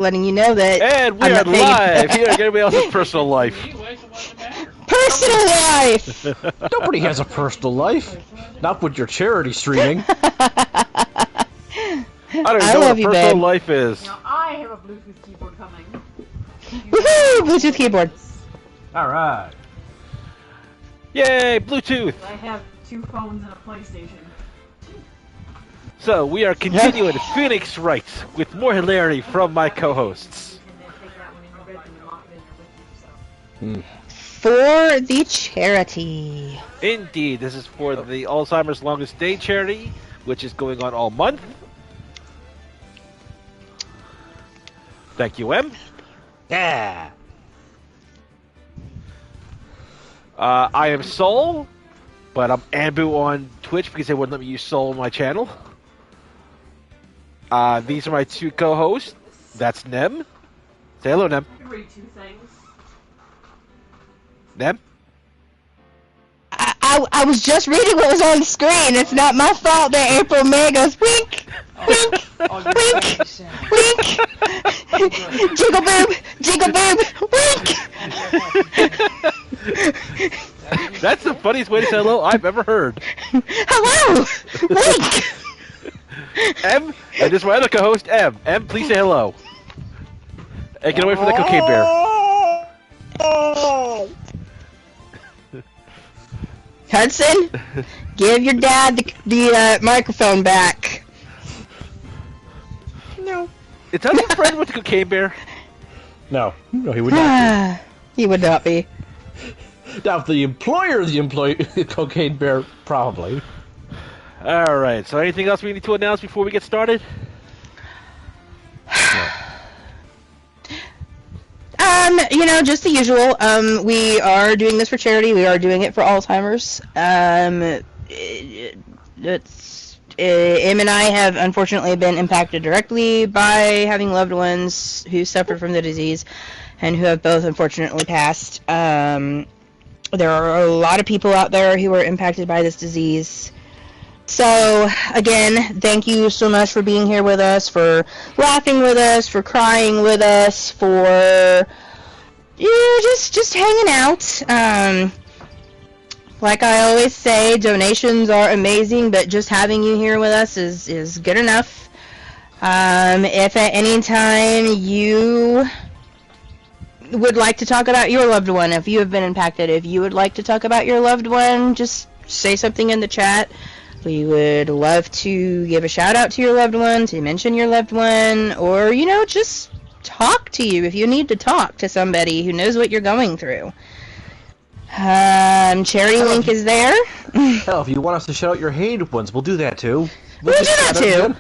letting you know that And we I'm are not paying live here at everybody else's personal life. personal life. Nobody has a personal life. Not with your charity streaming. I don't even I know what love a you, personal babe. life is. Now I have a Bluetooth keyboard coming. Woohoo! Bluetooth keyboard. Alright. Yay, Bluetooth! I have 2 phones and a PlayStation. So we are continuing Phoenix Wright with more hilarity from my co-hosts. And then take that one in your bedroom and lock it in there with you. So. For the charity. Indeed, this is for the Alzheimer's Longest Day charity, which is going on all month. Thank you, Em. Yeah. I am Soul, but I'm Ambu on Twitch because they wouldn't let me use Soul on my channel. These are my 2 co-hosts. That's Nem. Say hello, Nem. You could read 2 things. Nem? I was just reading what was on the screen. It's not my fault that April May goes wink, wink, wink, wink, jiggle boob, wink. That's the funniest way to say hello I've ever heard. Hello, wink. M, and this is my other co-host, M. M, please say hello. Hey, get away from the cocaine bear. Hudson, give your dad the microphone back. No. Is that your friend with the cocaine bear? No, he would not He would not be. be. Now, if the employer is the cocaine bear, probably. Alright, so anything else we need to announce before we get started? Just the usual. We are doing this for charity. We are doing it for Alzheimer's. Em and I have unfortunately been impacted directly by having loved ones who suffer from the disease and who have both unfortunately passed. There are a lot of people out there who are impacted by this disease. So, again, thank you so much for being here with us, for laughing with us, for crying with us, for just hanging out. Like I always say, donations are amazing, but just having you here with us is good enough. If at any time you would like to talk about your loved one, if you have been impacted, if you would like to talk about your loved one, just say something in the chat. We would love to give a shout out to your loved one, to mention your loved one, or, just talk to you if you need to talk to somebody who knows what you're going through. Charity link is there. Hell, if you want us to shout out your hated ones, we'll do that too. We'll do that too.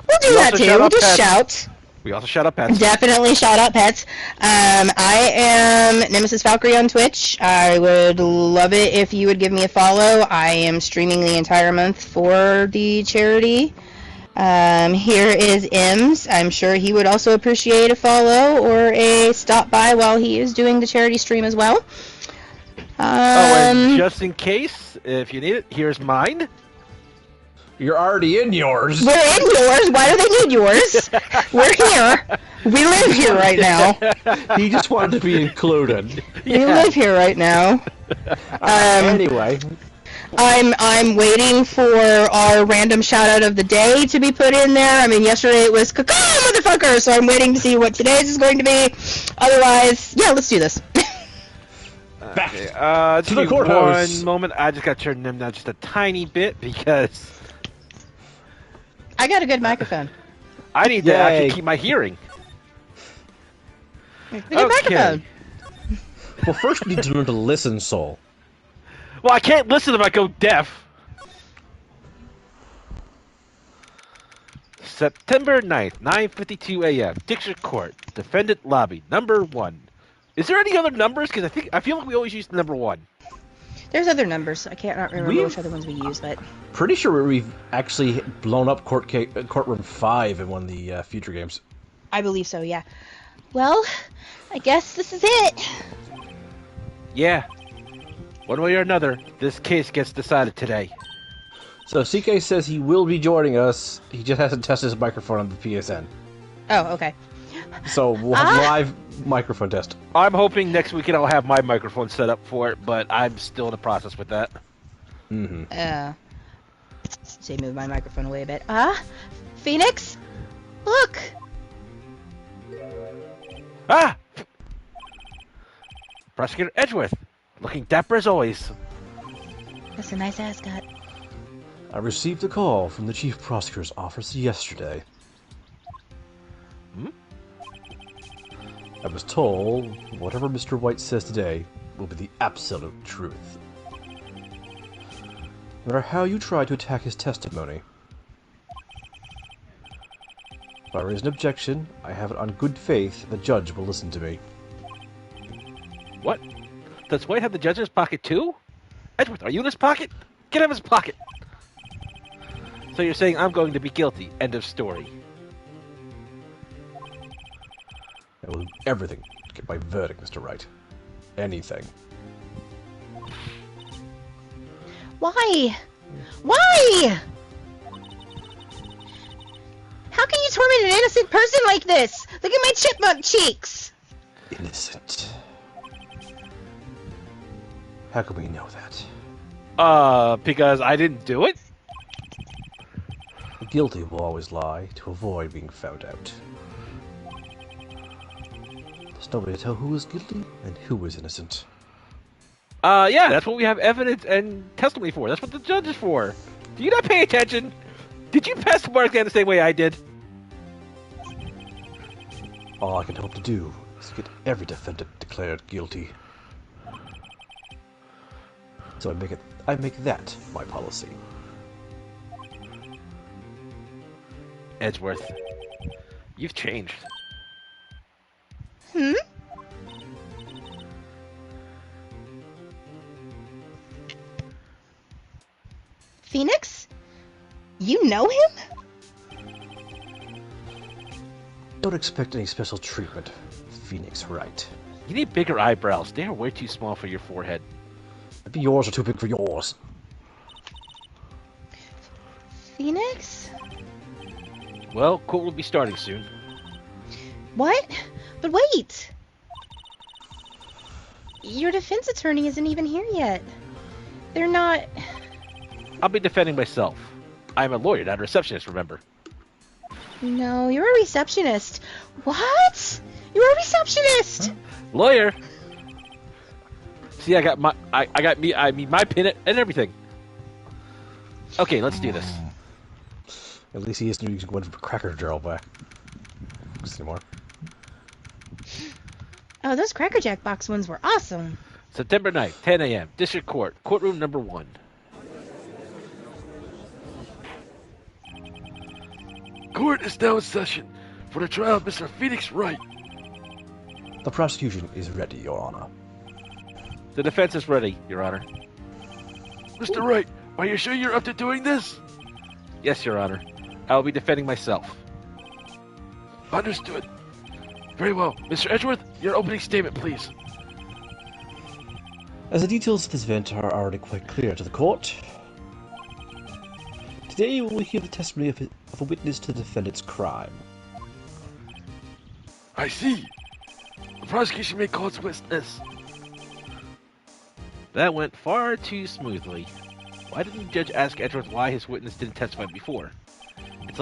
We'll do that too. We'll just shout. We also shout out pets. Definitely shout out pets. I am Nemesis Valkyrie on Twitch. I would love it if you would give me a follow. I am streaming the entire month for the charity. Here is Ems. I'm sure he would also appreciate a follow or a stop by while he is doing the charity stream as well. And just in case, if you need it, here's mine. You're already in yours. We're in yours. Why do they need yours? We're here. We live here right now. He just wanted to be included. We live here right now. Anyway. I'm waiting for our random shout out of the day to be put in there. I mean, yesterday it was caca motherfucker, so I'm waiting to see what today's is going to be. Otherwise, yeah, let's do this. Back to the courthouse. One moment, I just got to turn them down just a tiny bit because I got a good microphone. I need to actually keep my hearing. Good microphone. Well, first you need to learn to listen, Soul. Well, I can't listen if I go deaf. September 9th, 9:52 a.m. District Court, Defendant Lobby, number 1. Is there any other numbers? Because I feel like we always use the number 1. There's other numbers. I can't remember which other ones we use, but pretty sure we've actually blown up courtroom 5 in one of the future games. I believe so. Yeah. Well, I guess this is it. Yeah. One way or another, this case gets decided today. So CK says he will be joining us. He just hasn't tested his microphone on the PSN. Oh, okay. So we'll have live microphone test. I'm hoping next weekend I'll have my microphone set up for it, but I'm still in the process with that. Mm-hmm. So move my microphone away a bit. Phoenix? Look! Ah! Prosecutor Edgeworth, looking dapper as always. That's a nice ascot. I received a call from the Chief Prosecutor's office yesterday. I was told whatever Mr. White says today will be the absolute truth. No matter how you try to attack his testimony. If I raise an objection, I have it on good faith the judge will listen to me. What? Does White have the judge in his pocket too? Edgeworth, are you in his pocket? Get out of his pocket! So you're saying I'm going to be guilty. End of story. I will do everything to get my verdict, Mr. Wright. Anything. Why? Why? How can you torment an innocent person like this? Look at my chipmunk cheeks! Innocent. How can we know that? Because I didn't do it? The guilty will always lie to avoid being found out. There's nobody to tell who is guilty and who is innocent. Yeah, that's what we have evidence and testimony for. That's what the judge is for. Do you not pay attention? Did you pass the bar exam the same way I did? All I can hope to do is get every defendant declared guilty. So I make that my policy. Edgeworth, you've changed. Phoenix? You know him? Don't expect any special treatment, Phoenix Wright. You need bigger eyebrows. They are way too small for your forehead. Maybe yours are too big for yours. Phoenix? Well, court will be starting soon. What? But wait! Your defense attorney isn't even here yet. They're not... I'll be defending myself. I'm a lawyer, not a receptionist, remember? No, you're a receptionist. What? You're a receptionist! Lawyer! See, I got my pin and everything. Okay, let's do this. At least he isn't using one for Cracker Barrel back anymore. Oh, those Cracker Jack box ones were awesome. September 9th, 10 a.m., District Court, courtroom number 1. Court is now in session for the trial of Mr. Phoenix Wright. The prosecution is ready, Your Honor. The defense is ready, Your Honor. Mr. Wright, are you sure you're up to doing this? Yes, Your Honor. I will be defending myself. Understood. Very well. Mr. Edgeworth, your opening statement, please. As the details of this event are already quite clear to the court, today we will hear the testimony of a witness to the defendant's crime. I see. The prosecution may call its witness. That went far too smoothly. Why didn't the judge ask Edgeworth why his witness didn't testify before? It's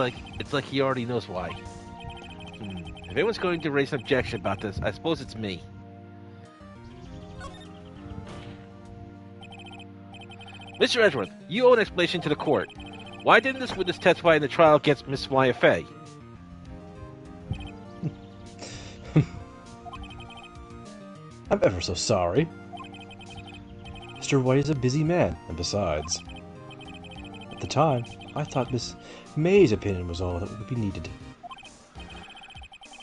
like he already knows why. If anyone's going to raise an objection about this, I suppose it's me. Mr. Edgeworth, you owe an explanation to the court. Why didn't this witness testify in the trial against Miss Maya Fey? I'm ever so sorry. Mr. White is a busy man, and besides, at the time, I thought Miss May's opinion was all that would be needed.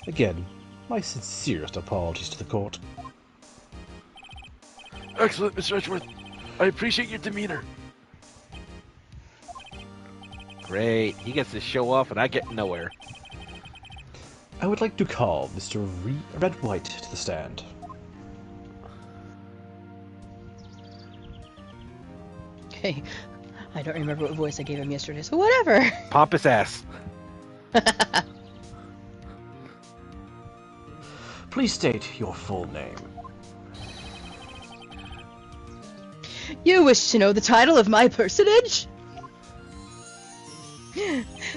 Again, my sincerest apologies to the court. Excellent, Mr. Edgeworth. I appreciate your demeanor. Great. He gets to show off and I get nowhere. I would like to call Mr. Red White to the stand. Okay, I don't remember what voice I gave him yesterday, so whatever. Pompous ass. Please state your full name. You wish to know the title of my personage?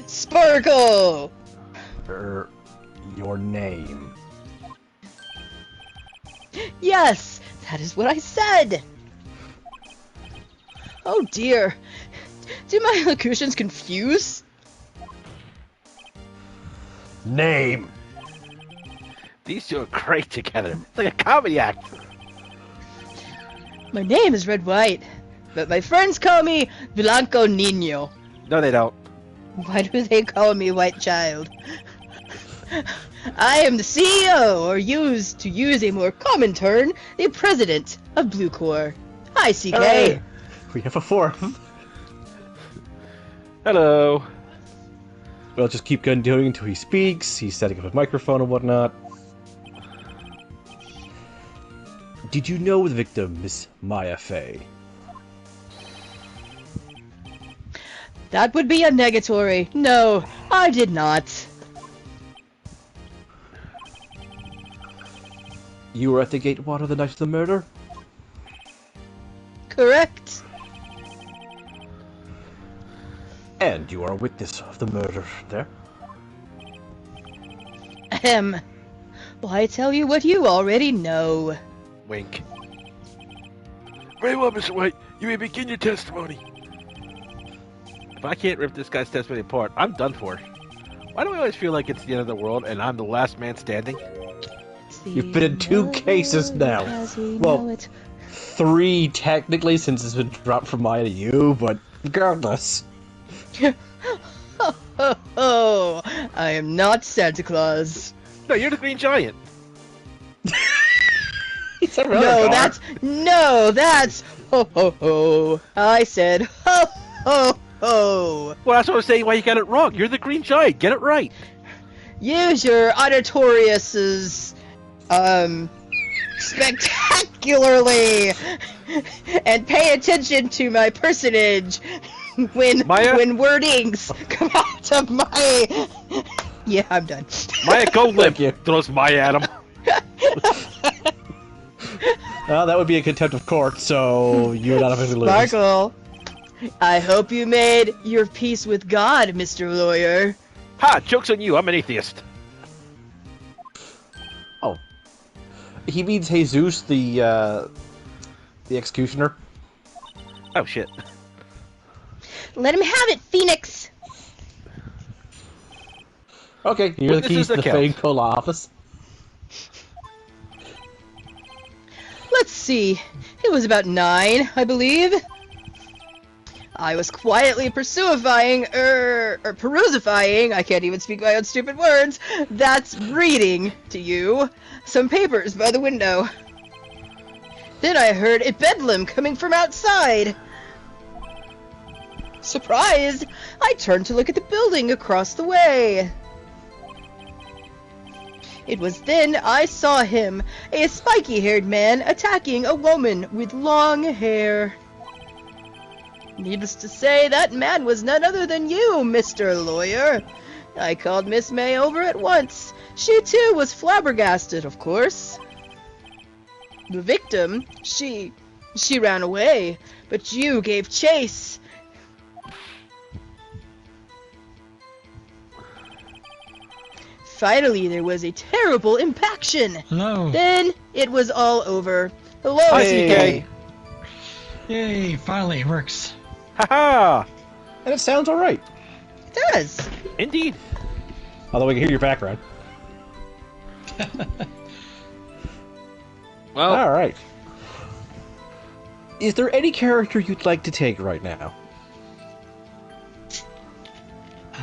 Sparkle! Your name. Yes, that is what I said! Oh dear. Do my elocutions confuse? Name. These two are great together. It's like a comedy act. My name is Red White, but my friends call me Blanco Nino. No, they don't. Why do they call me White Child? I am the CEO, or to use a more common term, the President of Blue Corps. Hi, CK. Hey, we have a fourth. Hello. We'll just keep doing until he speaks. He's setting up a microphone and whatnot. Did you know the victim, Miss Maya Fey? That would be a negatory. No, I did not. You were at the Gatewater the night of the murder? Correct. And you are a witness of the murder there? Ahem. Why tell you what you already know? Wink. Very well, Mr. White. You may begin your testimony. If I can't rip this guy's testimony apart, I'm done for. Why do I always feel like it's the end of the world and I'm the last man standing? You've been in 2 cases now. Well, 3 technically, since it's been dropped from Maya to you, but regardless. Oh, I am not Santa Claus. No, you're the Green Giant. It's a really that's ho ho ho. I said ho ho ho. Well, that's what I'm saying. Why you got it wrong? You're the Green Giant. Get it right. Use your auditoriuses, spectacularly, and pay attention to my personage when wordings come out of my. Yeah, I'm done. Maya, go limp. Throws Maya at him. Well, that would be a contempt of court, so you're not officially lose. Sparkle, I hope you made your peace with God, Mr. Lawyer. Ha! Joke's on you. I'm an atheist. Oh. He means Jesus, the executioner. Oh, shit. Let him have it, Phoenix. Okay, you're the keys to the Fang office. Let's see. It was about 9, I believe. I was quietly perusifying, I can't even speak my own stupid words. That's reading to you some papers by the window. Then I heard a bedlam coming from outside. Surprised, I turned to look at the building across the way. It was then I saw him, a spiky-haired man, attacking a woman with long hair. Needless to say, that man was none other than you, Mr. Lawyer. I called Miss May over at once. She, too, was flabbergasted, of course. The victim, she ran away, but you gave chase. Finally, there was a terrible impaction. Hello. Then it was all over. Hello, Hey. CK. Yay, finally it works. Ha-ha! And it sounds alright. It does. Indeed. Although we can hear your background. Well, Alright. Is there any character you'd like to take right now?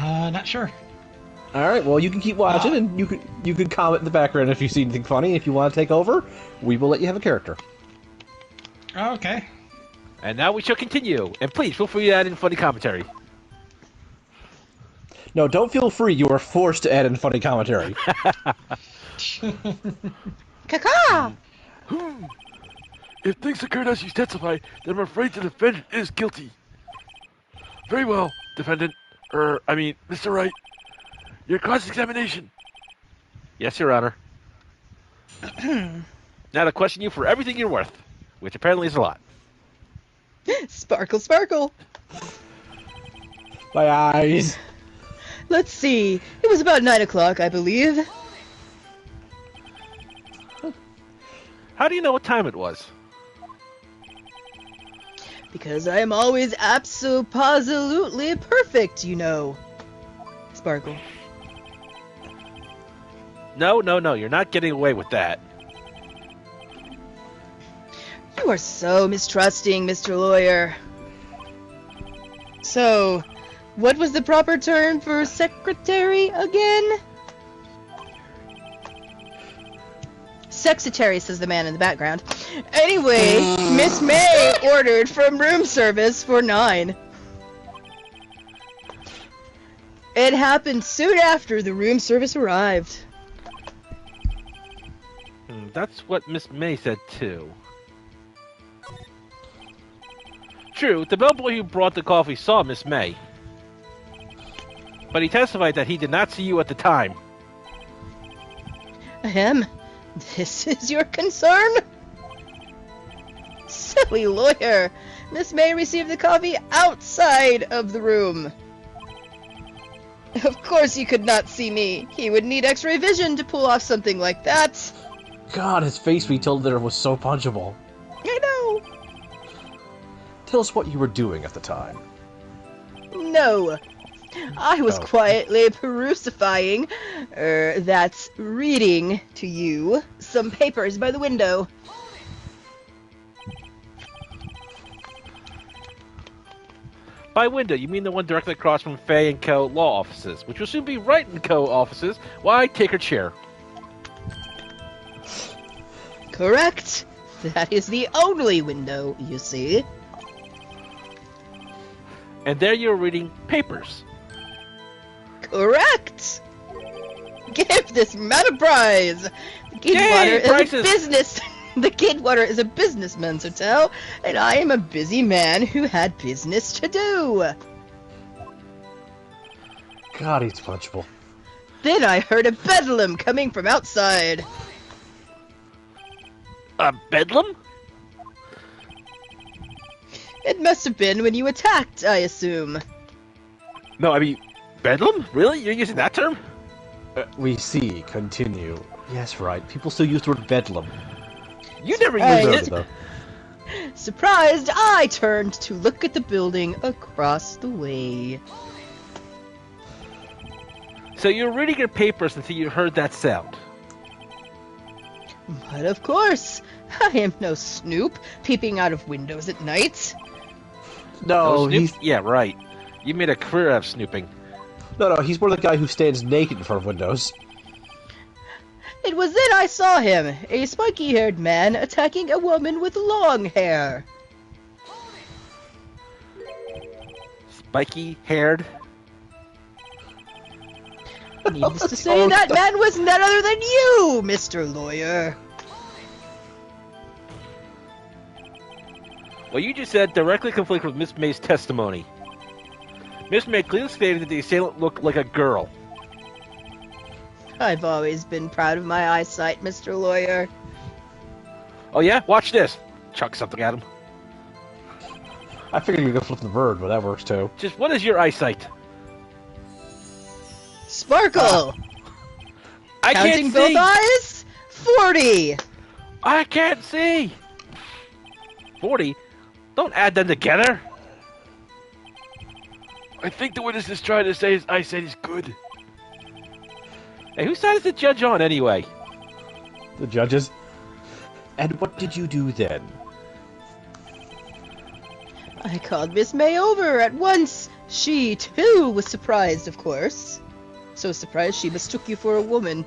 Not sure. Alright, well you can keep watching and you can comment in the background if you see anything funny. If you want to take over, we will let you have a character. Okay. and now we shall continue. And please, feel free to add in funny commentary. No, don't feel free. You are forced to add in funny commentary. Caca! If things occurred as you testify, then I'm afraid the defendant is guilty. Very well, defendant. Mr. Wright. Your cross-examination. Yes, Your Honor. Now to question you for everything you're worth, which apparently is a lot. Sparkle, sparkle. My eyes. Let's see. It was about 9 o'clock, I believe. How do you know what time it was? Because I am always abso-positively perfect, you know. Sparkle. No, you're not getting away with that. You are so mistrusting, Mr. Lawyer. So, what was the proper term for secretary again? Sexetary, says the man in the background. Anyway, Miss May ordered from room service for 9. It happened soon after the room service arrived. That's what Miss May said too. True, the bellboy who brought the coffee saw Miss May. But he testified that he did not see you at the time. Ahem. This is your concern? Silly lawyer. Miss May received the coffee outside of the room. Of course he could not see me. He would need x-ray vision to pull off something like that. God, his face when he told her was so punchable. I know. Tell us what you were doing at the time. No. I was quietly perusifying, that's reading to you, some papers by the window. By window, you mean the one directly across from Fay & Co. law offices, which will soon be Wright & Co. offices. Why, take her chair. Correct. That is the only window, you see. And there you're reading papers. Correct. Give this man a prize. The Yay, Kidwater is a business. The Kidwater is a businessman's hotel, and I am a busy man who had business to do. God, he's punchable. Then I heard a bedlam coming from outside. A bedlam? It must have been when you attacked, I assume. No, I mean, bedlam? Really? You're using that term? We see. Continue. Yes, right. People still use the word bedlam. You never Right. used it. Though. Surprised, I turned to look at the building across the way. So you're reading your papers until you heard that sound. But of course, I am no snoop peeping out of windows at night. No, Snoop? he's Yeah, right. You made a career out of snooping. no. He's more the guy who stands naked in front of windows. It was then I saw him, a spiky-haired man attacking a woman with long hair. Spiky-haired? Needless to say, that man was none other than you, Mr. Lawyer. What you just said directly conflicts with Miss May's testimony. Miss May clearly stated that the assailant looked like a girl. I've always been proud of my eyesight, Mr. Lawyer. Oh yeah? Watch this. Chuck something at him. I figured you were gonna flip the bird, but that works too. Just what is your eyesight? Sparkle! I Counting can't both see! eyes? 40! I can't see! 40? Don't add them together! I think the witness is trying to say his eyesight is good. Hey, whose side is the judge on anyway? The judges. And what did you do then? I called Miss May over at once. She, too, was surprised, of course. So surprised she mistook you for a woman.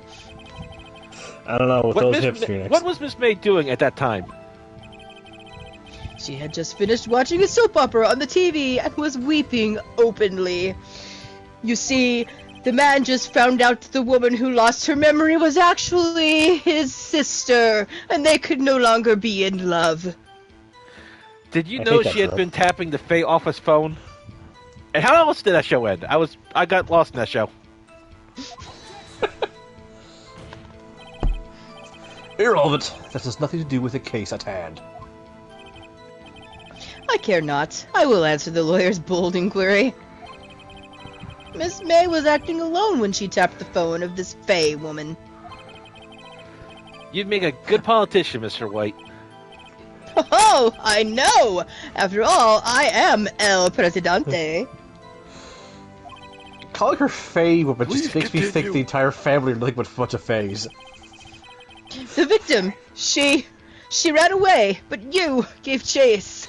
I don't know, with What, those Miss hips, Ma- Phoenix. what was Miss May doing at that time? She had just finished watching a soap opera on the TV and was weeping openly. You see, the man just found out that the woman who lost her memory was actually his sister, and they could no longer be in love. Did you I know think that's she had right. been tapping the Faye office phone? And how else did that show end? I got lost in that show. Irrelevant. That has nothing to do with the case at hand. I care not. I will answer the lawyer's bold inquiry. Miss May was acting alone when she tapped the phone of this Fey woman. You'd make a good politician, Mr. White. Oh, I know! After all, I am El Presidente. Calling her Faye woman just Please makes me think continue. the entire family are nothing but a bunch of Fays. The victim, she ran away, but you gave chase.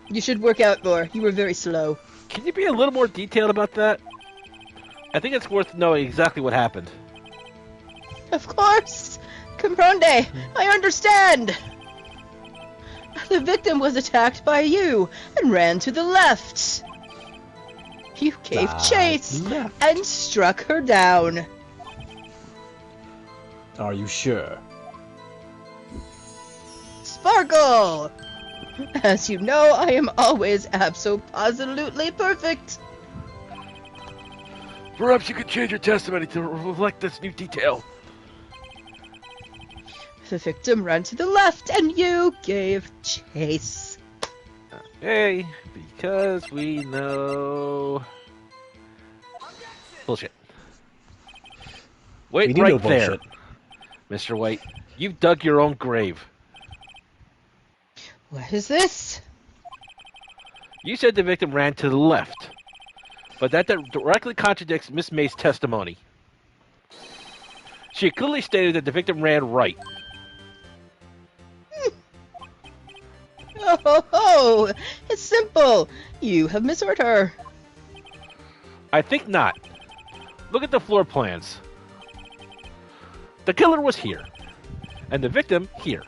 You should work out more. You were very slow. Can you be a little more detailed about that? I think it's worth knowing exactly what happened. Of course. Comprende. I understand. The victim was attacked by you and ran to the left. You gave chase left. and struck her down. Are you sure? Sparkle! As you know, I am always absolutely perfect. Perhaps you could change your testimony to reflect this new detail. The victim ran to the left and you gave chase. Hey, because we know... Bullshit. Wait We do right know there, bullshit. Mr. White. You've dug your own grave. What is this? You said the victim ran to the left, but that directly contradicts Miss May's testimony. She clearly stated that the victim ran right. Oh, it's simple. You have misheard her. I think not. Look at the floor plans. The killer was here, and the victim here.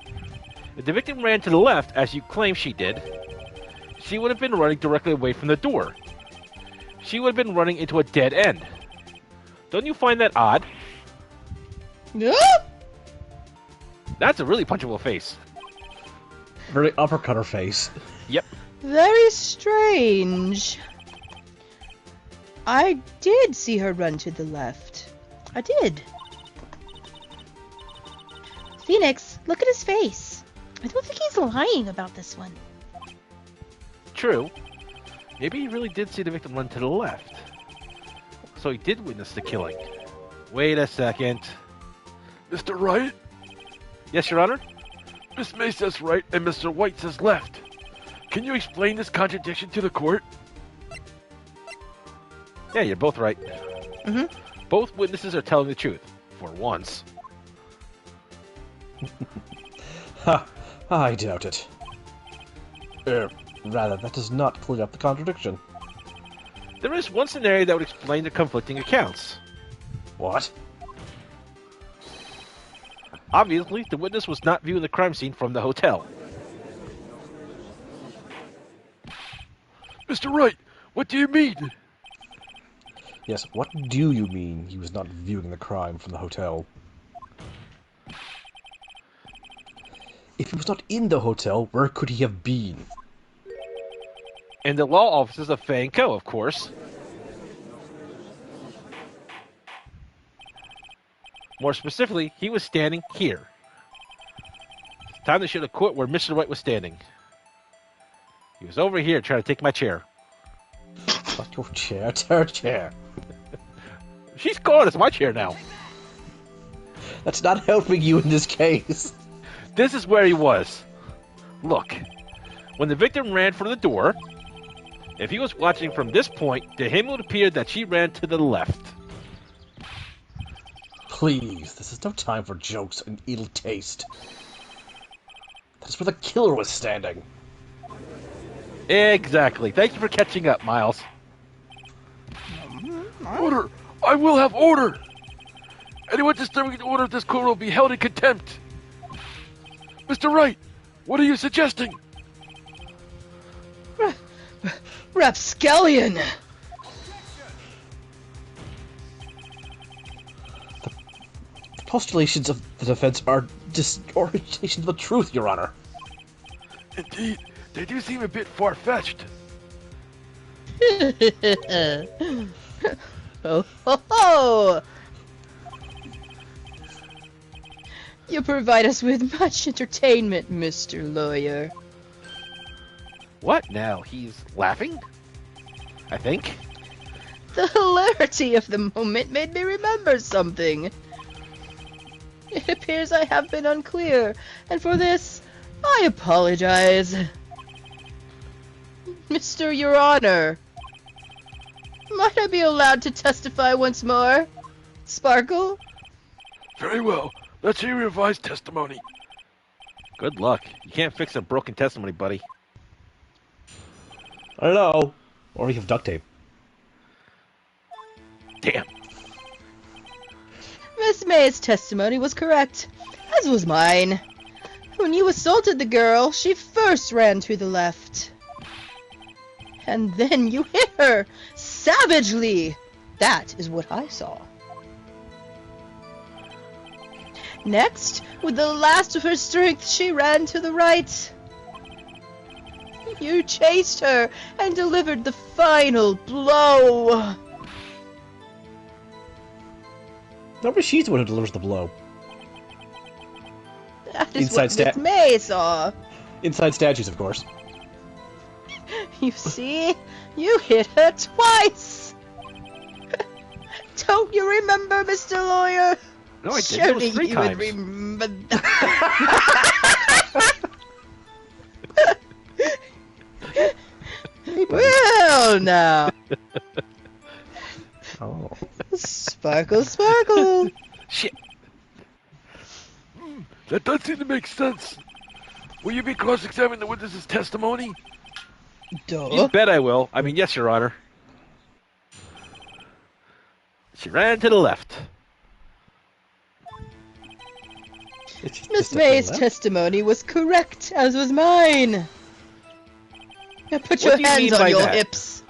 If the victim ran to the left, as you claim she did, she would have been running directly away from the door. She would have been running into a dead end. Don't you find that odd? Yeah? That's a really punchable face. Really uppercut her face. Yep. Very strange. I did see her run to the left. I did. Phoenix, look at his face. I don't think he's lying about this one. True. Maybe he really did see the victim run to the left. So he did witness the killing. Wait a second. Mr. Wright? Yes, Your Honor? Miss May says right and Mr. White says left. Can you explain this contradiction to the court? Yeah, you're both right. Mm-hmm. Both witnesses are telling the truth. For once. Ha! I doubt it. Rather, that does not clear up the contradiction. There is one scenario that would explain the conflicting accounts. What? Obviously, the witness was not viewing the crime scene from the hotel. Mr. Wright, what do you mean? Yes, what do you mean he was not viewing the crime from the hotel? If he was not in the hotel, where could he have been? In the law offices of Fang Co., of course. More specifically, he was standing here. It's time to show the court where Mr. White was standing. He was over here trying to take my chair. Not your chair, it's her chair. She's gone. It's my chair now. That's not helping you in this case. This is where he was. Look. When the victim ran for the door, if he was watching from this point, to him it would appear that she ran to the left. Please, this is no time for jokes and ill taste. That's where the killer was standing. Exactly. Thank you for catching up, Miles. Order! I will have order! Anyone disturbing the order of this court will be held in contempt. Mr. Wright, what are you suggesting? Rapscallion! The postulations of the defense are disorientation of the truth, Your Honor. Indeed, they do seem a bit far-fetched. Oh ho ho! You provide us with much entertainment, Mr. Lawyer. What now? He's laughing? I think. The hilarity of the moment made me remember something. It appears I have been unclear, and for this, I apologize. Mr. Your Honor, might I be allowed to testify once more? Sparkle? Very well. Let's hear your revised testimony. Good luck. You can't fix a broken testimony, buddy. I don't know. Or you have duct tape. Damn. Miss May's testimony was correct, as was mine. When you assaulted the girl, she first ran to the left. And then you hit her, savagely. That is what I saw. Next, with the last of her strength, she ran to the right. You chased her and delivered the final blow. No, she's the one who delivers the blow. That is Inside what Miss May saw. Inside statues, of course. You see? You hit her twice! Don't you remember, Mr. Lawyer? No, I didn't. It Surely was 3 you times. would remember that. Well, now. Oh. Sparkle, sparkle. Shit. That does seem to make sense. Will you be cross-examining the witness's testimony? Duh. You bet I will. I mean, yes, Your Honor. She ran to the left. Miss May's testimony was correct, as was mine. Now put What your do you mean hands on by your that? hips.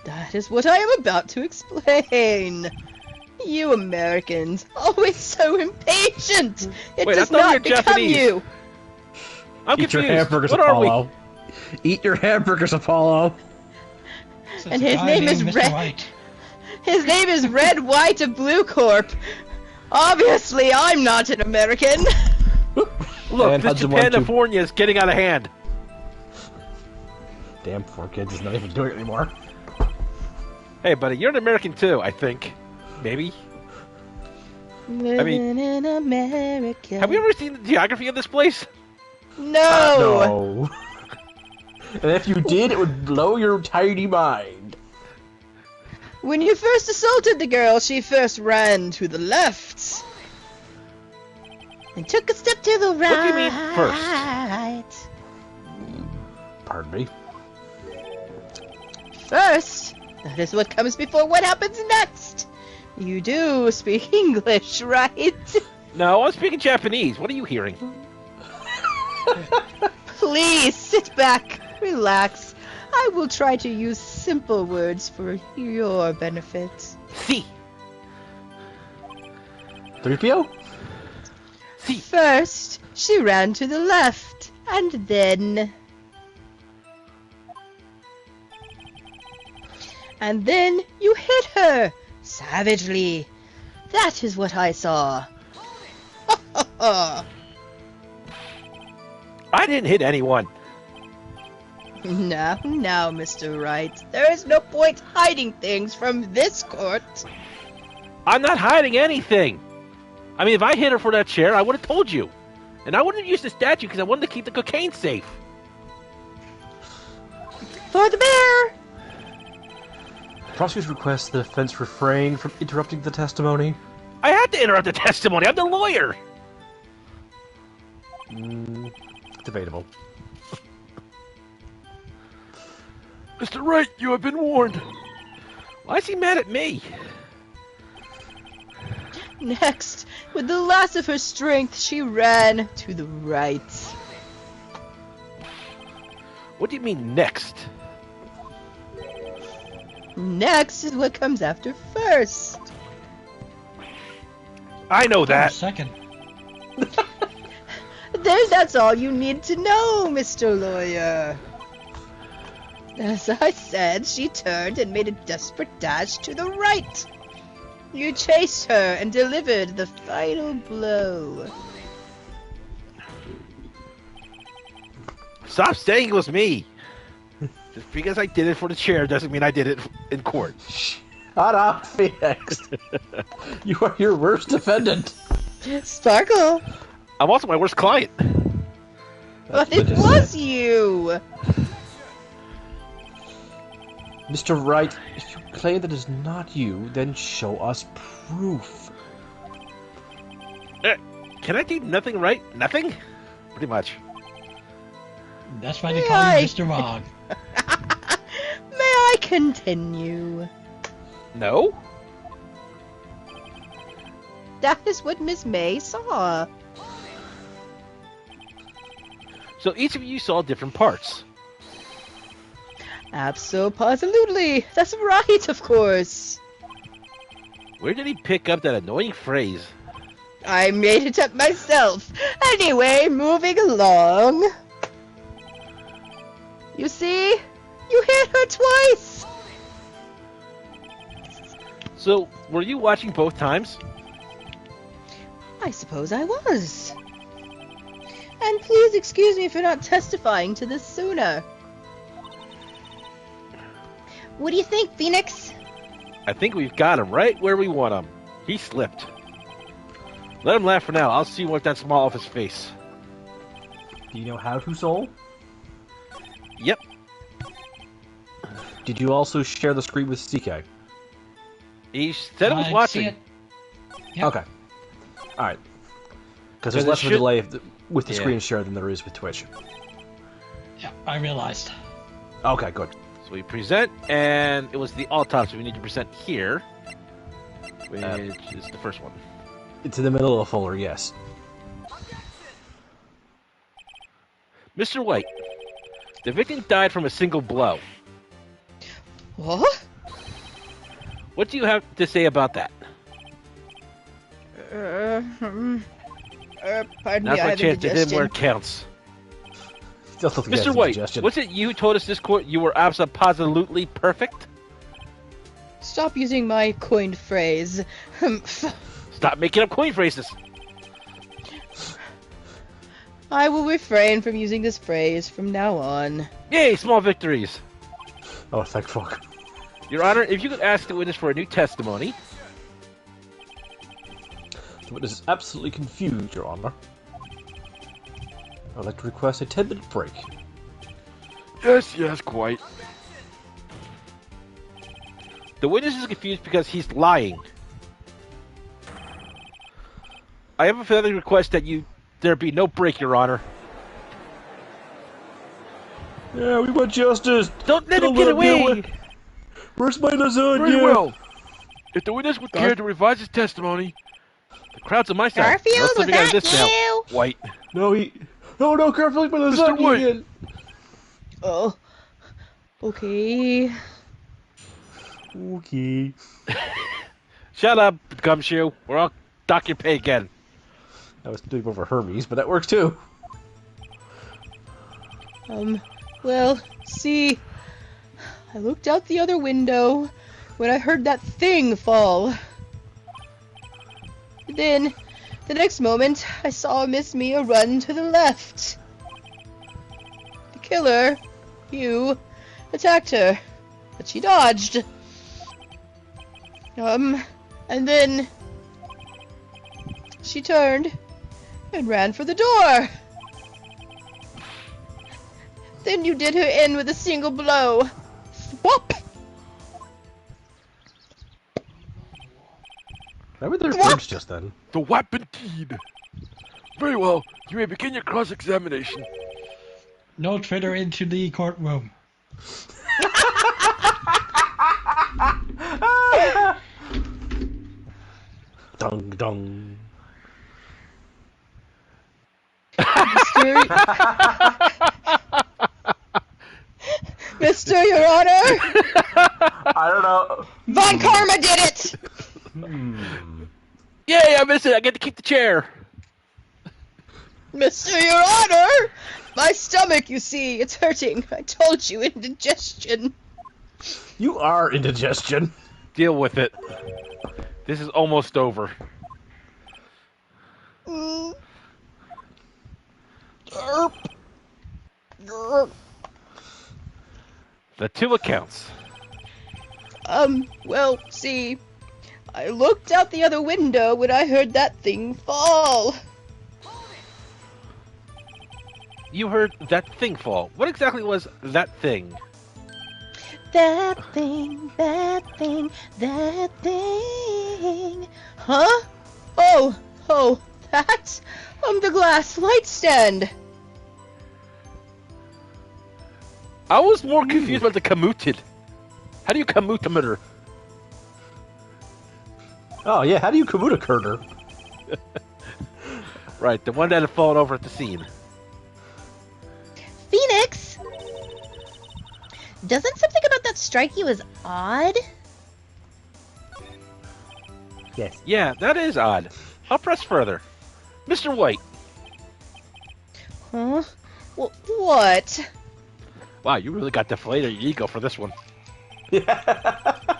That is what I am about to explain. You Americans, always so impatient. It Wait, I does thought we were not become Japanese. you. I'm Eat your confused. hamburgers, What are we? Apollo. Eat your hamburgers, Apollo. So And it's a his guy name named is Mr. Red. White. His name is Red, White, of Blue Corp. Obviously, I'm not an American. Look, And this Hudson 1, 2. Japanofornia is getting out of hand. Damn, 4Kids is not even doing it anymore. Hey, buddy, you're an American too, I think. Maybe. Living in America. Have we ever seen the geography of this place? No. No. And if you did, it would blow your tiny mind. When you first assaulted the girl, she first ran to the left. And took a step to the right. What do you mean first? Pardon me. First? That is what comes before what happens next. You do speak English, right? No, I'm speaking Japanese. What are you hearing? Please sit back, relax. I will try to use simple words for your benefit. See. 3PO? See. First, she ran to the left, and then... And then you hit her, savagely. That is what I saw. I didn't hit anyone. Now, Mr. Wright, there is no point hiding things from this court. I'm not hiding anything. I mean, if I hit her for that chair, I would have told you. And I wouldn't have used the statue because I wanted to keep the cocaine safe. For the bear! Prosecutors request the defense refrain from interrupting the testimony. I had to interrupt the testimony. I'm the lawyer. Debatable. Mr. Wright, you have been warned. Why is he mad at me? Next, with the last of her strength, she ran to the right. What do you mean next? Next is what comes after first. I know that. Second. That's all you need to know, Mr. Lawyer. As I said, she turned and made a desperate dash to the right. You chased her and delivered the final blow. Stop saying it was me. Just because I did it for the chair doesn't mean I did it in court. Shut up, Phoenix. You are your worst defendant. Sparkle. I'm also my worst client. But it was you. Mr. Wright, if you claim that it's not you, then show us proof. Can I do nothing right? Nothing? Pretty much. That's why they call you Mr. Wrong. May I continue? No? That is what Miss May saw. So each of you saw different parts. Absolutely. That's right, of course. Where did he pick up that annoying phrase? I made it up myself. Anyway, moving along. You see? You hit her twice. So, were you watching both times? I suppose I was. And please excuse me for not testifying to this sooner. What do you think, Phoenix? I think we've got him right where we want him. He slipped. Let him laugh for now. I'll see what that smile off his face. Do you know how to, Soul? Yep. Did you also share the screen with CK? He said he was I watching. see it. Yep. Okay. Alright. Because there's So less of a delay with the Yeah. screen share than there is with Twitch. Yeah, I realized. Okay, good. So we present, and it was the autopsy we need to present here, which is the first one. It's in the middle of a folder, yes. Mr. White, the victim died from a single blow. What? What do you have to say about that? Pardon Now's me, I my have chance to hit him indigestion. where it counts. Still don't think that's Mr. White, indigestion. was it you who told us this court you were absolutely perfect? Stop using my coined phrase. Stop making up coin phrases. I will refrain from using this phrase from now on. Yay, small victories. Oh, thank fuck. Your Honor, if you could ask the witness for a new testimony. The witness is absolutely confused, Your Honor. I'd like to request a 10-minute break. Yes, quite. The witness is confused because he's lying. I have a further request that there be no break, Your Honor. Yeah, we want justice! Don't let him Don't get let me away! Where's my lasagna? Very well. If the witness would care to revise his testimony, The crowd's on my side. Garfield, Let's was let me out of that this now. you? White. No, Oh no, Garfield, my lasagna White. again! Oh. Okay. Okay. Shut up, Gumshoe, or I'll dock your pay again. I was doing over Hermes, but that works too. Well, see, I looked out the other window when I heard that thing fall. Then, the next moment, I saw Miss Mia run to the left. The killer, you, attacked her, but she dodged. And then she turned and ran for the door. Then you did her in with a single blow. Swap! Why were there What? birds just then? The whap indeed. Very well. You may begin your cross-examination. No traitor into the courtroom. Dong dong. Mr. Your Honor, I don't know. Von Karma did it! Yay, I missed it. I get to keep the chair. Mr. Your Honor! My stomach, you see, it's hurting. I told you, indigestion. You are indigestion. Deal with it. This is almost over. Derp. Derp. The two accounts. Well, see, I looked out the other window when I heard that thing fall. You heard that thing fall. What exactly was that thing? That thing, that thing, that thing. Huh? Oh, that's the glass light stand. I was more confused about the commuted. How do you commute a murder? Oh, yeah, how do you commute a Kurder? Right, the one that had fallen over at the scene. Phoenix! Doesn't something about that strike you as odd? Yes. Yeah, that is odd. I'll press further. Mr. White. Huh? What? Wow, you really got deflated your ego for this one. Yeah.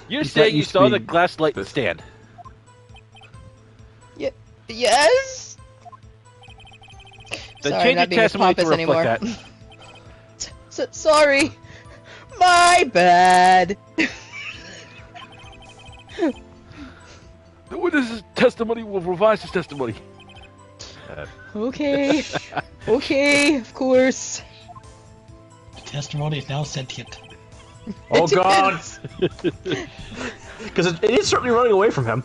You're saying you saw the glass light stand. Yes? Then Sorry, change your not being as testimony to pompous reflect anymore. that. Sorry. My bad. The witness's testimony will revise his testimony. Okay. Okay, of course. The testimony is now sentient. Oh, It God! is. Because it is certainly running away from him.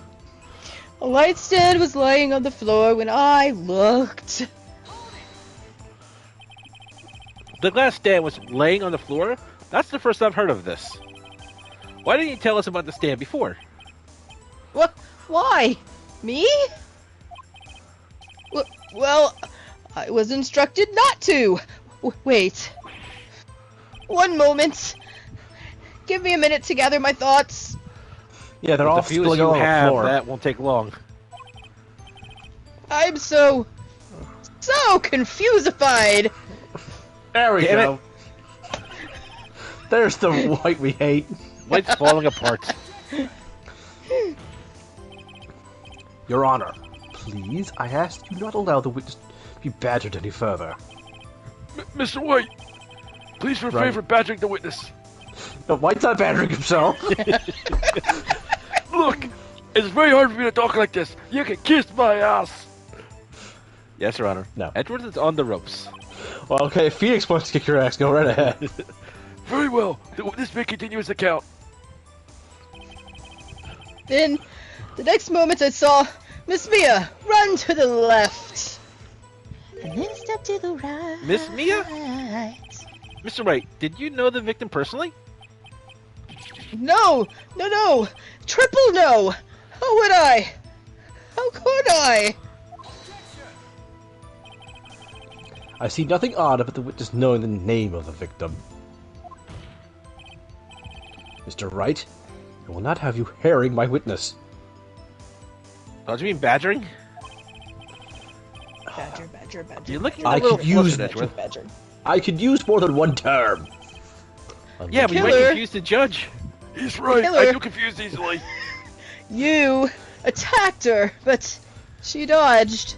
A light stand was lying on the floor when I looked. The glass stand was laying on the floor? That's the first I've heard of this. Why didn't you tell us about the stand before? What? Why? Me? Well, I was instructed not to. Wait. One moment. Give me a minute to gather my thoughts. Yeah, they're all The few spilling you all on the have, floor. that won't take long. I'm so confusified. There we Damn go. There's the White we hate. White's falling apart. Your Honor, please, I ask you not allow the witness to be badgered any further. Mr. White, please refrain Right. from badgering the witness. No, White's not badgering himself. Look, it's very hard for me to talk like this. You can kiss my ass. Yes, Your Honor. No. Edwards is on the ropes. Well, okay, if Phoenix wants to kick your ass, go right ahead. Very well. The witness may continue his account. Then, the next moment I saw Miss Mia run to the left. And then step to the right. Miss Mia? Mr. Wright, did you know the victim personally? No! Triple no! How would I? How could I? I see nothing odd about the witness knowing the name of the victim. Mr. Wright, I will not have you harrying my witness. Don't you mean badgering? Badger. You're looking I a little could use flustered, Edward. Badger. I could use more than one term. Yeah, but you might Killer. confuse the judge. He's right. Killer. I do confuse easily. You attacked her, but she dodged.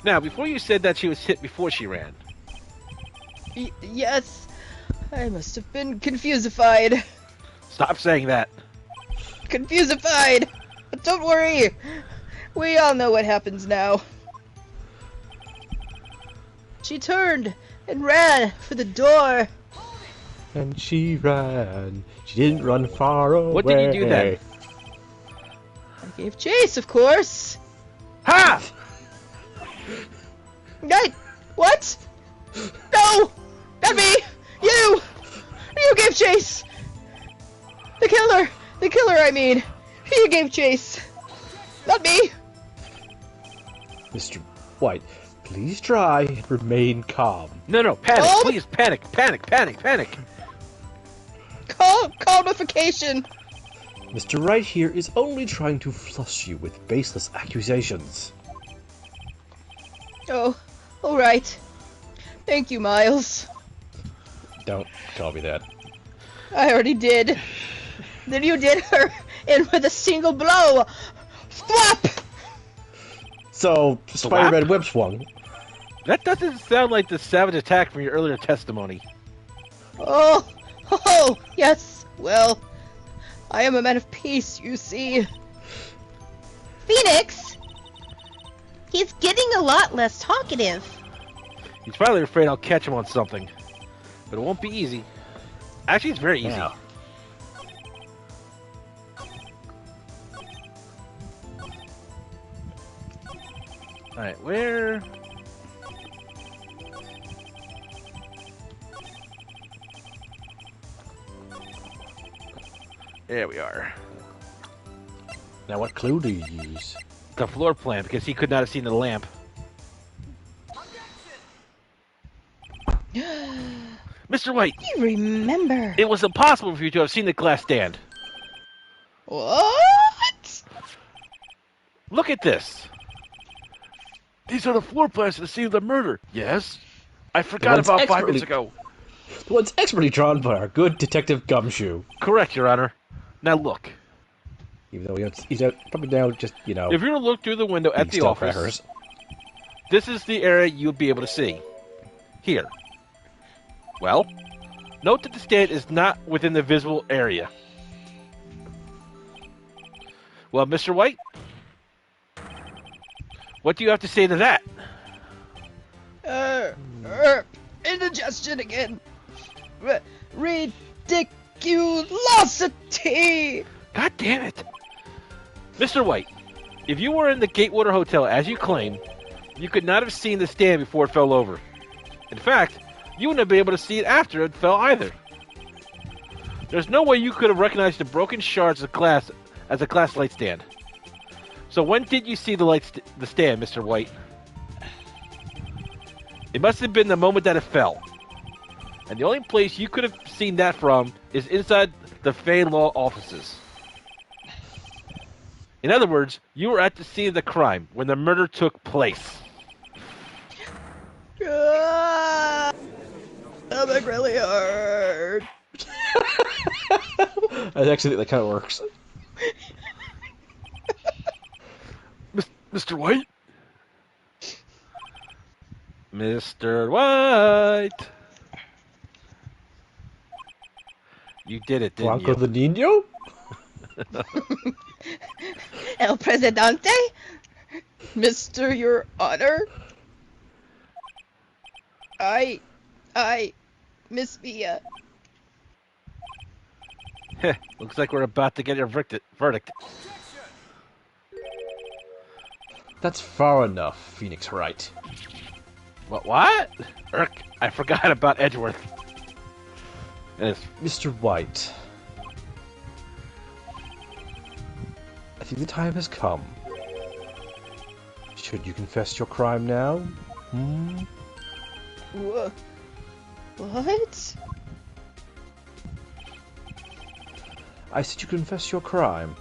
Now, before you said that she was hit before she ran. Yes, I must have been confusified. Stop saying that. Confusified! But don't worry, we all know what happens now. She turned and ran for the door. And she ran. She didn't run far away. What did you do then? I gave chase, of course. Ha! What? No! Not me! You! You gave chase! The killer, I mean. You gave chase. Not me! Mr. White, please try and remain calm. No, panic, Oh! please, panic. Calmification! Mr. Wright here is only trying to flush you with baseless accusations. Oh, alright. Thank you, Miles. Don't call me that. I already did. Then you did her in with a single blow. Thwap! So, Spider-Man whip swung. That doesn't sound like the savage attack from your earlier testimony. Oh, yes. Well, I am a man of peace, you see. Phoenix? He's getting a lot less talkative. He's probably afraid I'll catch him on something. But it won't be easy. Actually, it's very easy. Yeah. Alright, where... There we are. Now, what clue do you use? The floor plan, because he could not have seen the lamp. Mr. White, You remember. it was impossible for you to have seen the glass stand. What? Look at this. These are the floor plans to the scene of the murder. Yes? I forgot one's about 5 expertly- minutes ago. The one's expertly drawn by our good Detective Gumshoe. Correct, Your Honor. Now look. Even though he's out, probably now just, If you were to look through the window at the steel office, crackers. this is the area you would be able to see. Here. Well, note that the stand is not within the visible area. Well, Mr. White, what do you have to say to that? Indigestion again. Ridiculosity. God damn it. Mr. White, if you were in the Gatewater Hotel as you claim, you could not have seen the stand before it fell over. In fact, you wouldn't have been able to see it after it fell either. There's no way you could have recognized the broken shards of glass as a glass light stand. So when did you see the stand, Mr. White? It must have been the moment that it fell. And the only place you could have seen that from is inside the Fay Law offices. In other words, you were at the scene of the crime when the murder took place. Stomach really hurt. I actually think that kind of works. Mr. White? Mr. White! You did it, didn't Blanco you? the Nino? El Presidente? Mr. Your Honor? Miss Mia. Looks like we're about to get a verdict. That's far enough, Phoenix Wright. What? Irk, I forgot about Edgeworth. And it's Mr. White. I think the time has come. Should you confess your crime now? What? I said you confess your crime.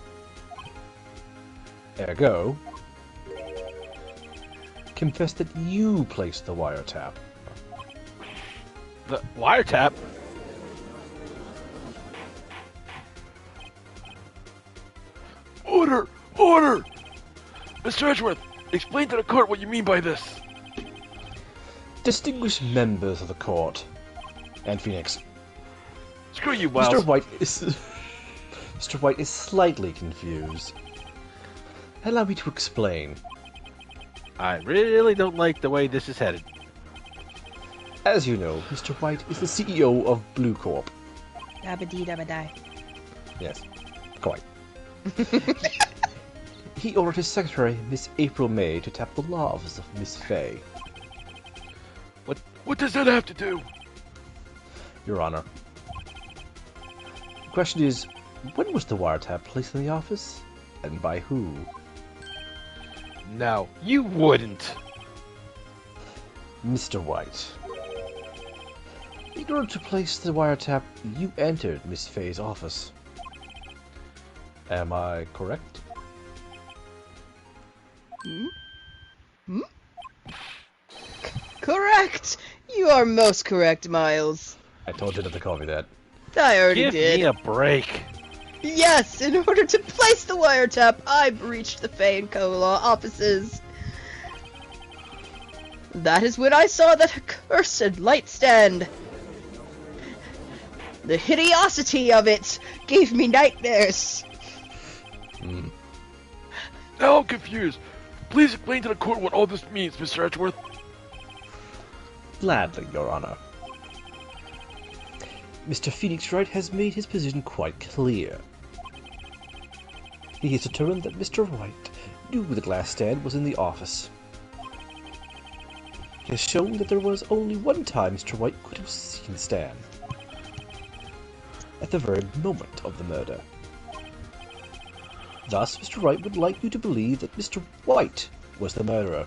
Ergo, confess that you placed the wiretap. the wiretap. Order! Order! Mr. Edgeworth, explain to the court what you mean by this. Distinguished members of the court, and Phoenix, Screw you, Miles. Mr. White is slightly confused. Allow me to explain. I really don't like the way this is headed. As you know, Mr. White is the CEO of Blue Corp. Dabba-dee dabba-die. Yes, quite. He ordered his secretary, Miss April May, to tap the law office of Miss Fay. What does that have to do? Your Honor. The question is, when was the wiretap placed in the office? And by who? No, you wouldn't. Mr. White. In order to place the wiretap, you entered Miss Fay's office. Am I correct? Correct! You are most correct, Miles. I told you not to call me that. I already Give did. me a break. Yes, in order to place the wiretap, I breached the Fay and Co. law offices. That is when I saw that accursed light stand. The hideosity of it gave me nightmares. Now I'm confused. Please explain to the court what all this means, Mr. Edgeworth. Gladly, Your Honor. Mr. Phoenix Wright has made his position quite clear. He has determined that Mr. Wright knew the glass stand was in the office. He has shown that there was only one time Mr. Wright could have seen the stand. At the very moment of the murder. Thus, Mr. Wright would like you to believe that Mr. White was the murderer.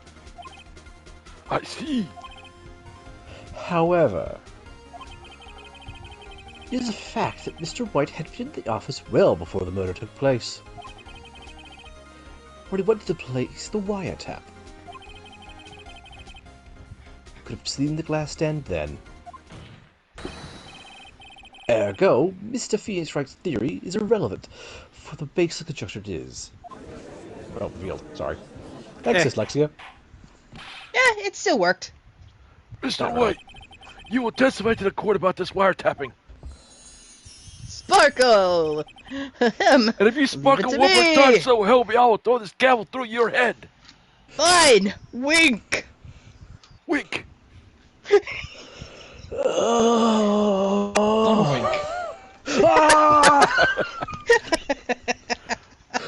I see. However, it is a fact that Mr. White had been in the office well before the murder took place. When he went to place the wiretap, could have seen the glass stand then. Ergo, Mr. Phoenix Wright's theory is irrelevant for the basic conjecture it is. Oh, revealed. Sorry. Thanks, dyslexia. Yeah, it still worked. Mr. White, you will testify to the court about this wiretapping. Sparkle! And if you sparkle one more time, so help me, I will throw this gavel through your head. Fine! Wink! Wink. Don't wink.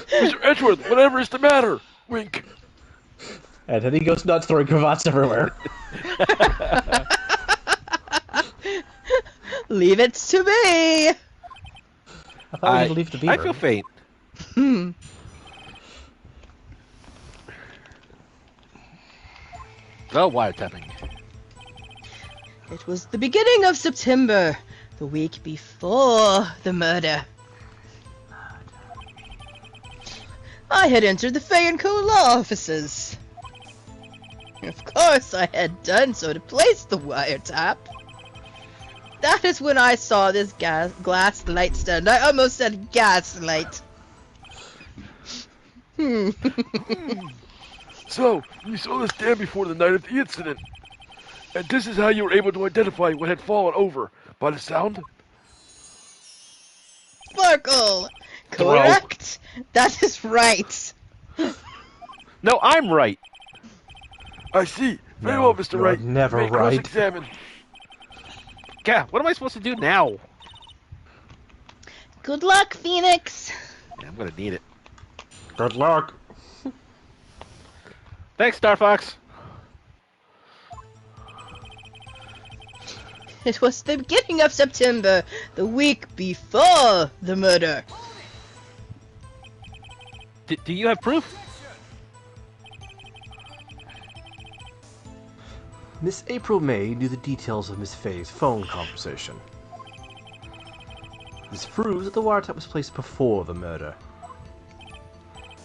Mr. Edgeworth, whatever is the matter? Wink. And then he goes nuts, throwing cravats everywhere. Leave it to me! I thought you'd leave the beaver. I feel faint. Oh, wiretapping. It was the beginning of September, the week before the murder. I had entered the Fay and Co. law offices. Of course, I had done so to place the wiretap. That is when I saw this glass light stand. I almost said gaslight. So, you saw the stand before the night of the incident. And this is how you were able to identify what had fallen over, by the sound? Sparkle! Correct! That is right. No, I'm right. I see. Very No, well, Mr. you're Wright. never May right. cross-examine. Yeah, what am I supposed to do now? Good luck, Phoenix. Yeah, I'm gonna need it. Good luck. Thanks, Star Fox. It was the beginning of September, the week before the murder. Do you have proof? Miss April May knew the details of Miss Fay's phone conversation. This proves that the wiretap was placed before the murder.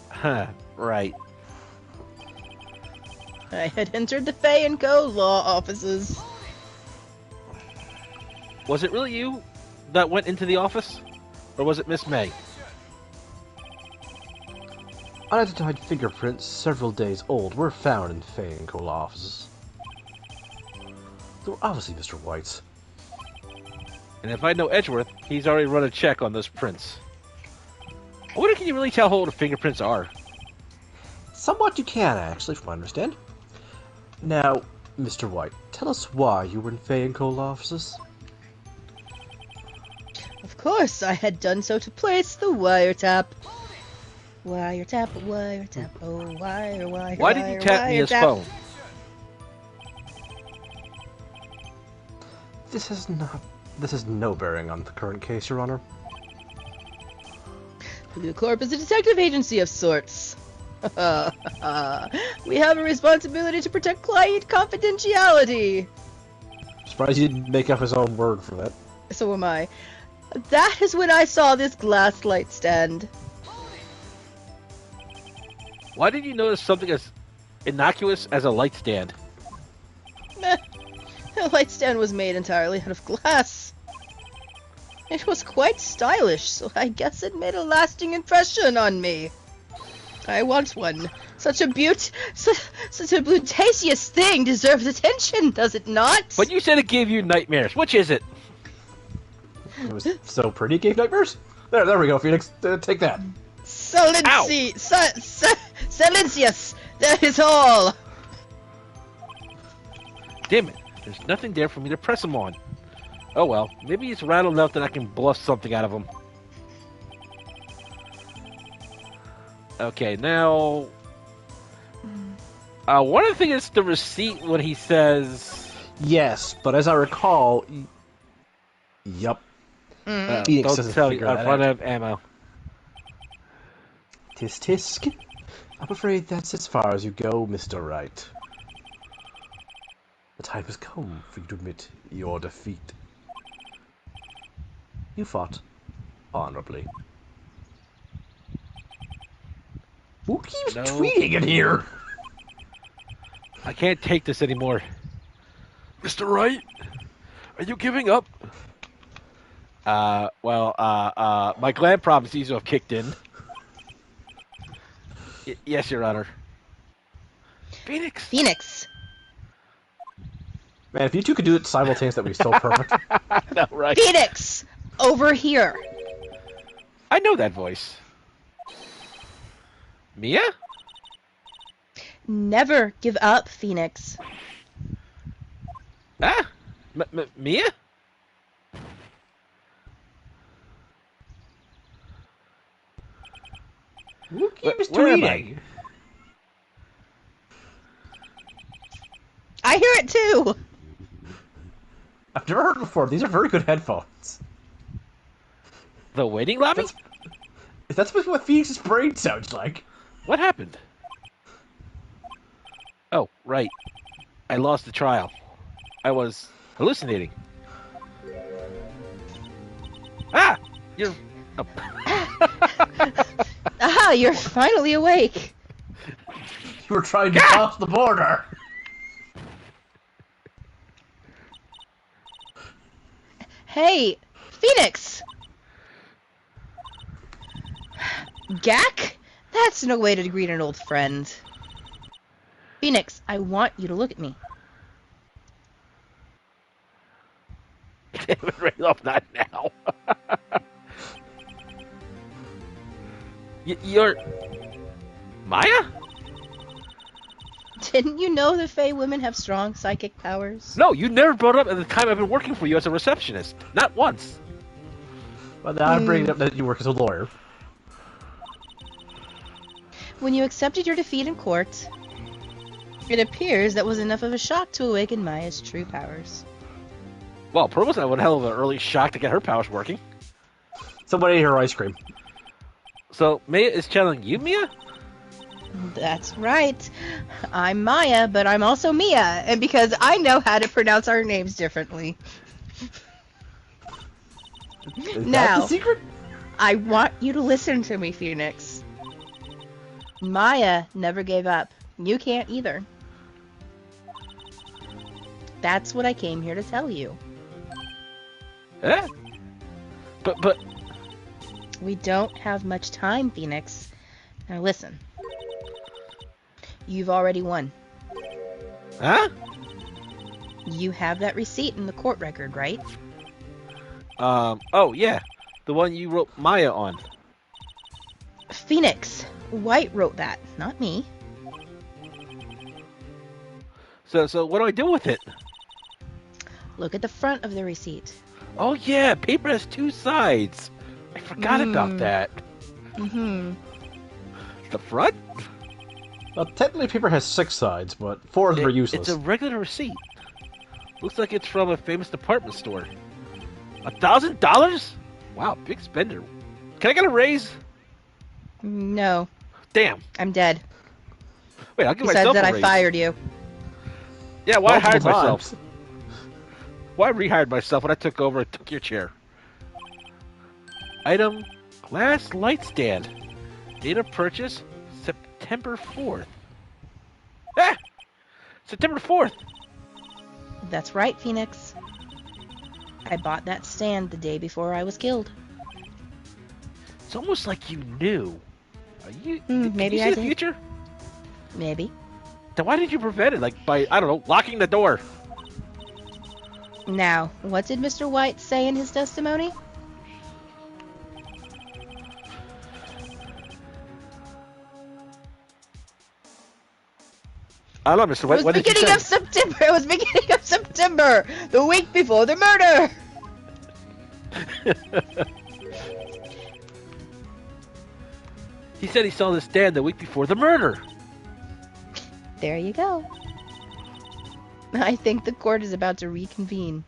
Huh, right. I had entered the Fay and Co. law offices. Was it really you that went into the office? Or was it Miss May? Unidentified fingerprints several days old were found in Fay and Co. law offices. They were obviously Mr. White's. And if I know Edgeworth, he's already run a check on those prints. I wonder, can you really tell how old the fingerprints are? Somewhat you can, actually, from what I understand. Now, Mr. White, tell us why you were in Fay and Co. law offices. Of course, I had done so to place the wiretap. Wiretap, wiretap, oh wire, wire. Why did you tap me his phone? This has no bearing on the current case, Your Honor. The Corp is a detective agency of sorts. We have a responsibility to protect client confidentiality. Surprised you didn't make up his own word for that. So am I. That is when I saw this glass light stand. Why did you notice something as innocuous as a light stand? Meh. The light stand was made entirely out of glass. It was quite stylish, so I guess it made a lasting impression on me. I want one. Such a such a beauteous thing deserves attention, does it not? But you said it gave you nightmares. Which is it? It was so pretty, it gave nightmares? There we go, Phoenix. Take that. Silencius! That is all! Damn it. There's nothing there for me to press him on. Oh well, maybe he's rattled enough that I can bluff something out of him. Okay, now... one of the things is the receipt when he says... Yes, but as I recall... Yup. Phoenix don't doesn't tell you, figure I've that run out. out of ammo. Tisk tisk. I'm afraid that's as far as you go, Mr. Wright. The time has come for you to admit your defeat. You fought honorably. Who keeps No. tweeting in here? I can't take this anymore. Mr. Wright, are you giving up? My gland problems seems to have kicked in. Yes, Your Honor. Phoenix! Man, if you two could do it simultaneously, that'd be so perfect. No, right. Phoenix! Over here! I know that voice. Mia? Never give up, Phoenix. Ah? Mia? Who keeps Where am tweeting? I hear it too! I've never heard it before. These are very good headphones. The waiting lobby? That's what Phoenix's brain sounds like. What happened? Oh, right. I lost the trial. I was hallucinating. Ah! You're... Oh. Aha, you're finally awake! You were trying to cross the border. Hey, Phoenix! Gak? That's no way to greet an old friend. Phoenix, I want you to look at me. Damn it, Rayloff, not now. You're... Maya? Didn't you know the Fey women have strong psychic powers? No, you never brought it up at the time I've been working for you as a receptionist. Not once. Well, now I'm bringing up that you work as a lawyer. When you accepted your defeat in court, it appears that was enough of a shock to awaken Maya's true powers. Well, Pearl was one hell of an early shock to get her powers working. Somebody ate her ice cream. So, Maya is channeling you, Mia? That's right. I'm Maya, but I'm also Mia, and because I know how to pronounce our names differently. Is that Now, the secret? I want you to listen to me, Phoenix. Maya never gave up. You can't either. That's what I came here to tell you. Eh? But... We don't have much time, Phoenix. Now listen. You've already won. Huh? You have that receipt in the court record, right? Oh, yeah. The one you wrote Maya on. Phoenix White wrote that, not me. So what do I do with it? Look at the front of the receipt. Oh, yeah. Paper has two sides. I forgot about that. Mm-hmm. The front? Well, technically paper has 6 sides, but 4 of them are useless. It's a regular receipt. Looks like it's from a famous department store. $1,000? Wow, big spender. Can I get a raise? No, Damn. I'm dead. Wait, I'll give Besides myself that, a I raise. fired you. Yeah, why I Multiple hired myself? times. Why I rehired myself when I took over and took your chair? Item, glass light stand. Date of purchase, September 4th. Ah! September 4th! That's right, Phoenix. I bought that stand the day before I was killed. It's almost like you knew. Maybe you I see did. the future? Maybe. Then why did you prevent it? Like by, I don't know, locking the door? Now, what did Mr. White say in his testimony? I don't know, Mr. White. What did you say? It was beginning of September, the week before the murder. He said he saw the stand the week before the murder. There you go. I think the court is about to reconvene.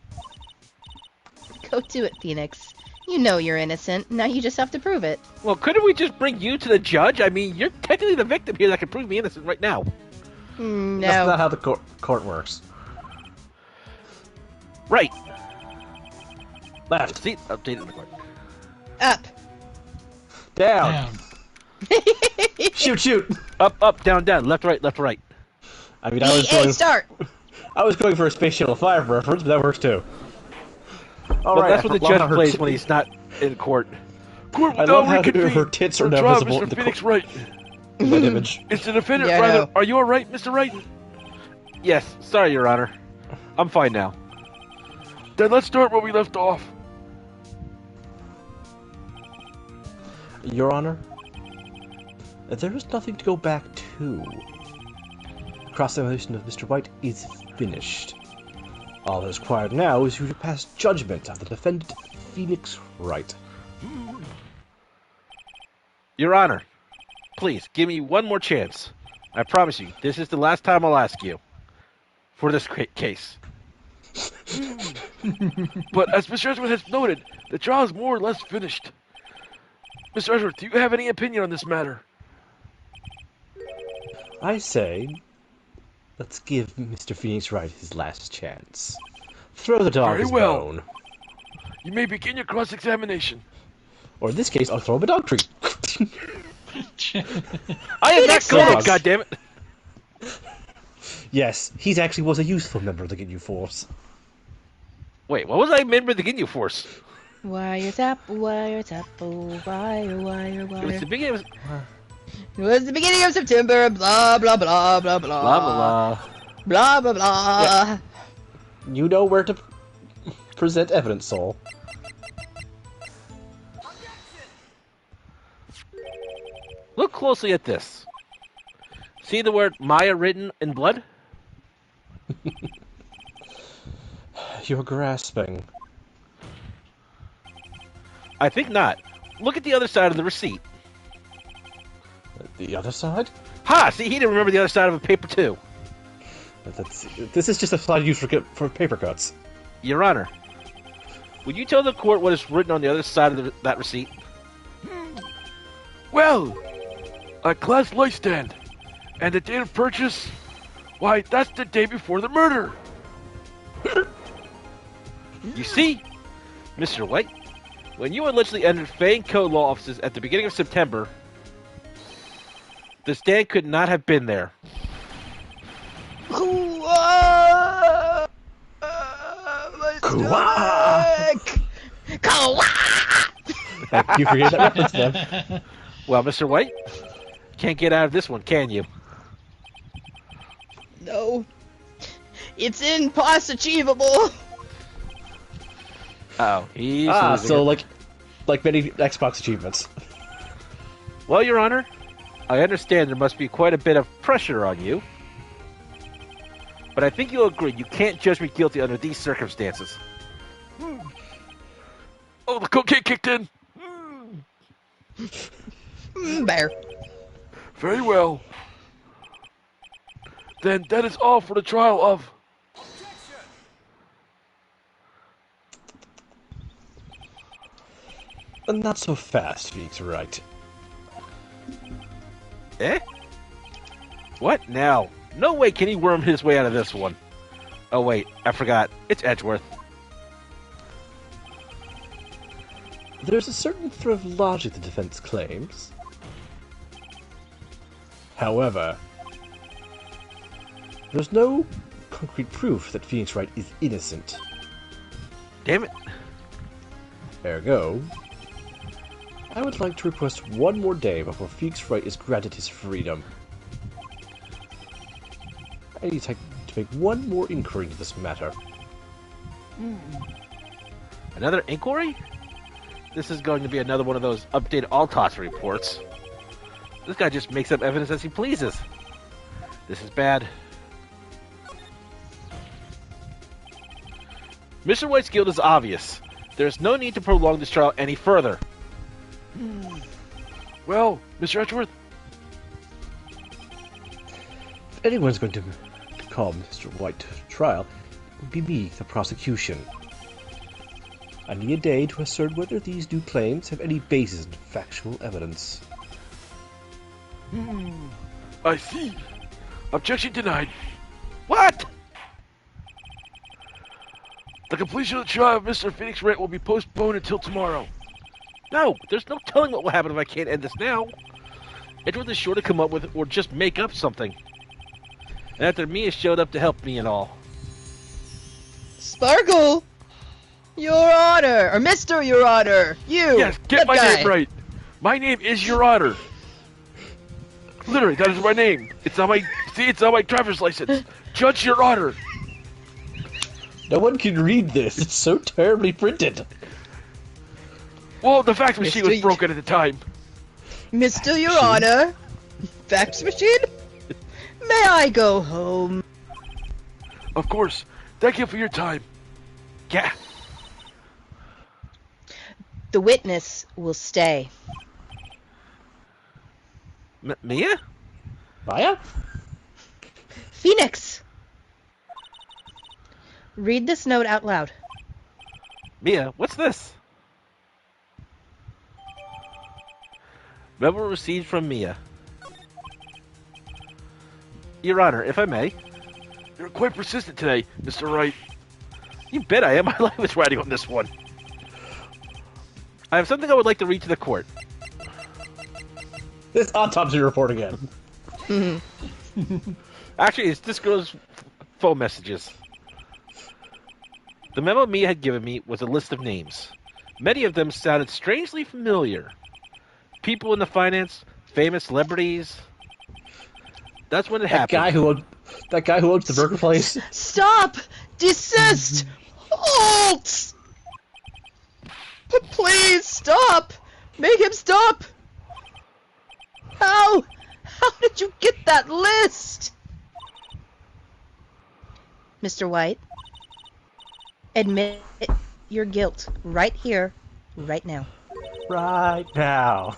Go to it, Phoenix. You know you're innocent. Now you just have to prove it. Well, couldn't we just bring you to the judge? I mean, you're technically the victim here that can prove me innocent right now. No. That's not how the court works. Right. Left. See, updated the court. Up. Down. Damn. Shoot. Up, down, left, right. I mean, Start. I was going for a Space Shuttle 5 reference, but that works too. All Well, right, that's what the judge plays when he's not in court. Court I will love now how reconvene. her tits are The now trial, visible in Mr. the Phoenix Wright. that image. It's the defendant, Yeah, I rather. know. Are you alright, Mr. Wright? Yes, sorry, Your Honor. I'm fine now. Then let's start where we left off. Your Honor, there is nothing to go back to. Cross-examination of Mr. White is finished. All that is required now is you to pass judgment on the defendant, Phoenix Wright. Your Honor, please, give me one more chance. I promise you, this is the last time I'll ask you for this case. But as Mr. Edgeworth has noted, the trial is more or less finished. Mr. Edgeworth, do you have any opinion on this matter? I say, let's give Mr. Phoenix Wright his last chance. Throw the dog Very his well. bone. You may begin your cross-examination. Or in this case, I'll throw him a dog treat. I am not Phoenix going, sucks. goddammit! Yes, he actually was a useful member of the Ginyu Force. Wait, what was I a member of the Ginyu Force? Wiretap, oh, wire, It was wire. the beginning of... It was the beginning of September, blah, blah, blah, blah, blah. Blah, blah, blah. Blah, blah, blah. You know where to present evidence, Soul. Look closely at this. See the word Maya written in blood? You're grasping. I think not. Look at the other side of the receipt. The other side? Ha! See, he didn't remember the other side of a paper, too. This is just a slide used for paper cuts. Your Honor, would you tell the court what is written on the other side of that receipt? Well, a glass light stand. And the date of purchase? Why, that's the day before the murder. You see, Mr. White, when you allegedly entered Fang Code law offices at the beginning of September, the stand could not have been there. You forget that reference then. Well, Mr. White, can't get out of this one, can you? No. It's impossible. Oh, he's losing so it. like many Xbox achievements. Well, Your Honor, I understand there must be quite a bit of pressure on you. But I think you'll agree you can't judge me guilty under these circumstances. Oh, the cocaine kicked in. Bear. Very well. Then that is all for the trial of... Not so fast, Phoenix Wright. Eh? What now? No way can he worm his way out of this one. Oh wait, I forgot. It's Edgeworth. There's a certain thread of logic the defense claims. However, there's no concrete proof that Phoenix Wright is innocent. Damn it. Ergo, I would like to request one more day before Phoenix Wright is granted his freedom. I need to make one more inquiry into this matter. Another inquiry? This is going to be another one of those updated autopsy reports. This guy just makes up evidence as he pleases. This is bad. Mr. White's guilt is obvious. There's no need to prolong this trial any further. Well, Mr. Edgeworth, If anyone's going to call Mr. White to trial, it would be me, the prosecution. I need a day to assert whether these new claims have any basis in factual evidence. I see. Objection denied. What? The completion of the trial of Mr. Phoenix Wright will be postponed until tomorrow. No, there's no telling what will happen if I can't end this now. Edgeworth is sure to come up with or just make up something. And after Mia showed up to help me and all. Sparkle! Your Honor! Or Mr. Your Honor! You! Yes, get that my guy. name right. My name is Your Honor. Literally, that is my name. It's on my driver's license. Judge Your Honor. No one can read this. It's so terribly printed. Well, the fax machine was Mr. broken at the time. Mr. Your Honor! Fax machine? May I go home? Of course. Thank you for your time. Yeah. The witness will stay. Mia? Maya? Phoenix! Read this note out loud. Mia, what's this? Memo received from Mia. Your Honor, if I may. You're quite persistent today, Mr. Wright. You bet I am. My life is riding on this one. I have something I would like to read to the court. This autopsy report again. Actually, it's this girl's phone messages. The memo Mia had given me was a list of names. Many of them sounded strangely familiar. People in the finance, famous celebrities. That's when it happened. That guy who owns the burger place. Stop! Desist! Halt! Please stop! Make him stop! How? How did you get that list? Mr. White, admit your guilt right here, right now. Right now.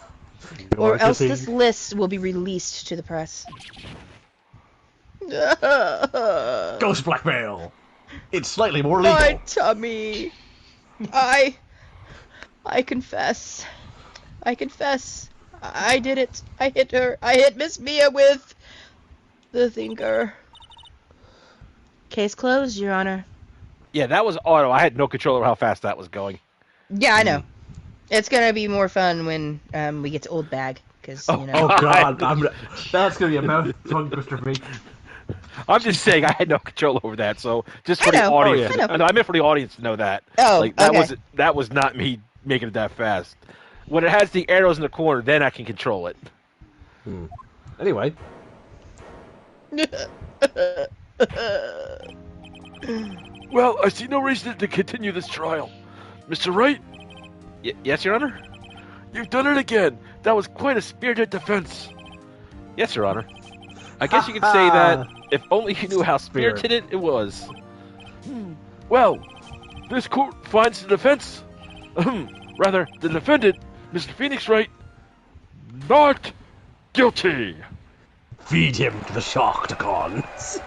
Or else this list will be released to the press. Ghost blackmail. It's slightly more legal. My tummy. I confess. I confess. I did it. I hit her. I hit Miss Mia with the thinker. Case closed, Your Honor. Yeah, that was auto. I had no control over how fast that was going. Yeah, I know. It's gonna be more fun when we get to Old Bag, because you know. Oh God, that's gonna be a mouth tongue twister for me. I'm just saying I had no control over that, so just for I the know. audience. I know. No, I meant for the audience to know that. Oh, like that okay. that was not me making it that fast. When it has the arrows in the corner, then I can control it. Anyway, Well, I see no reason to continue this trial. Mr. Wright, Yes, Your Honor? you've done it again. That was quite a spirited defense. Yes, Your Honor. I guess you could say that if only you knew how spirited it was. Well, this court finds the defense, rather, the defendant, Mr. Phoenix Wright, not guilty. feed him to the Sharktacons.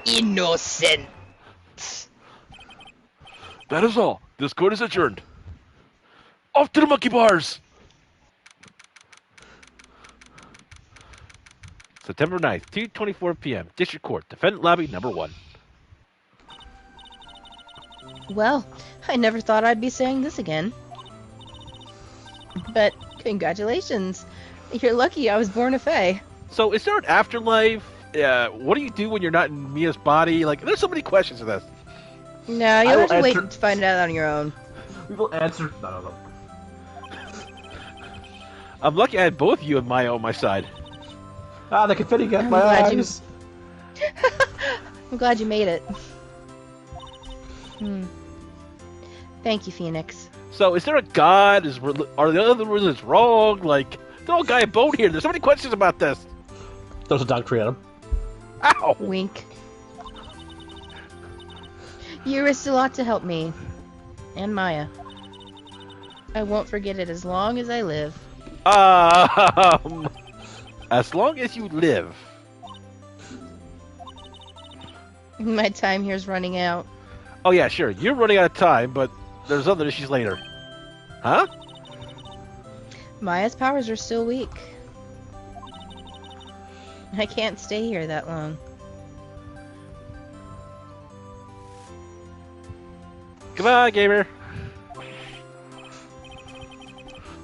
Innocent. That is all. This court is adjourned. Off to the monkey bars. September 9th, 2:24 p.m. District Court, Defendant Lobby Number 1. Well, I never thought I'd be saying this again. But congratulations. You're lucky I was born a fae. So, is there an afterlife? What do you do when you're not in Mia's body? Like, there's so many questions to this. No, you'll have to wait to find it out on your own. We will answer none of them. I'm lucky I had both you and Maya on my side. Ah, the confetti got my glad eyes. I'm glad you made it. Thank you, Phoenix. So, is there a god? Are the other religions wrong? Like, they're all guy a boat here. There's so many questions about this. There's a dog tree on him. Ow! Wink. You risked a lot to help me. And Maya. I won't forget it as long as I live. As long as you live. My time here's running out. Oh yeah, sure. You're running out of time, but there's other issues later. Huh? Maya's powers are still weak. I can't stay here that long. Goodbye, gamer.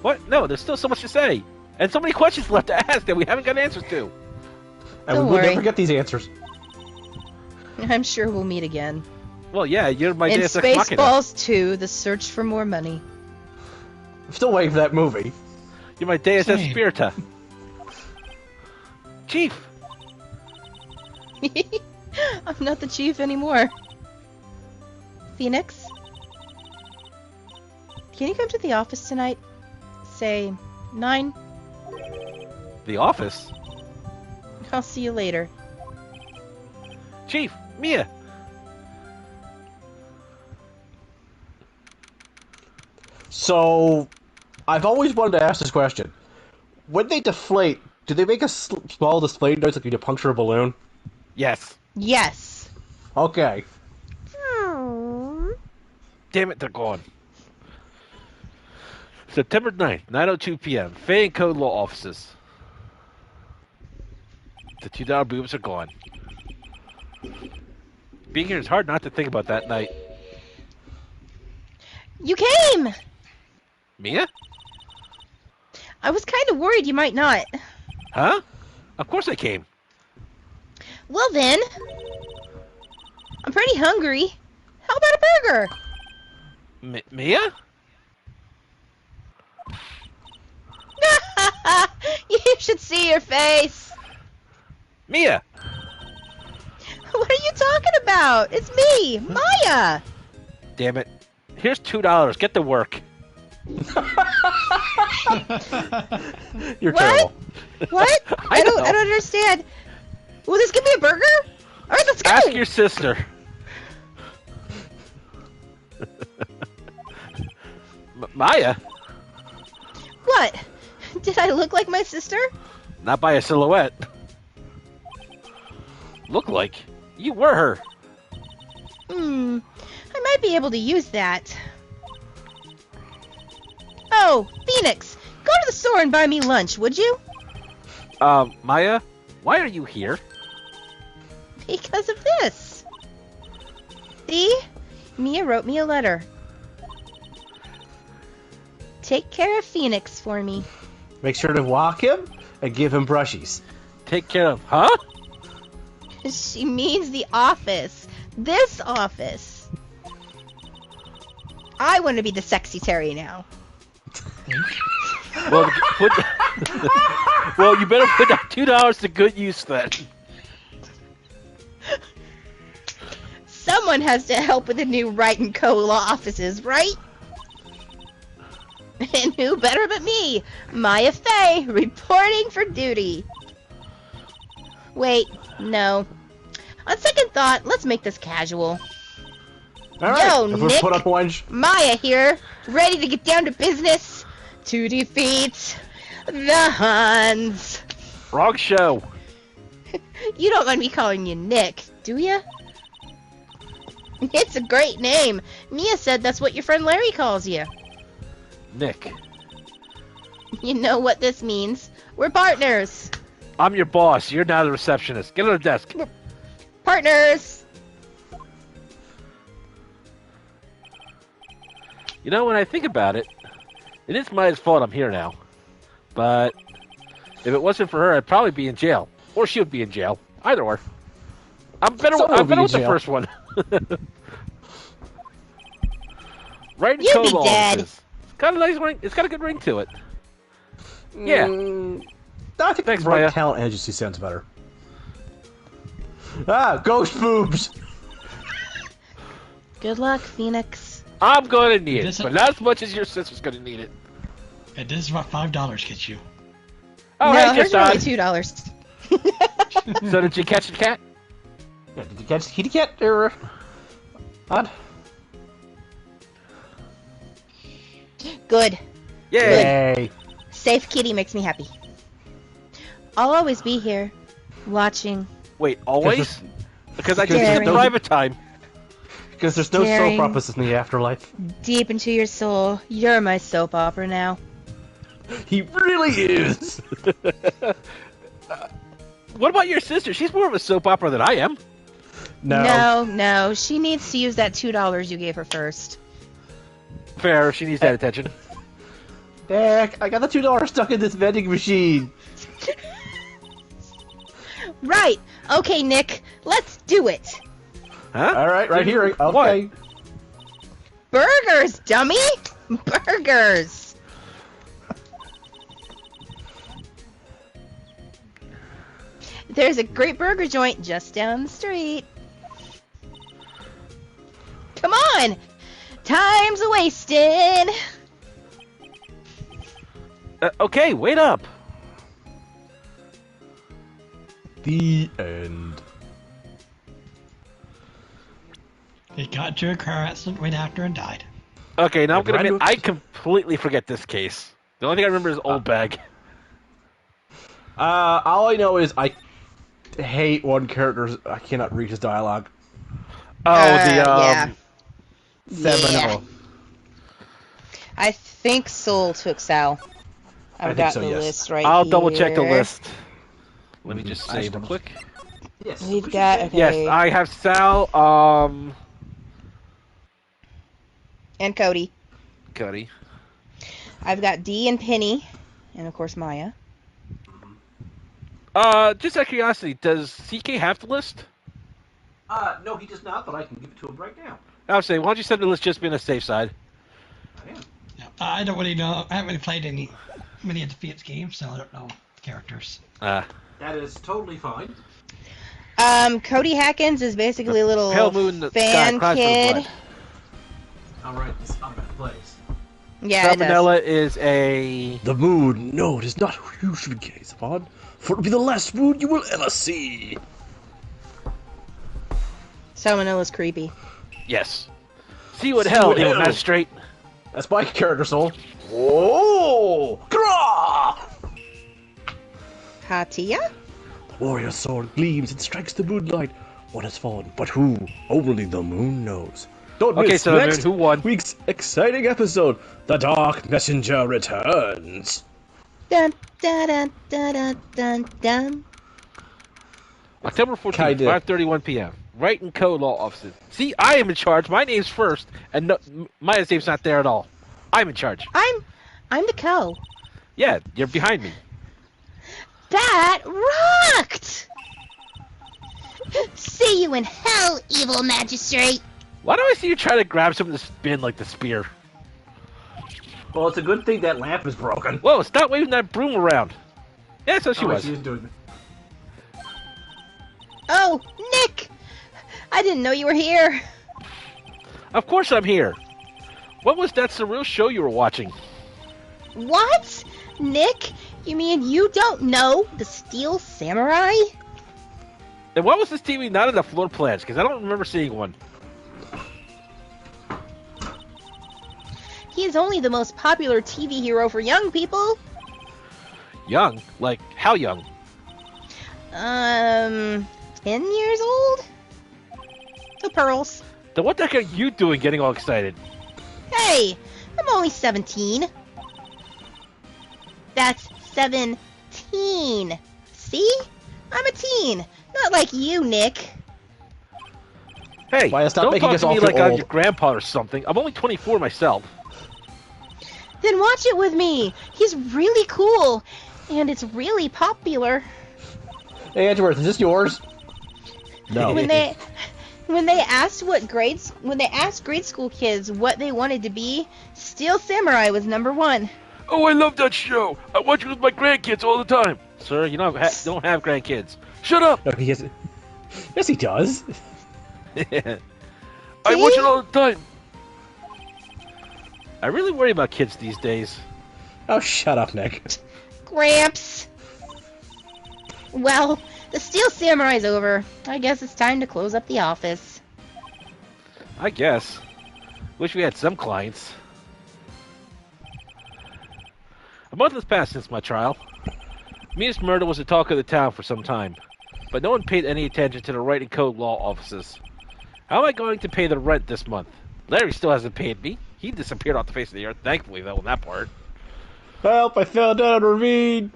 What? No, there's still so much to say. And so many questions left to ask that we haven't got answers to. And Don't we will worry. never get these answers. I'm sure we'll meet again. Well, yeah, you're my In Deus Ex Machina. Spaceballs 2, The Search for More Money. I'm still waiting for that movie. You're my Deus Ex Same. Spirita. Chief! I'm not the chief anymore. Phoenix? Can you come to the office tonight? Say, 9? The office? I'll see you later. Chief! Mia! So, I've always wanted to ask this question. When they deflate, do they make a small deflating noise like when you puncture a balloon? Yes. Yes. Okay. Damn it, they're gone. September 9th, 9:02 p.m. Fay and Code Law Offices. The $2 boobs are gone. Being here is hard not to think about that night. You came! Mia? I was kind of worried you might not. Huh? Of course I came. Well then. I'm pretty hungry. How about a burger? Mia? You should see your face. Mia! What are you talking about? It's me, Maya. Damn it. Here's $2. Get to work. You're What? terrible. What? I I don't know. understand. Will this give me a burger? All right, let's go. Ask your sister. Maya? What? Did I look like my sister? Not by a silhouette. Look like. You were her. I might be able to use that. Oh, Phoenix, go to the store and buy me lunch, would you? Maya? Why are you here? Because of this. See? Mia wrote me a letter. Take care of Phoenix for me. Make sure to walk him and give him brushies. Take care of, huh? She means the office. This office. I want to be the sexy Terry now. Well, well, you better put that $2 to good use then. Someone has to help with the new Wright and Co. law offices, right? And who better but me, Maya Fey, reporting for duty. Wait, no. On second thought, let's make this casual. Alright, Yo, if we Nick. put up orange. Maya here, ready to get down to business to defeat the Huns. Wrong show. You don't mind me calling you Nick, do ya? It's a great name. Mia said that's what your friend Larry calls you. Nick. You know what this means. We're partners. I'm your boss. You're now the receptionist. Get on the desk. Partners. You know, when I think about it, it is Maya's fault I'm here now. But if it wasn't for her, I'd probably be in jail. Or she would be in jail. Either or. I'm better Someone with would be in the jail. first one. Right in You'd be Cobalt dead. offices. It's got a nice ring. It's got a good ring to it. Yeah. I think Thanks, Wright Maya. Talent Agency sounds better. Ah, ghost boobs! Good luck, Phoenix. I'm gonna need it, This- but not as much as your sister's gonna need it. And this is what $5 gets you. Oh, no, hey, hers just are only $2. So did you catch the cat? Yeah, did you catch the kitty cat? Or... Odd? Good. Yay! Yay! Safe kitty makes me happy. I'll always be here, watching. Wait, always? Because I just Staring. get private time. Because there's no Staring. soap operas in the afterlife. Deep into your soul. You're my soap opera now. He really is! What about your sister? She's more of a soap opera than I am. No. She needs to use that $2 you gave her first. Fair, she needs that attention. Heck, I got the $2 stuck in this vending machine. Right. Okay, Nick. Let's do it. Huh? Alright, right here. Okay. Burgers, dummy. Burgers. There's a great burger joint just down the street. Come on. Time's wasted. Okay, wait up. The end. He got into a car accident right after and died. Okay, now I'm gonna Brand admit, I completely forget this case. The only thing I remember is old bag. All I know is I hate one character. I cannot read his dialogue. Oh, yeah. Seminole. I think Soul took Sal. I've think got so, the yes. list right I'll here. double check the list. Let me just I save real just- quick. Yes. We've got okay. Yes, I have Sal, and Cody. Cody. I've got Dee and Penny, and of course Maya. Just out of curiosity, does CK have the list? No, he does not, but I can give it to him right now. I would say, why don't you send the list just be on the safe side? I am. Yeah, I don't really know. I haven't really played many of the Phoenix games, so I don't know the characters. That is totally fine. Cody Hackins is basically a little Pale moon that fan cries for kid. blood. Alright, this automatic plays. Yeah, it does. Salmonella is a... The moon, no, it is not who you should gaze upon, for it will be the last moon you will ever see. Salmonella's creepy. Yes. See what hell, what evil hell. magistrate. That's my character soul. Whoa! Grah! Hatia? The warrior's sword gleams and strikes the moonlight. One has fallen, but who? Only the moon knows. Don't Okay, miss so next who won? week's exciting episode. The Dark Messenger returns. Dun dun dun dun dun dun dun. October 14th, Kinda. 5:31 p.m. Wright and Co. Law Offices. See, I am in charge. My name's first, and no, my name's not there at all. I'm in charge. I'm the co. Yeah, you're behind me. That rocked! See you in hell, evil magistrate! Why do I see you try to grab something to spin like the spear? Well, it's a good thing that lamp is broken. Whoa, stop waving that broom around. Yeah, so she was. She's doing Oh, Nick! I didn't know you were here. Of course I'm here. What was that surreal show you were watching? What? Nick? You mean you don't know the Steel Samurai? And what was this TV not in the floor plans? Because I don't remember seeing one. He is only the most popular TV hero for young people. Young? Like, how young? 10 years old? The pearls. Then what the heck are you doing getting all excited? Hey, I'm only 17. That's 17. See? I'm a teen. Not like you, Nick. Hey, Why, stop don't making talk us to all me feel like I'm old. your grandpa or something. I'm only 24 myself. Then watch it with me. He's really cool. And it's really popular. Hey, Edgeworth, is this yours? No. When they When they asked grade school kids what they wanted to be, Steel Samurai was number 1. Oh, I love that show. I watch it with my grandkids all the time. Sir, you don't have grandkids. Shut up. No, he has. Yes, he does. I watch it all the time. I really worry about kids these days. Oh, shut up, Nick. Gramps. Well, the Steel Samurai's over. I guess it's time to close up the office. I guess. Wish we had some clients. A month has passed since my trial. Mia's murder was the talk of the town for some time, but no one paid any attention to the Wright and Code law offices. How am I going to pay the rent this month? Larry still hasn't paid me. He disappeared off the face of the earth, thankfully, though, in that part. Help, I fell down a ravine.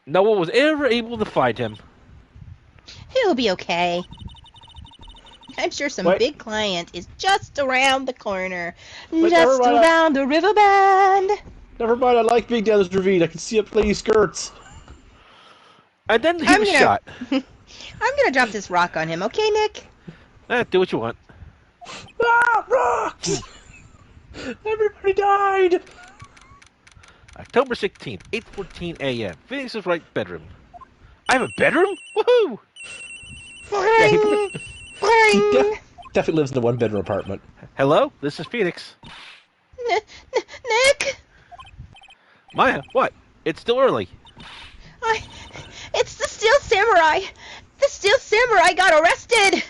No one was ever able to find him. He'll be okay. I'm sure some big client is just around the corner. Just around the river bend. Never mind, I like being down this ravine. I can see up ladies' skirts. And then he was shot. I'm gonna drop this rock on him, okay, Nick? Do what you want. Ah, rocks! Everybody died! October 16th, 8:14 a.m. Phoenix Wright bedroom. I have a bedroom? Woohoo! He definitely lives in a one-bedroom apartment. Hello? This is Phoenix. Nick? Maya, what? It's still early. It's the Steel Samurai! The Steel Samurai got arrested!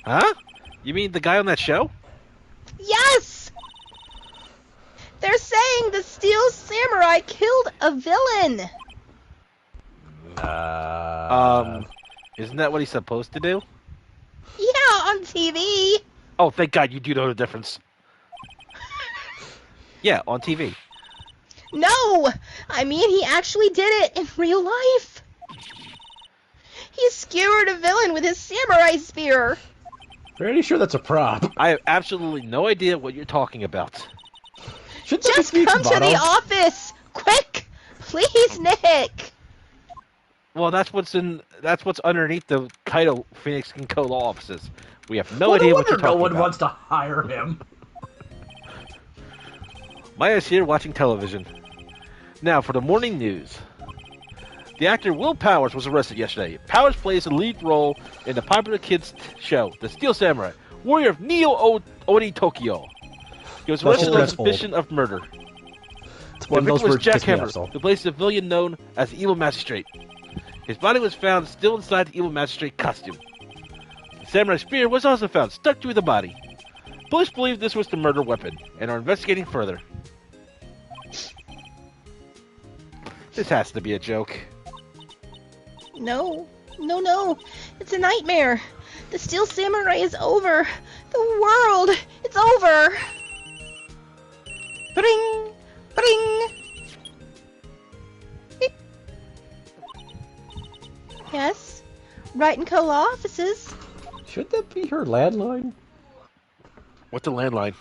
Huh? You mean the guy on that show? Yes! They're saying the Steel Samurai killed a villain! Isn't that what he's supposed to do? Yeah, on TV! Oh, thank God you do know the difference. Yeah, on TV. No! I mean, he actually did it in real life! He skewered a villain with his samurai spear! Pretty sure that's a prop. I have absolutely no idea what you're talking about. Just come to the office! Quick! Please, Nick! Well, that's what's underneath the title Phoenix and Co. law offices. We have no idea what you're talking about. No one wants to hire him. Maya's here watching television. Now for the morning news. The actor Will Powers was arrested yesterday. Powers plays the lead role in the popular kids show, The Steel Samurai, warrior of Neo-Oni Tokyo. He was arrested on suspicion of murder. The victim was Jack Hammer, who plays the villain known as the Evil Magistrate. His body was found still inside the Evil Magistrate costume. The samurai spear was also found stuck to the body. Police believe this was the murder weapon and are investigating further. This has to be a joke. No. It's a nightmare. The Steel Samurai is over. The world, it's over. Bring, bring. Beep. Yes, Wright and Co. law offices. Should that be her landline? What's a landline?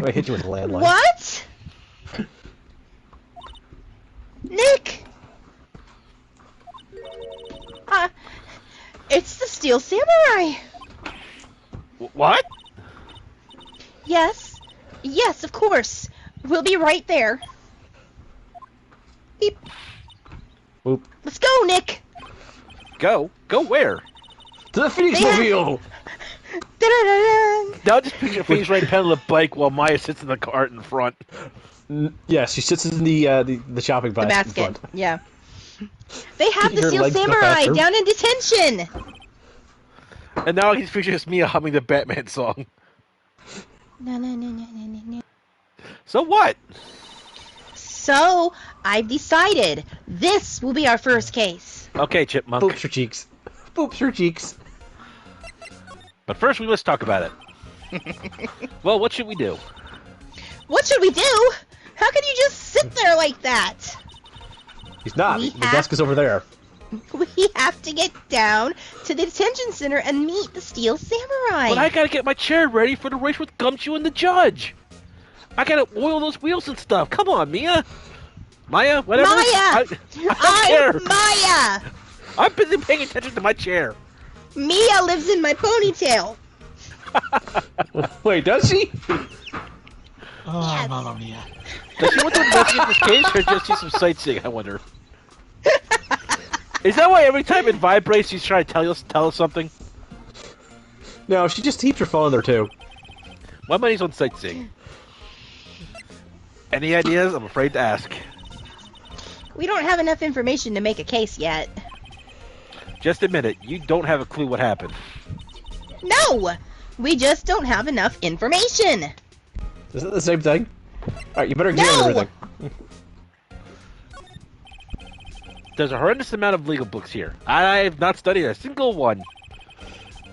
I hit you with a landline. What? Nick! It's the Steel Samurai! What? Yes, of course. We'll be right there. Beep. Boop. Let's go, Nick! Go? Go where? To the Phoenix Mobile! Now just picture Phoenix Wright pedaling a bike while Maya sits in the cart in front. Yeah, she sits in the shopping basket. The basket, yeah. They have the Steel Samurai down in detention! And now he's picturing Mia humming the Batman song. No. So what? So, I've decided this will be our first case. Okay, Chipmunk. Boops her cheeks. Boops her cheeks. But first we must talk about it. Well, what should we do? What should we do? How can you just sit there like that? He's not. The desk is over there. We have to get down to the detention center and meet the Steel Samurai. But I gotta get my chair ready for the race with Gumshoe and the judge. I gotta oil those wheels and stuff. Come on, Mia. Maya, whatever. Maya! I don't care. Maya! I'm busy paying attention to my chair. Mia lives in my ponytail. Wait, does she? Oh, Yes. Mamma Mia. Does she want to investigate this case or just see some sightseeing, I wonder? Is that why every time it vibrates she's trying to tell us something? No, she just keeps her phone in there too. My money's on sightseeing. Any ideas? I'm afraid to ask. We don't have enough information to make a case yet. Just admit it, you don't have a clue what happened. No! We just don't have enough information. Is that the same thing? Alright, you better examine No! everything. There's a horrendous amount of legal books here. I have not studied a single one.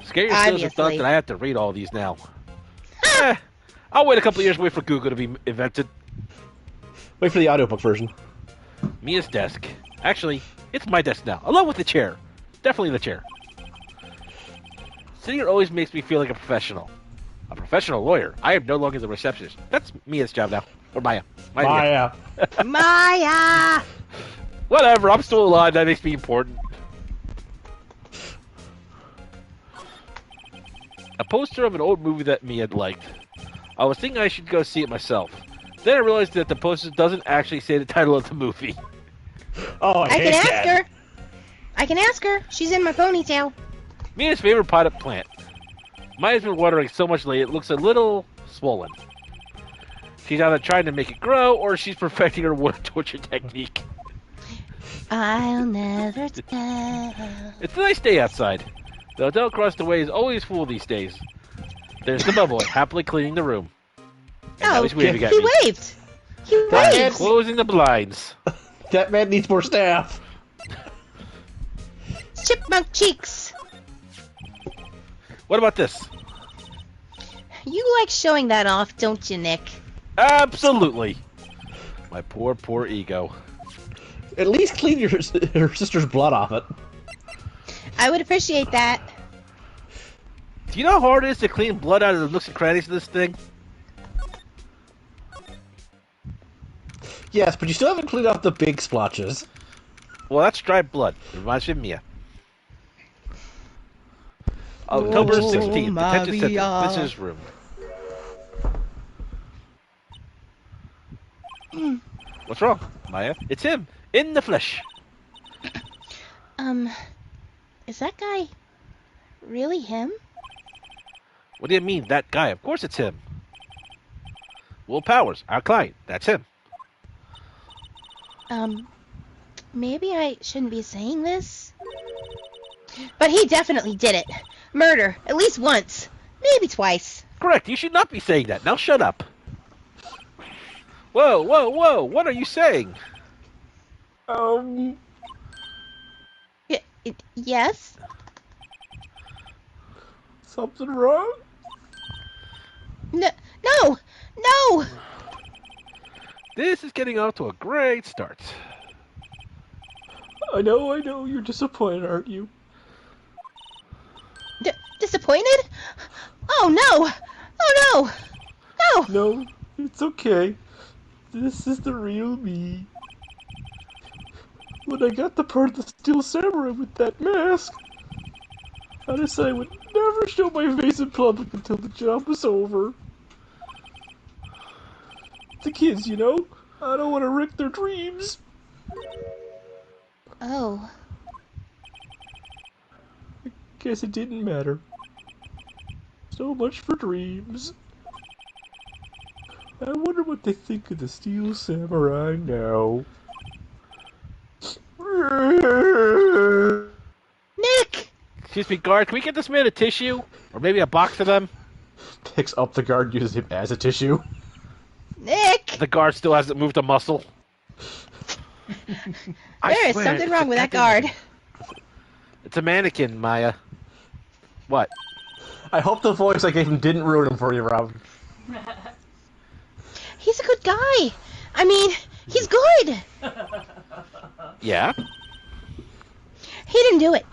Scare yourselves with the thought Obviously. that I have to read all these now. I'll wait a couple of years and wait for Google to be invented. Wait for the audiobook version. Mia's desk. Actually, it's my desk now, along with the chair. Definitely the chair. Sitting here always makes me feel like a professional. A professional lawyer. I am no longer the receptionist. That's Mia's job now. Or Maya. Maya. Maya! Whatever, I'm still alive. That makes me important. A poster of an old movie that Mia had liked. I was thinking I should go see it myself. Then I realized that the poster doesn't actually say the title of the movie. Oh, I can ask her. I can ask her. She's in my ponytail. Mia's favorite potted plant. Maya's been watering so much lately it looks a little swollen. She's either trying to make it grow or she's perfecting her water torture technique. I'll never tell. It's a nice day outside. The hotel across the way is always full these days. There's the bellboy happily cleaning the room. And now he's waving at He me. waved. He That waved. Closing the blinds. That man needs more staff. Chipmunk cheeks. What about this? You like showing that off, don't you, Nick? Absolutely. My poor, poor ego. At least clean your sister's blood off it. I would appreciate that. Do you know how hard it is to clean blood out of the nooks and crannies of this thing? Yes, but you still haven't cleaned off the big splotches. Well, that's dried blood. It reminds me of Mia. October 16th, detention center, Maria. visitor's room. What's wrong, Maya? It's him, in the flesh. Is that guy really him? What do you mean, that guy? Of course it's him. Will Powers, our client. That's him. Maybe I shouldn't be saying this. But he definitely did it. Murder, at least once. Maybe twice. Correct, you should not be saying that. Now shut up. Whoa, whoa, whoa, what are you saying? Yes? Something wrong? No! No! This is getting off to a great start. I know, you're disappointed, aren't you? Disappointed? Oh no! Oh no! No! No, it's okay. This is the real me. When I got the part of the Steel Samurai with that mask, I decided I would never show my face in public until the job was over. The kids, you know? I don't want to wreck their dreams. Oh. Guess it didn't matter. So much for dreams. I wonder what they think of the Steel Samurai now. Nick! Excuse me, guard, can we get this man a tissue? Or maybe a box of them? Picks up the guard, uses him as a tissue. Nick! The guard still hasn't moved a muscle. There is something wrong with that guard. It's a mannequin, Maya. What? I hope the voice I gave him didn't ruin him for you, Rob. He's a good guy. I mean, he's good. Yeah? He didn't do it.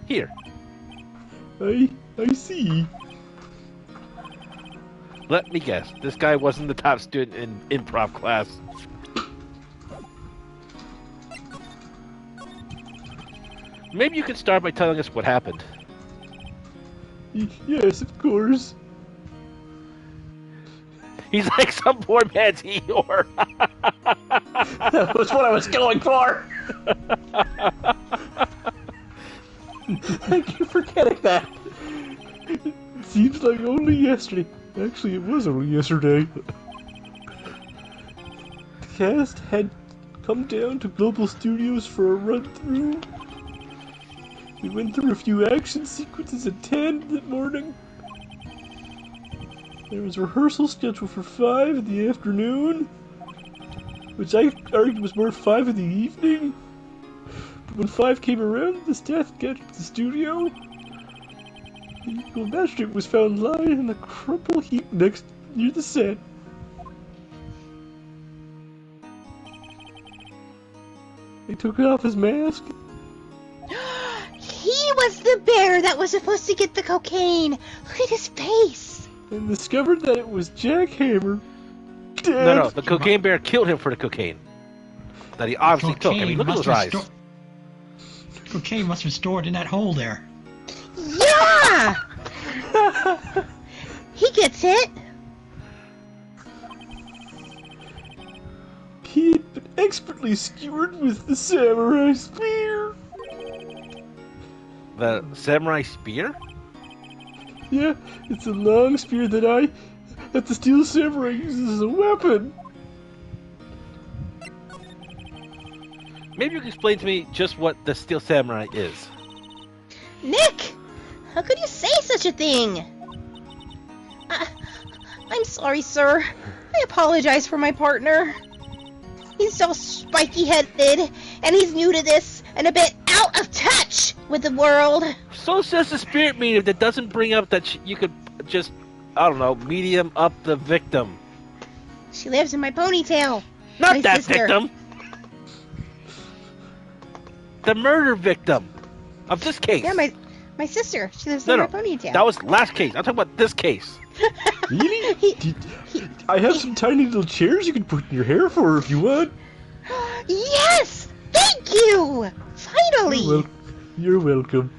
Here. I see. Let me guess. This guy wasn't the top student in improv class. Maybe you could start by telling us what happened. Yes, of course. He's like some poor man's Eeyore. That was what I was going for. Thank you for getting that. It seems like only yesterday. Actually, it was only yesterday. The cast had come down to Global Studios for a run-through. We went through a few action sequences at 10 that morning. There was a rehearsal scheduled for 5 in the afternoon, which I argued was more 5 in the evening. But when 5 came around, the staff got to the studio. The evil magistrate was found lying in a crumpled heap near the set. They took off his mask. He was the bear that was supposed to get the cocaine. Look at his face. And discovered that it was Jackhammer. Dead. No, the cocaine bear killed him for the cocaine. That he obviously took. I mean, look at those eyes. Cocaine must have stored in that hole there. Yeah! He gets it. He had been expertly skewered with the samurai spear. The samurai spear? Yeah, it's a long spear that the Steel Samurai uses as a weapon. Maybe you can explain to me just what the Steel Samurai is. Nick! How could you say such a thing? I'm sorry, sir. I apologize for my partner. He's so spiky-headed, and he's new to this, and a bit out of touch with the world. So says the spirit medium that doesn't bring up that you could just, I don't know, medium up the victim. She lives in my ponytail. Not my that sister. victim! The murder victim of this case. Yeah, my sister. She lives No, in no, my ponytail. that was last case. I'm talking about this case. Really? I have some tiny little chairs you can put in your hair for her if you want. Yes! Thank you! Finally! You're welcome.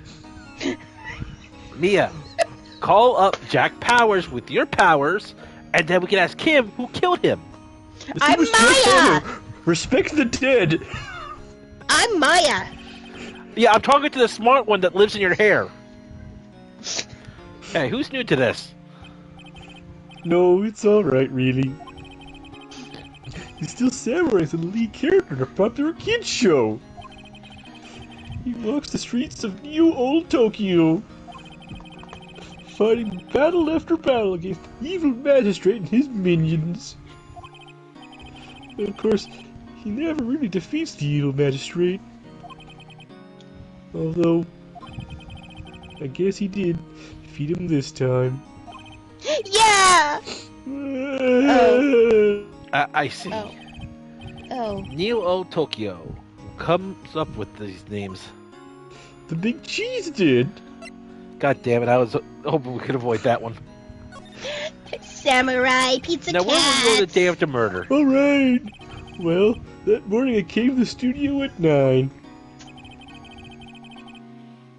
Mia, call up Jack Powers with your powers, and then we can ask him who killed him. I'm Maya! Respect the dead. I'm Maya. Yeah, I'm talking to the smart one that lives in your hair. Hey, who's new to this? No, it's alright, really. He's still Samurai's the lead character in a popular kids show. He walks the streets of new old Tokyo, fighting battle after battle against the evil magistrate and his minions. And of course, he never really defeats the evil magistrate. Although, I guess he did defeat him this time. Yeah! I see. Oh. Neo Tokyo comes up with these names. The big cheese did. God damn it! I was hoping we could avoid that one. Samurai pizza Now, where were you on the day after murder? Alright. Well, that morning I came to the studio at 9.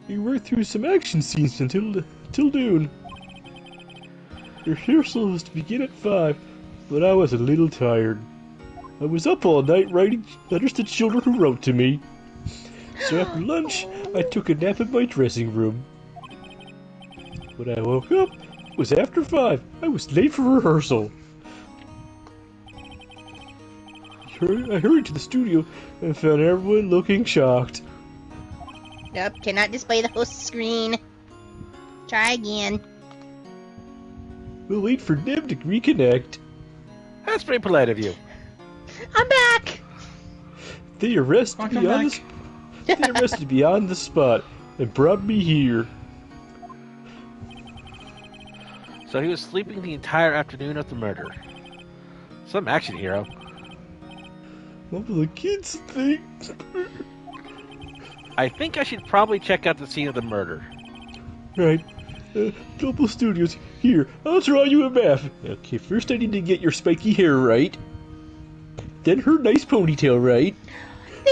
We worked through some action scenes until noon. Rehearsal was to begin at 5, but I was a little tired. I was up all night writing letters to children who wrote to me. So after lunch, I took a nap in my dressing room. When I woke up, it was after 5. I was late for rehearsal. I hurried to the studio and found everyone looking shocked. Nope, cannot display the host screen. Try again. We'll wait for Nib to reconnect. That's pretty polite of you. I'm back! They arrested me on the spot and brought me here. So he was sleeping the entire afternoon of the murder. Some action hero. What will the kids think? I think I should probably check out the scene of the murder. Right. Global Studios, here, I'll draw you a map. Okay, first I need to get your spiky hair right. Then her nice ponytail right.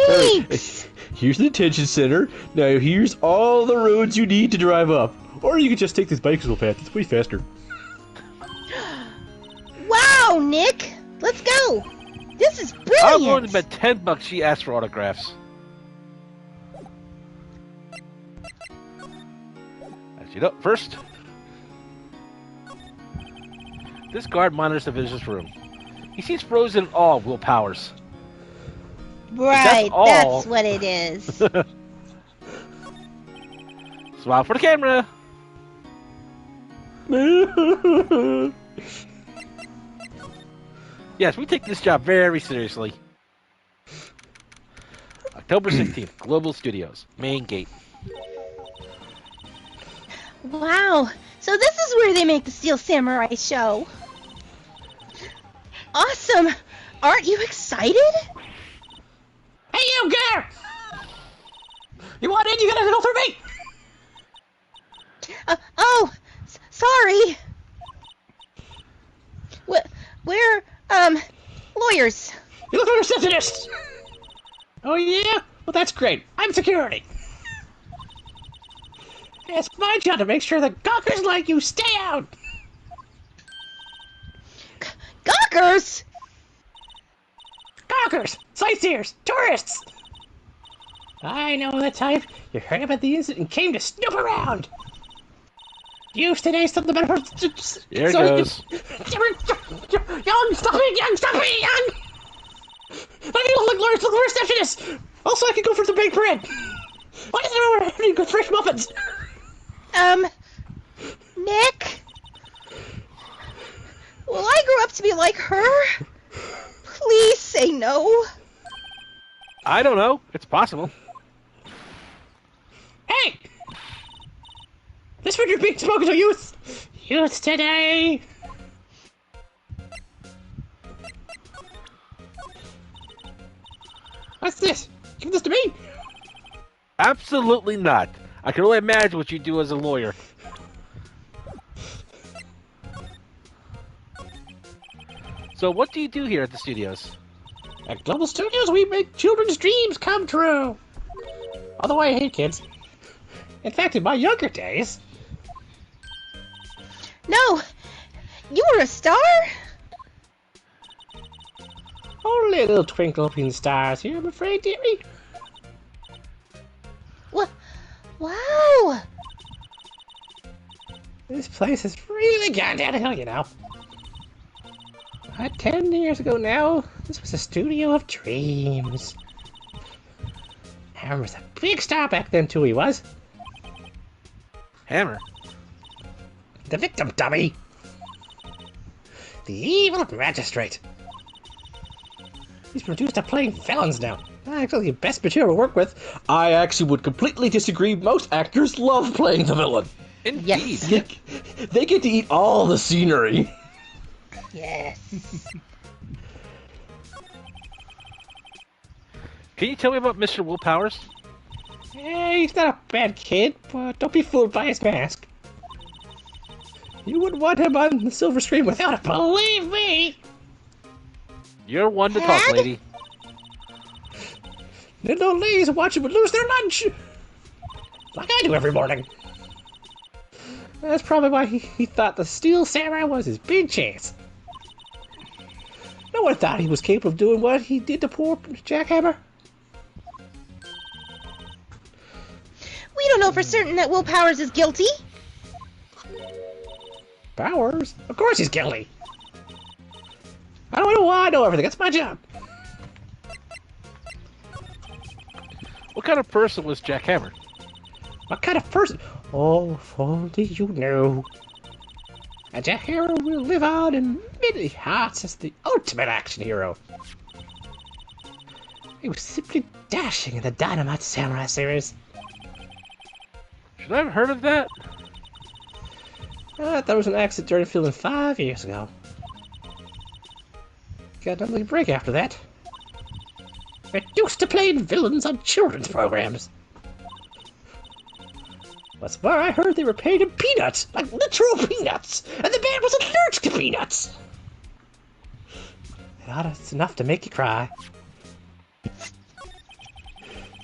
Thanks! Here's the detention center. Now here's all the roads you need to drive up. Or you can just take this bicycle path, it's way faster. Wow, Nick! Let's go! This is I'm brilliant! willing to bet $10 she asked for autographs. As you know, first, this guard monitors the visitor's room. He seems frozen in awe of Will Powers. Right, all- that's what it is. Smile for the camera. Yes, we take this job very seriously. October 16th, Global Studios, main gate. Wow, so this is where they make the Steel Samurai show. Awesome! Aren't you excited? Hey, you girl! You want in? You gotta go through me! Sorry. We're, lawyers. You look like a receptionist! Oh, yeah? Well, that's great. I'm security. It's my job to make sure that gawkers like you stay out! Gawkers! Gawkers! Sightseers! Tourists! I know the type. You heard about the incident and came to snoop around! You today something better. Here it goes. Young, stop it, young! I need to look like a receptionist! Also, I can go for some baked bread! Why is there any good fresh muffins? Nick? Will I grow up to be like her? Please say no. I don't know. It's possible. Hey! This what you're being spoken to, youth! Youth today! What's this? Give this to me? Absolutely not. I can only imagine what you do as a lawyer. So what do you do here at the studios? At Global Studios, we make children's dreams come true! Although I hate kids. In fact, in my younger days... No, you were a star? Only a little twinkle between the stars here, I'm afraid, dearie. Wow. This place has really gone downhill, you know. 10 years ago now, this was a studio of dreams. Hammer was a big star back then, too, he was. Hammer? The victim dummy. The evil magistrate. He's reduced to playing felons now. Not actually the best material to work with. I actually would completely disagree. Most actors love playing the villain. Indeed. Yes. They get to eat all the scenery. Yes. Can you tell me about Mr. Will Powers? Yeah, he's not a bad kid, but don't be fooled by his mask. You wouldn't want him on the silver screen without it, believe me! You're one to talk, Dad? lady. The little ladies watch him would lose their lunch! Like I do every morning. That's probably why he thought the Steel Samurai was his big chance. No one thought he was capable of doing what he did to poor Jackhammer. We don't know for certain that Will Powers is guilty. Powers? Of course he's guilty. I don't know why I know everything. That's my job. What kind of person was Jack Hammer? What kind of person? Oh, if only you knew. A Jackhammer will live on in many hearts as the ultimate action hero. He was simply dashing in the Dynamite Samurai series. Should I have heard of that? That was an accident during filming 5 years ago. Got another break after that. Reduced to playing villains on children's programs. That's where I heard they were paid in peanuts, like literal peanuts, and the man was allergic to peanuts. It's enough to make you cry.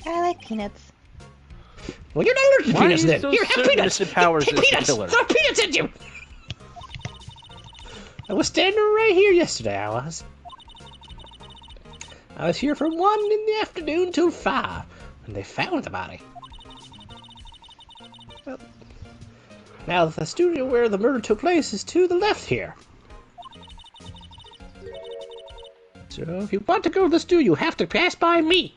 I like peanuts. Well, you're not allergic to peanuts then. So Here, have peanuts. Mr. Powers Have is the peanuts. killer? Throw peanuts at you. I was standing right here yesterday. I was here from 1 in the afternoon till 5 when they found the body. Well, now the studio where the murder took place is to the left here. So if you want to go to the studio, you have to pass by me.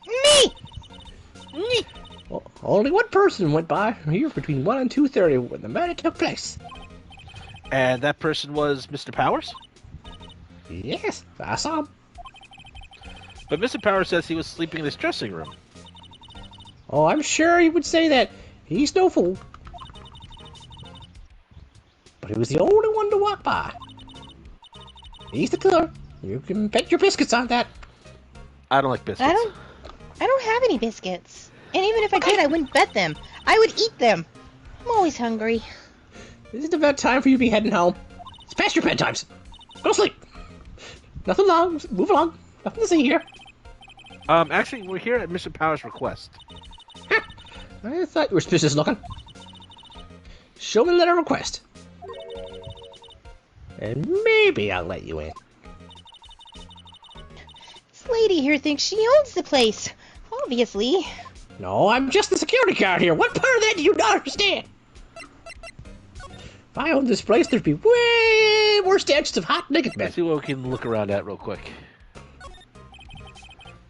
Me! Well, only one person went by here between 1 and 2:30 when the murder took place. And that person was Mr. Powers? Yes, I saw him. But Mr. Powers says he was sleeping in his dressing room. Oh, I'm sure he would say that. He's no fool. But he was the only one to walk by. He's the killer. You can bet your biscuits on that. I don't like biscuits. I don't have any biscuits. And even if I did, I wouldn't bet them. I would eat them. I'm always hungry. This is about time for you to be heading home. It's past your bedtimes. Go to sleep. Nothing long. Move along. Nothing to see here. Actually, we're here at Mr. Powers' request. I thought you were suspicious looking. Show me the letter of request. And maybe I'll let you in. This lady here thinks she owns the place. Obviously. No, I'm just the security guard here. What part of that do you not understand? If I owned this place, there'd be way more statues of hot naked men. Let's see what we can look around at real quick.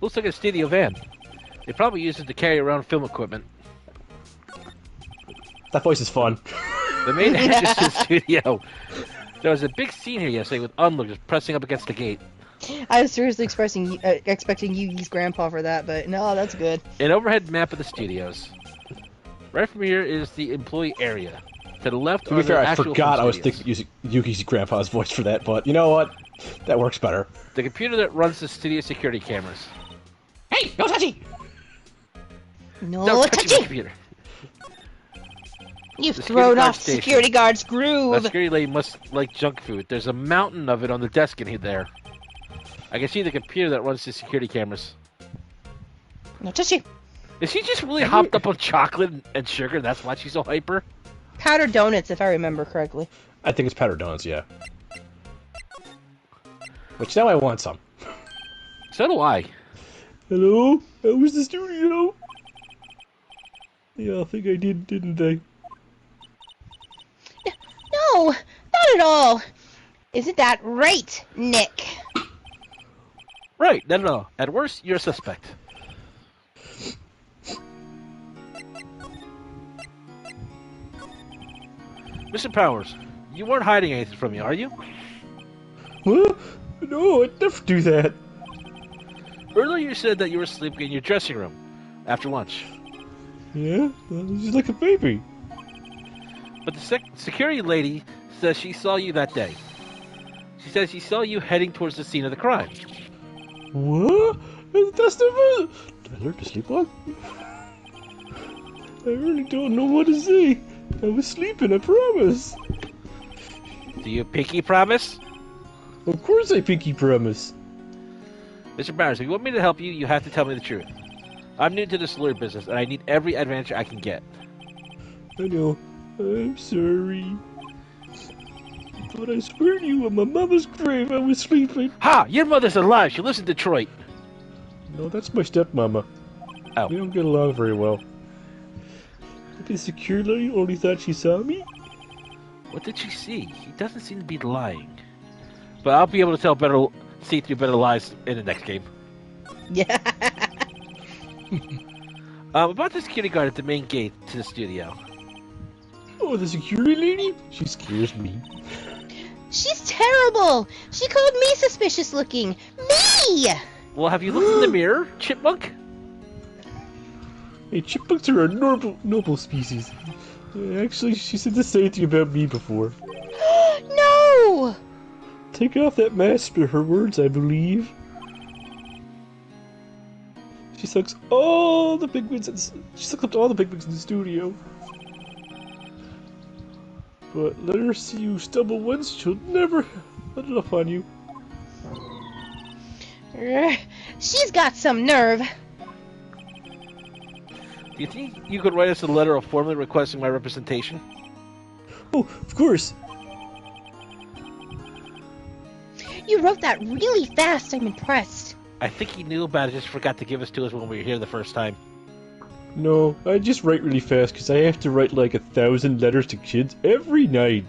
Looks like a studio van. They probably use it to carry around film equipment. That voice is fun. The main entrance to the studio. There was a big scene here yesterday with onlookers pressing up against the gate. I was seriously expecting Yugi's grandpa for that, but no, that's good. An overhead map of the studios. Right from here is the employee area. To the left To are be the fair, I actual forgot I film was studios. thinking using Yuki's grandpa's voice for that, but you know what? That works better. The computer that runs the studio security cameras. Hey, no touchy! No Don't touch my touchy! computer. You've The thrown security guard off station. security guard's That groove. security lady must like junk food. There's a mountain of it on the desk in here there. I can see the computer that runs the security cameras. No touchy. Is she just really hopped up on chocolate and sugar? That's why she's so hyper? Powdered donuts, if I remember correctly. I think it's powdered donuts, yeah. Which now I want some. So do I. Hello? How was the studio? Yeah, I think I did, didn't I? No, not at all. Isn't that right, Nick? Right, no. At worst, you're a suspect. Mr. Powers, you weren't hiding anything from me, are you? What? No, I'd never do that. Earlier you said that you were sleeping in your dressing room after lunch. Yeah? Just like a baby. But the security lady says she saw you that day. She says she saw you heading towards the scene of the crime. What? That's the... Did I learn to sleep on? I really don't know what to say. I was sleeping, I promise. Do you pinky promise? Of course I pinky promise. Mr. Powers, if you want me to help you, you have to tell me the truth. I'm new to this lawyer business, and I need every advantage I can get. I know. I'm sorry. But I swear to you, on my mama's grave, I was sleeping. Ha! Your mother's alive. She lives in Detroit. No, that's my stepmama. Oh. We don't get along very well. The security lady only thought she saw me? What did she see? He doesn't seem to be lying. But I'll be able to see through better lies in the next game. Yeah. About the security guard at the main gate to the studio. Oh, the security lady? She scares me. She's terrible. She called me suspicious looking. Me! Well, have you looked in the mirror, chipmunk? Hey, chipmunks are a noble species. Actually, she said the same thing about me before. No! Take off that mask for her words, I believe. She sucks all the bigwigs. She sucks up to all the bigwigs in the studio. But let her see you stumble once, she'll never let it up on you. She's got some nerve. Do you think you could write us a letter formally requesting my representation? Oh, of course. You wrote that really fast. I'm impressed. I think he knew about it, just forgot to give us to us when we were here the first time. No, I just write really fast because I have to write like 1,000 letters to kids every night.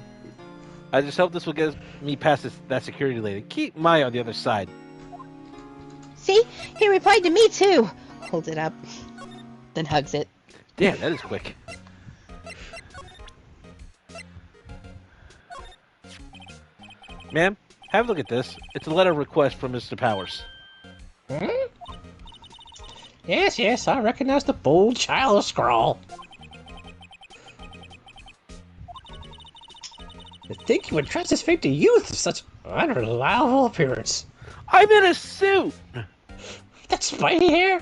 I just hope this will get me past that security lady. Keep Maya on the other side. See? He replied to me, too. Holds it up. Then hugs it. Damn, that is quick. Ma'am, have a look at this. It's a letter of request from Mr. Powers. Hmm? Yes, I recognize the bold child scrawl. I think you would trust his fate to youth of such unreliable appearance. I'm in a suit! That spiny hair?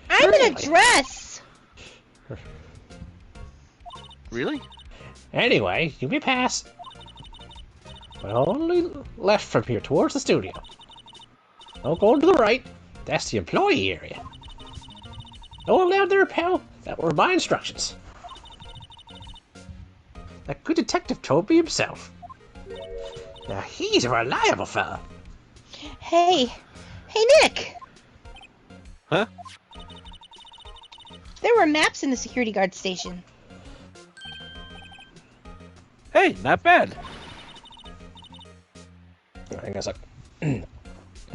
I'm in a dress! Really? Anyway, you may pass. Well, only left from here towards the studio. Don't go to the right. That's the employee area. Don't allow there, pal. That were my instructions. That good detective told me himself. Now he's a reliable fella. Hey, Nick! Huh? There were maps in the security guard station. Hey, not bad. Hang on a sec.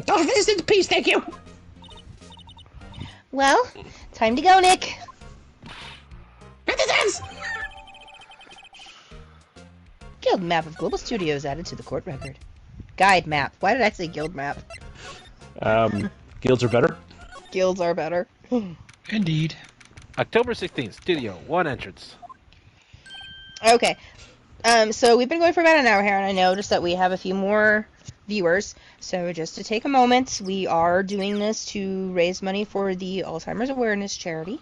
Don't visit the piece, thank you! Well, time to go, Nick. Citizens! Guild map of Global Studios added to the court record. Guide map. Why did I say guild map? Guilds are better. Guilds are better. Indeed. October 16th, studio, 1 entrance. Okay. So we've been going for about an hour here, and I noticed that we have a few more viewers. So just to take a moment, we are doing this to raise money for the Alzheimer's Awareness Charity.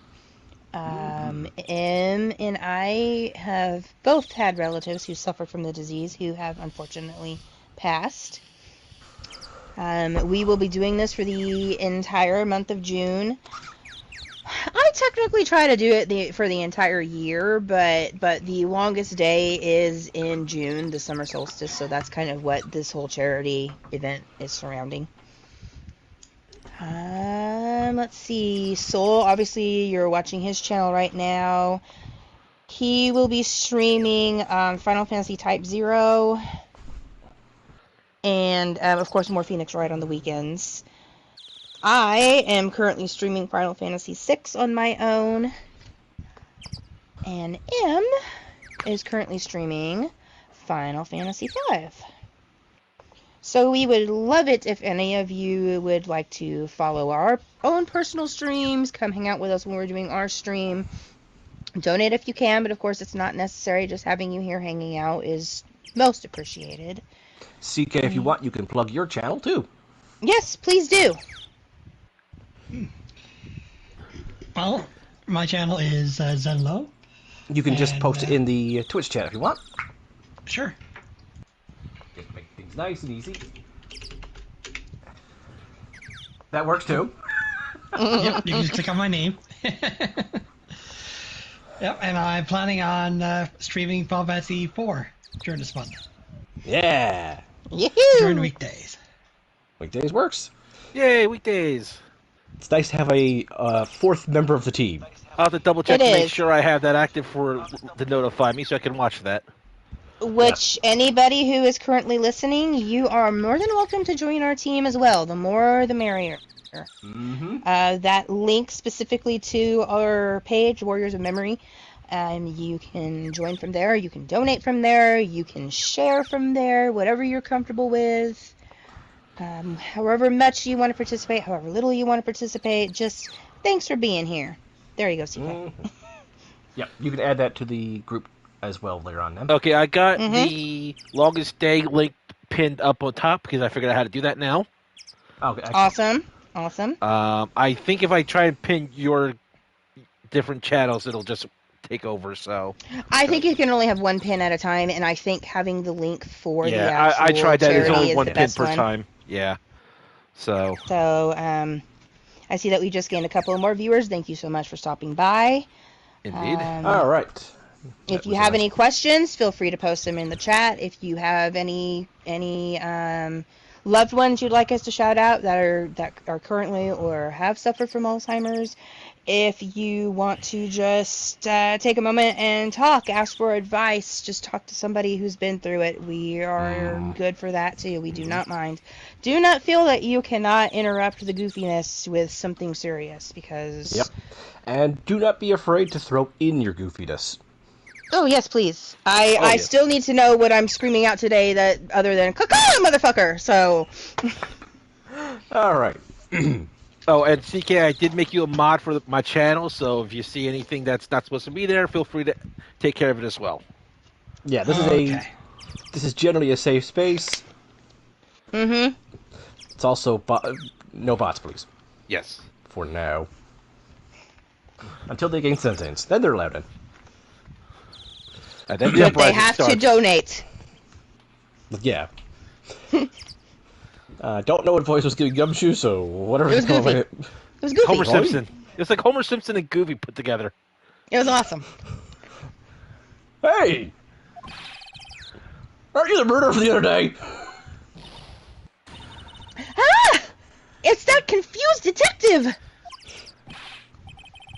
M and I have both had relatives who suffered from the disease who have unfortunately passed. We will be doing this for the entire month of June. I technically try to do it for the entire year, but the longest day is in June, the summer solstice, so that's kind of what this whole charity event is surrounding. Let's see. Soul, obviously, you're watching his channel right now. He will be streaming Final Fantasy Type 0, and, of course, more Phoenix Wright on the weekends. I am currently streaming Final Fantasy VI on my own, and M is currently streaming Final Fantasy V. So we would love it if any of you would like to follow our own personal streams, come hang out with us when we're doing our stream, donate if you can, but of course it's not necessary. Just having you here hanging out is most appreciated. CK, if you want, you can plug your channel too. Yes, please do. Well, my channel is Zenlow. You can just post it in the Twitch chat if you want. Sure. Just make things nice and easy. That works too. Yep, you can just click on my name. Yep, and I'm planning on streaming Final Fantasy IV during this month. Yeah. Yahoo! During weekdays. Weekdays works. Yay, weekdays. It's nice to have a fourth member of the team. I'll have to double check It to make is. sure I have that active to notify me so I can watch that. Which, anybody who is currently listening, you are more than welcome to join our team as well. The more, the merrier. Mm-hmm. That link specifically to our page, Warriors of Memory, you can join from there, you can donate from there, you can share from there, whatever you're comfortable with. However much you want to participate, however little you want to participate, just thanks for being here. There you go, CK. Mm-hmm. Yep, you can add that to the group as well later on then. Okay, I got the longest day link pinned up on top because I figured out how to do that now. Okay, excellent. Awesome. Awesome. I think if I try and pin your different channels, it'll just take over. So I think you can only have one pin at a time, and I think having the link for the yeah, actual I tried that. There's charity only is one the pin best per one. time. Yeah. So So, I see that we just gained a couple more viewers. Thank you so much for stopping by. indeed. All right. If That you was a have nice- any questions, feel free to post them in the chat. If you have any loved ones you'd like us to shout out that are currently or have suffered from Alzheimer's, if you want to just take a moment and talk, ask for advice, just talk to somebody who's been through it. We are good for that too. We do not mind. Do not feel that you cannot interrupt the goofiness with something serious because. Yep. And do not be afraid to throw in your goofiness. Oh, yes, please. I yes. still need to know what I'm screaming out today that other than caw motherfucker. So, All right. Oh, and CK, I did make you a mod for my channel, so if you see anything that's not supposed to be there, feel free to take care of it as well. Yeah, this Okay. this is generally a safe space. mm-hmm. It's also no bots, please. Yes. For now. Until they gain sentence, then they're allowed in. And then the But they uprising have to starts. donate. Yeah. Don't know what voice was giving Gumshoe, so whatever. It was going Goofy. with It was goofy. Homer Simpson. It's like Homer Simpson and Goofy put together. It was awesome. Hey! Aren't you the murderer from the other day? Ah! It's that confused detective.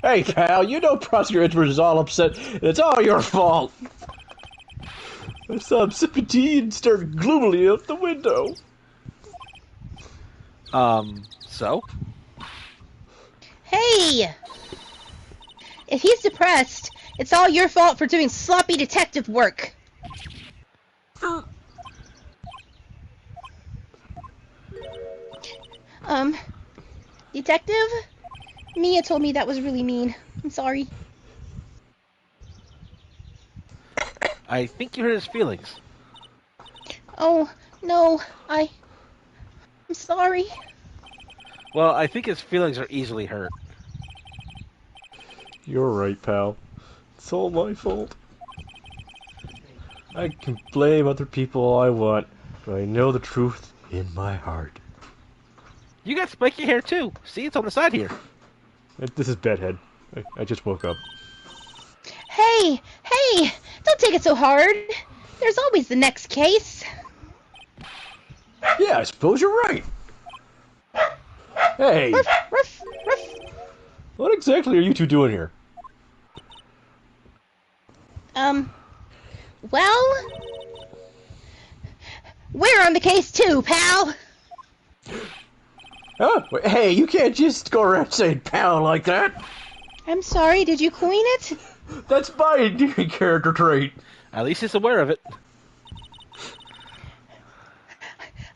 Hey, pal, you know Prosecutor Edwards is all upset, and it's all your fault. I saw him sipping tea and staring gloomily out the window. So? Hey! If he's depressed, it's all your fault for doing sloppy detective work. Detective? Mia told me that was really mean. I'm sorry. I think you hurt his feelings. Oh, no, I'm sorry. Well, I think his feelings are easily hurt. You're right, pal. It's all my fault. I can blame other people all I want, but I know the truth in my heart. You got spiky hair too. See, it's on the side here. This is Bedhead. I just woke up. Hey, don't take it so hard. There's always the next case. Yeah, I suppose you're right. Hey, Ruff, ruff, ruff. what exactly are you two doing here? Well, we're on the case too, pal. Huh? Wait, hey, you can't just go around saying pal like that. I'm sorry, did you coin it? That's my endearing character trait. At least he's aware of it.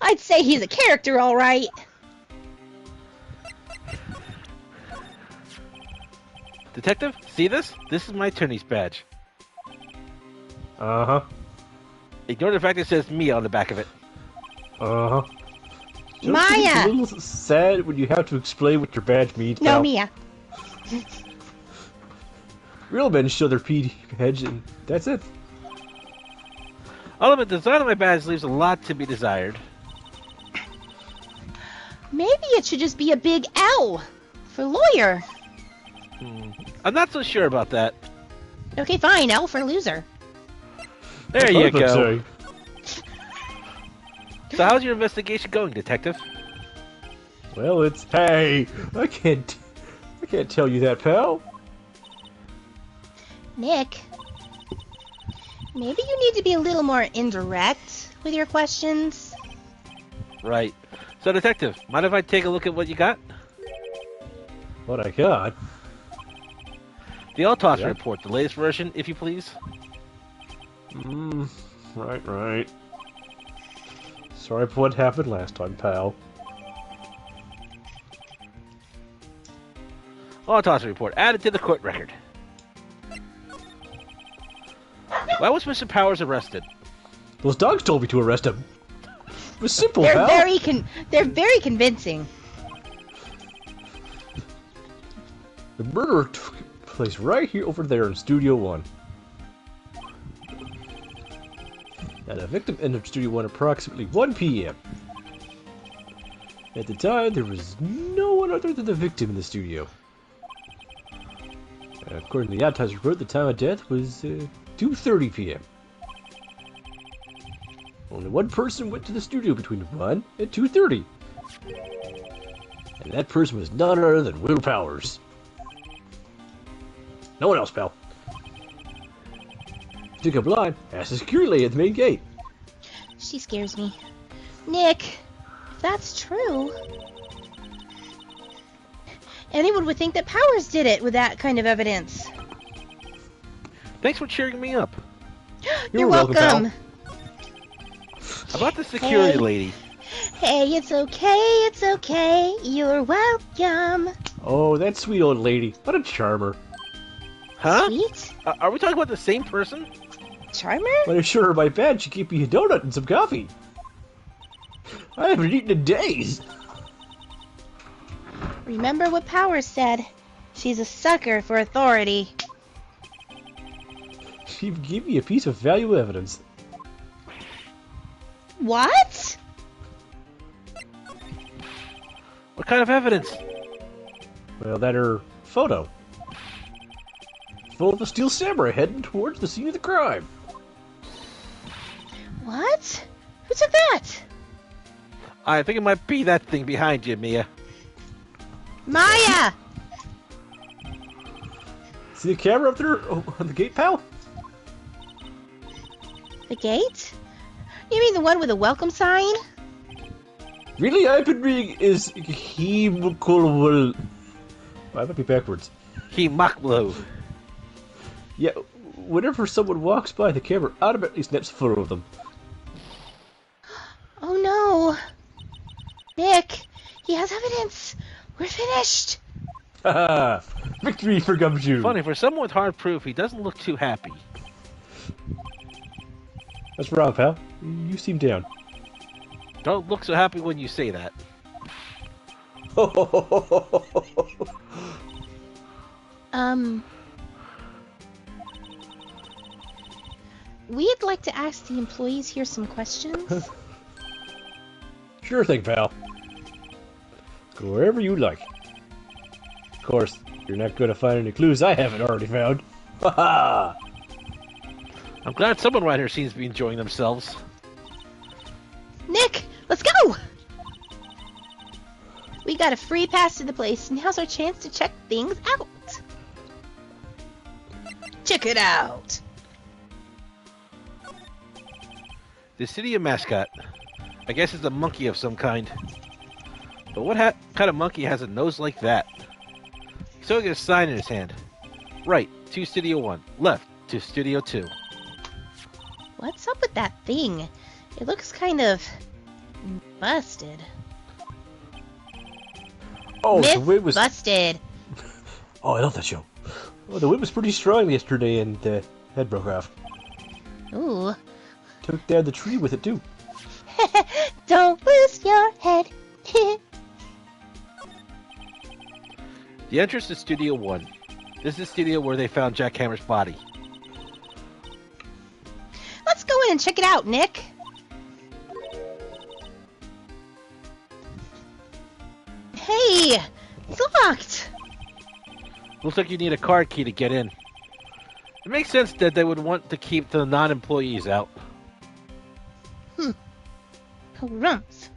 I'd say he's a character, all right. Detective, see this? This is my attorney's badge. Uh-huh. Ignore the fact it says me on the back of it. Uh-huh. Maya! It's a little sad when you have to explain what your badge means, No, pal. Mia. Real men show their badge, and that's it. Although the design of my badge leaves a lot to be desired. Maybe it should just be a big L for lawyer. I'm not so sure about that. Okay, fine, L for loser. There That's you what I'm go. saying. So how's your investigation going, Detective? Well, it's hey. I can't tell you that, pal. Nick, maybe you need to be a little more indirect with your questions. Right. So, Detective, mind if I take a look at what you got? What I got? The autopsy Yeah. report, the latest version, if you please. Right. Sorry for what happened last time, pal. Autopsy report added to the court record. Why was Mr. Powers arrested? Those dogs told me to arrest him. It was simple, They're pal. very convincing. The murder took place right here over there in Studio 1. Now, the victim entered Studio 1 approximately 1 p.m. At the time, there was no one other than the victim in the studio. According to the autopsy report, the time of death was 2:30 p.m. Only one person went to the studio between 1 and 2:30. And that person was none other than Will Powers. No one else, pal. Took up line, asked the security lady at the main gate. She scares me. Nick, if that's true, anyone would think that Powers did it with that kind of evidence. Thanks for cheering me up. You're welcome, welcome. How about the security Hey. lady? Hey, it's okay. You're welcome. Oh, that sweet old lady. What a charmer. Huh? Sweet? Are we talking about the same person? Charmer? When I showed her my bed, she gave me a donut and some coffee. I haven't eaten in days. Remember what Powers said. She's a sucker for authority. She even gave me a piece of valuable evidence. What? What kind of evidence? Well, that her photo. Full of a steel samurai heading towards the scene of the crime. What? Who took that? I think it might be that thing behind you, Mia. Maya! See the camera up there on the gate, pal? The gate? You mean the one with the welcome sign? Really, I've been reading is he will. Why might be backwards? He Maklo. Yeah, whenever someone walks by, the camera automatically snaps a photo of them. Oh no. Nick, he has evidence. We're finished. Haha! Victory for Gumshoe! Funny, for someone with hard proof, he doesn't look too happy. What's wrong, pal? You seem down. Don't look so happy when you say that. We'd like to ask the employees here some questions. Sure thing, pal. Go wherever you like. Of course, you're not going to find any clues I haven't already found. Haha! I'm glad someone right here seems to be enjoying themselves. Nick, let's go! We got a free pass to the place. Now's our chance to check things out. Check it out. The city of mascot. I guess it's a monkey of some kind. But what kind of monkey has a nose like that? He's holding a sign in his hand. Right to Studio 1. Left to Studio 2. What's up with that thing? It looks kind of busted. Oh, Myth the wind was. busted. Oh, I love that show. Oh, the wind was pretty strong yesterday, and the head broke off. Ooh. Took down the tree with it too. Don't lose your head. The entrance to Studio 1. This is the studio where they found Jack Hammer's body. Let's go in and check it out, Nick. Hey, it's locked. Looks like you need a card key to get in. It makes sense that they would want to keep the non-employees out. Rumps.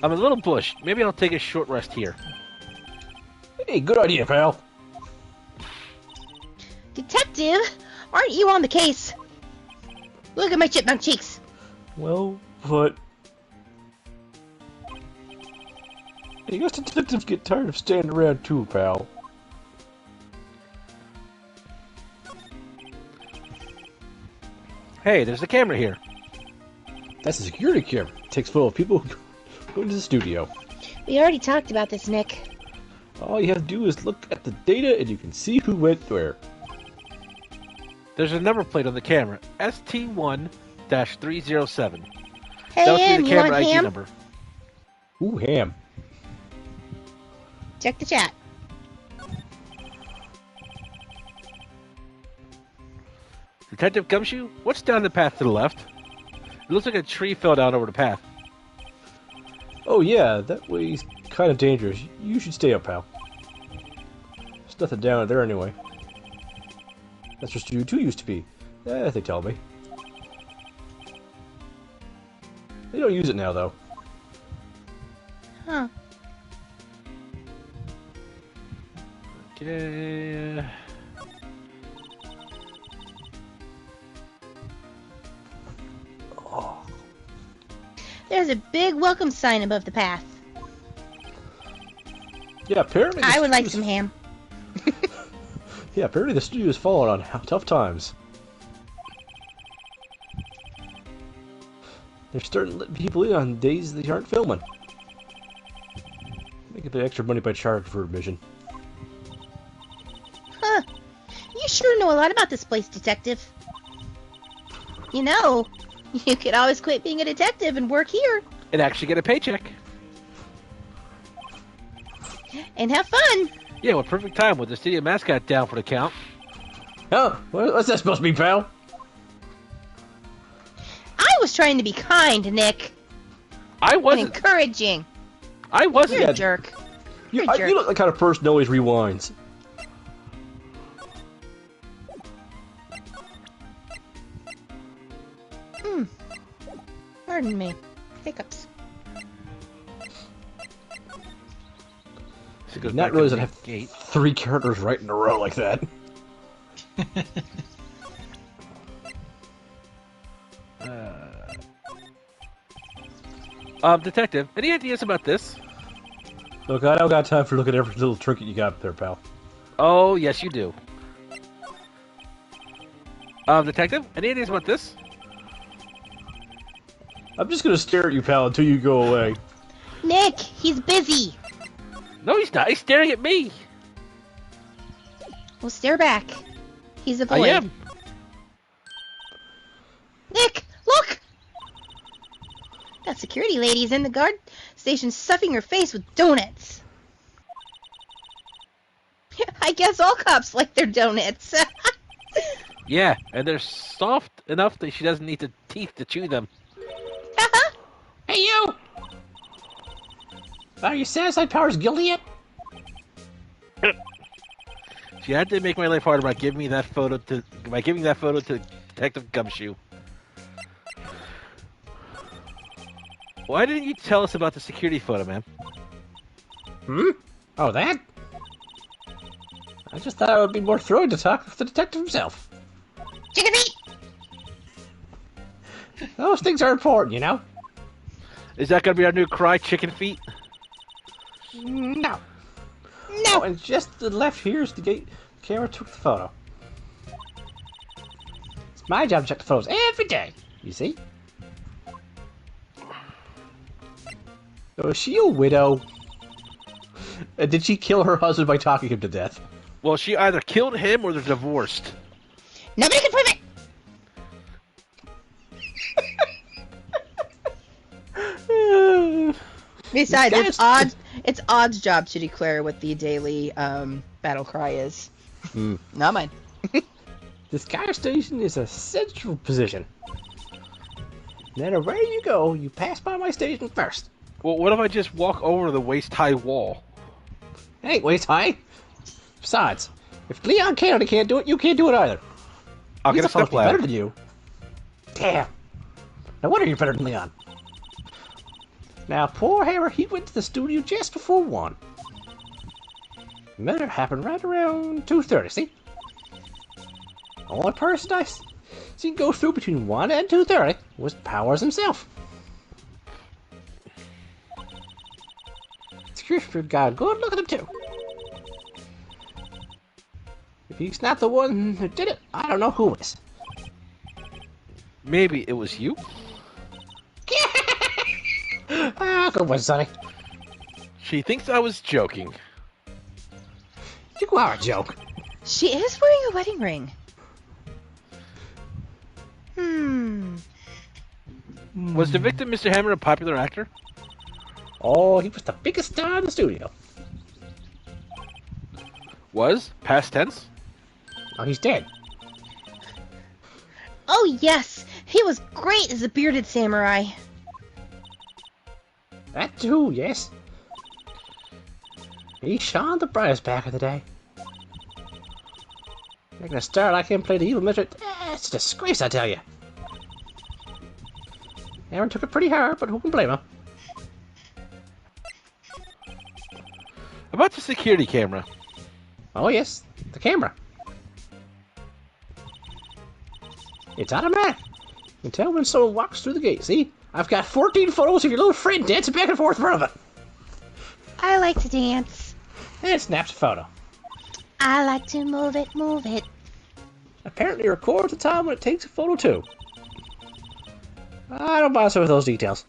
I'm a little bushed. Maybe I'll take a short rest here. Hey, good idea, pal. Detective, aren't you on the case? Look at my chipmunk cheeks. Well, but I guess detectives get tired of standing around too, pal. Hey, there's a camera here. That's a security camera. It takes photo of people who go into the studio. We already talked about this, Nick. All you have to do is look at the data and you can see who went where. There's a number plate on the camera. ST1-307. Hey, That'll be Em, the you want camera ID ham? number. Ooh, ham. Check the chat. Detective Gumshoe, what's down the path to the left? It looks like a tree fell down over the path. Oh yeah, that way's kind of dangerous. You should stay up, pal. There's nothing down there anyway. That's just you two used to be. They tell me. They don't use it now, though. Huh. Okay. Oh. There's a big welcome sign above the path. Yeah, apparently. I would like some ham. Yeah, apparently the studio has fallen on tough times. They're starting to let people in on days they aren't filming. Make a bit extra money by charge for admission. Huh. You sure know a lot about this place, Detective. You know, you could always quit being a detective and work here. And actually get a paycheck. And have fun. Yeah, well, perfect time with the studio mascot down for the count. Oh, what's that supposed to be, pal? I was trying to be kind, Nick. I And wasn't. encouraging. I wasn't. You're a jerk. You, You're a jerk. you look like the kind of person who always rewinds. Pardon me. Hiccups. So it goes Not back to really the that have gate. 3 characters right in a row like that. Detective, any ideas about this? Look, I don't got time for looking at every little trinket you got there, pal. Oh, yes, you do. Detective, any ideas about this? I'm just gonna stare at you, pal, until you go away. Nick, he's busy. No, he's not. He's staring at me. Well, stare back. He's a I void. am. Nick, look! That security lady's in the guard station stuffing her face with donuts. I guess all cops like their donuts. Yeah, and they're soft enough that she doesn't need the teeth to chew them. Hey, you! Are your Satisfied Powers guilty yet? She had to make my life harder by giving me that photo to Detective Gumshoe. Why didn't you tell us about the security photo, man? Oh, that? I just thought it would be more thrilling to talk with the detective himself. Chicken feet! Those things are important, you know? Is that gonna be our new cry, chicken feet? No. No! Oh, and just to the left here is the gate. The camera took the photo. It's my job to check the photos every day, you see? Oh, is she a widow? And did she kill her husband by talking him to death? Well, she either killed him or they're divorced. Nobody can prove it! Besides, it's Odd's job to declare what the daily battle cry is. Not mine. This gas station is a central position. No matter where you go, you pass by my station first. Well, what if I just walk over the waist-high wall? It ain't waist high. Besides, if Leon Kennedy can't do it, you can't do it either. I'll He's get a supposed step to be better ladder. than you. Damn. No wonder you're better than Leon. Now, poor Hammer, he went to the studio just before 1. Murder happened right around 2:30, see? Only person I seen go through between 1 and 2:30 was Powers himself. Security got a good look at him, too. If he's not the one who did it, I don't know who is. Maybe it was you? Ah, good one, Sonny. She thinks I was joking. You are a joke. She is wearing a wedding ring. Was the victim, Mr. Hammer, a popular actor? Oh, he was the biggest star in the studio. Was? Past tense? Oh, he's dead. Oh, yes. He was great as a bearded samurai. That too, yes. He shone the brightest back in the day. Making a star like him play the evil mistress, it's a disgrace, I tell you. Aaron took it pretty hard, but who can blame him? About the security camera. Oh yes, the camera. It's automatic. You can tell when someone walks through the gate, see? I've got 14 photos of your little friend dancing back and forth in front of it. I like to dance. And it snaps a photo. I like to move it, move it. Apparently it records the time when it takes a photo too. I don't bother with those details.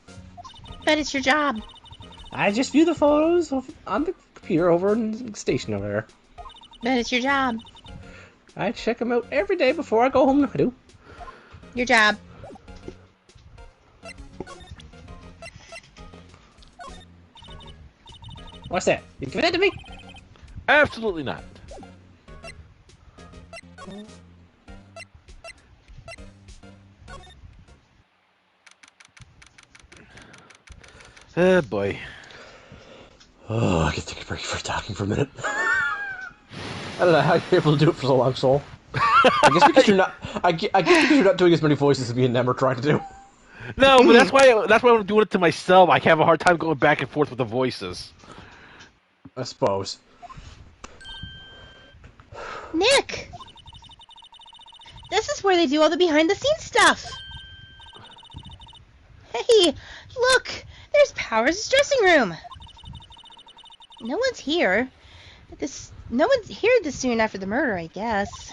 But it's your job. I just view the photos on the computer over in the station over there. But it's your job. I check them out every day before I go home. I do. Your job. What's that? You give that to me? Absolutely not. Oh, boy. Oh, I can take a break for talking for a minute. I don't know how you're able to do it for so long, Soul. I guess because you're not. I guess because you're not doing as many voices as me and Nem are trying to do. No, but that's why I'm doing it to myself. I have a hard time going back and forth with the voices. I suppose. Nick! This is where they do all the behind-the-scenes stuff. Hey, look! There's Powers' dressing room. No one's here. No one's here this soon after the murder, I guess.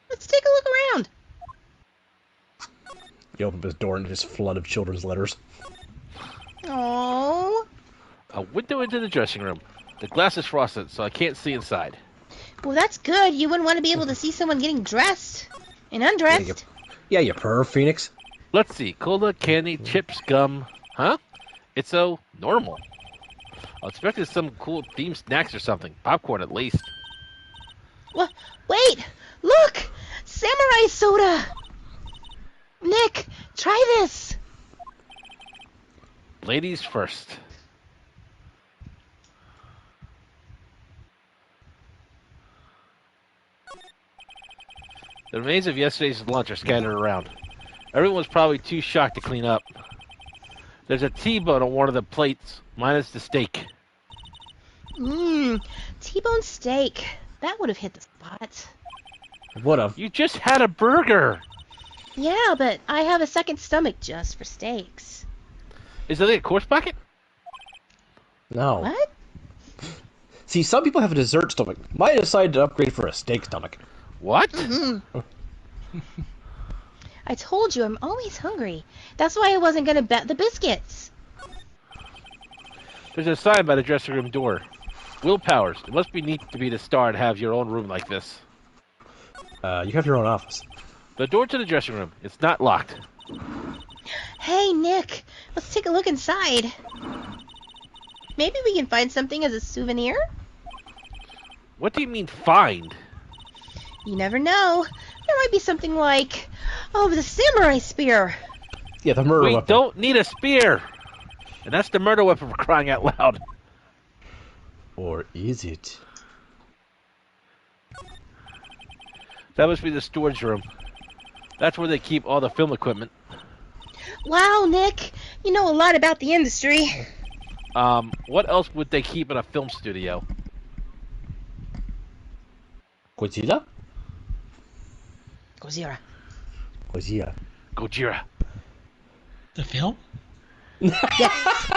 Let's take a look around. You open this door and just flood of children's letters. Oh. A window into the dressing room. The glass is frosted, so I can't see inside. Well, that's good. You wouldn't want to be able to see someone getting dressed and undressed. Yeah, you perv, Phoenix. Let's see. Cola, candy, chips, gum. Huh? It's so normal. I expected some cool themed snacks or something. Popcorn, at least. What? Wait! Look! Samurai soda! Nick, try this! Ladies first. The remains of yesterday's lunch are scattered around. Everyone was probably too shocked to clean up. There's a T-bone on one of the plates, minus the steak. Mmm, T-bone steak. That would have hit the spot. Would've. You just had a burger! Yeah, but I have a second stomach just for steaks. Is that a course bucket? No. What? See, some people have a dessert stomach. Mine decided to upgrade for a steak stomach. What? Mm-hmm. I told you I'm always hungry. That's why I wasn't going to bet the biscuits. There's a sign by the dressing room door. Will Powers. It must be neat to be the star and have your own room like this. You have your own office. The door to the dressing room. It's not locked. Hey, Nick. Let's take a look inside. Maybe we can find something as a souvenir? What do you mean, find? You never know. There might be something like, oh, the samurai spear. Yeah, the murder We weapon. don't need a spear! And that's the murder weapon for crying out loud. Or is it? That must be the storage room. That's where they keep all the film equipment. Wow, Nick. You know a lot about the industry. What else would they keep in a film studio? Godzilla? Gojira. Godzilla. Gojira. The film? Yes.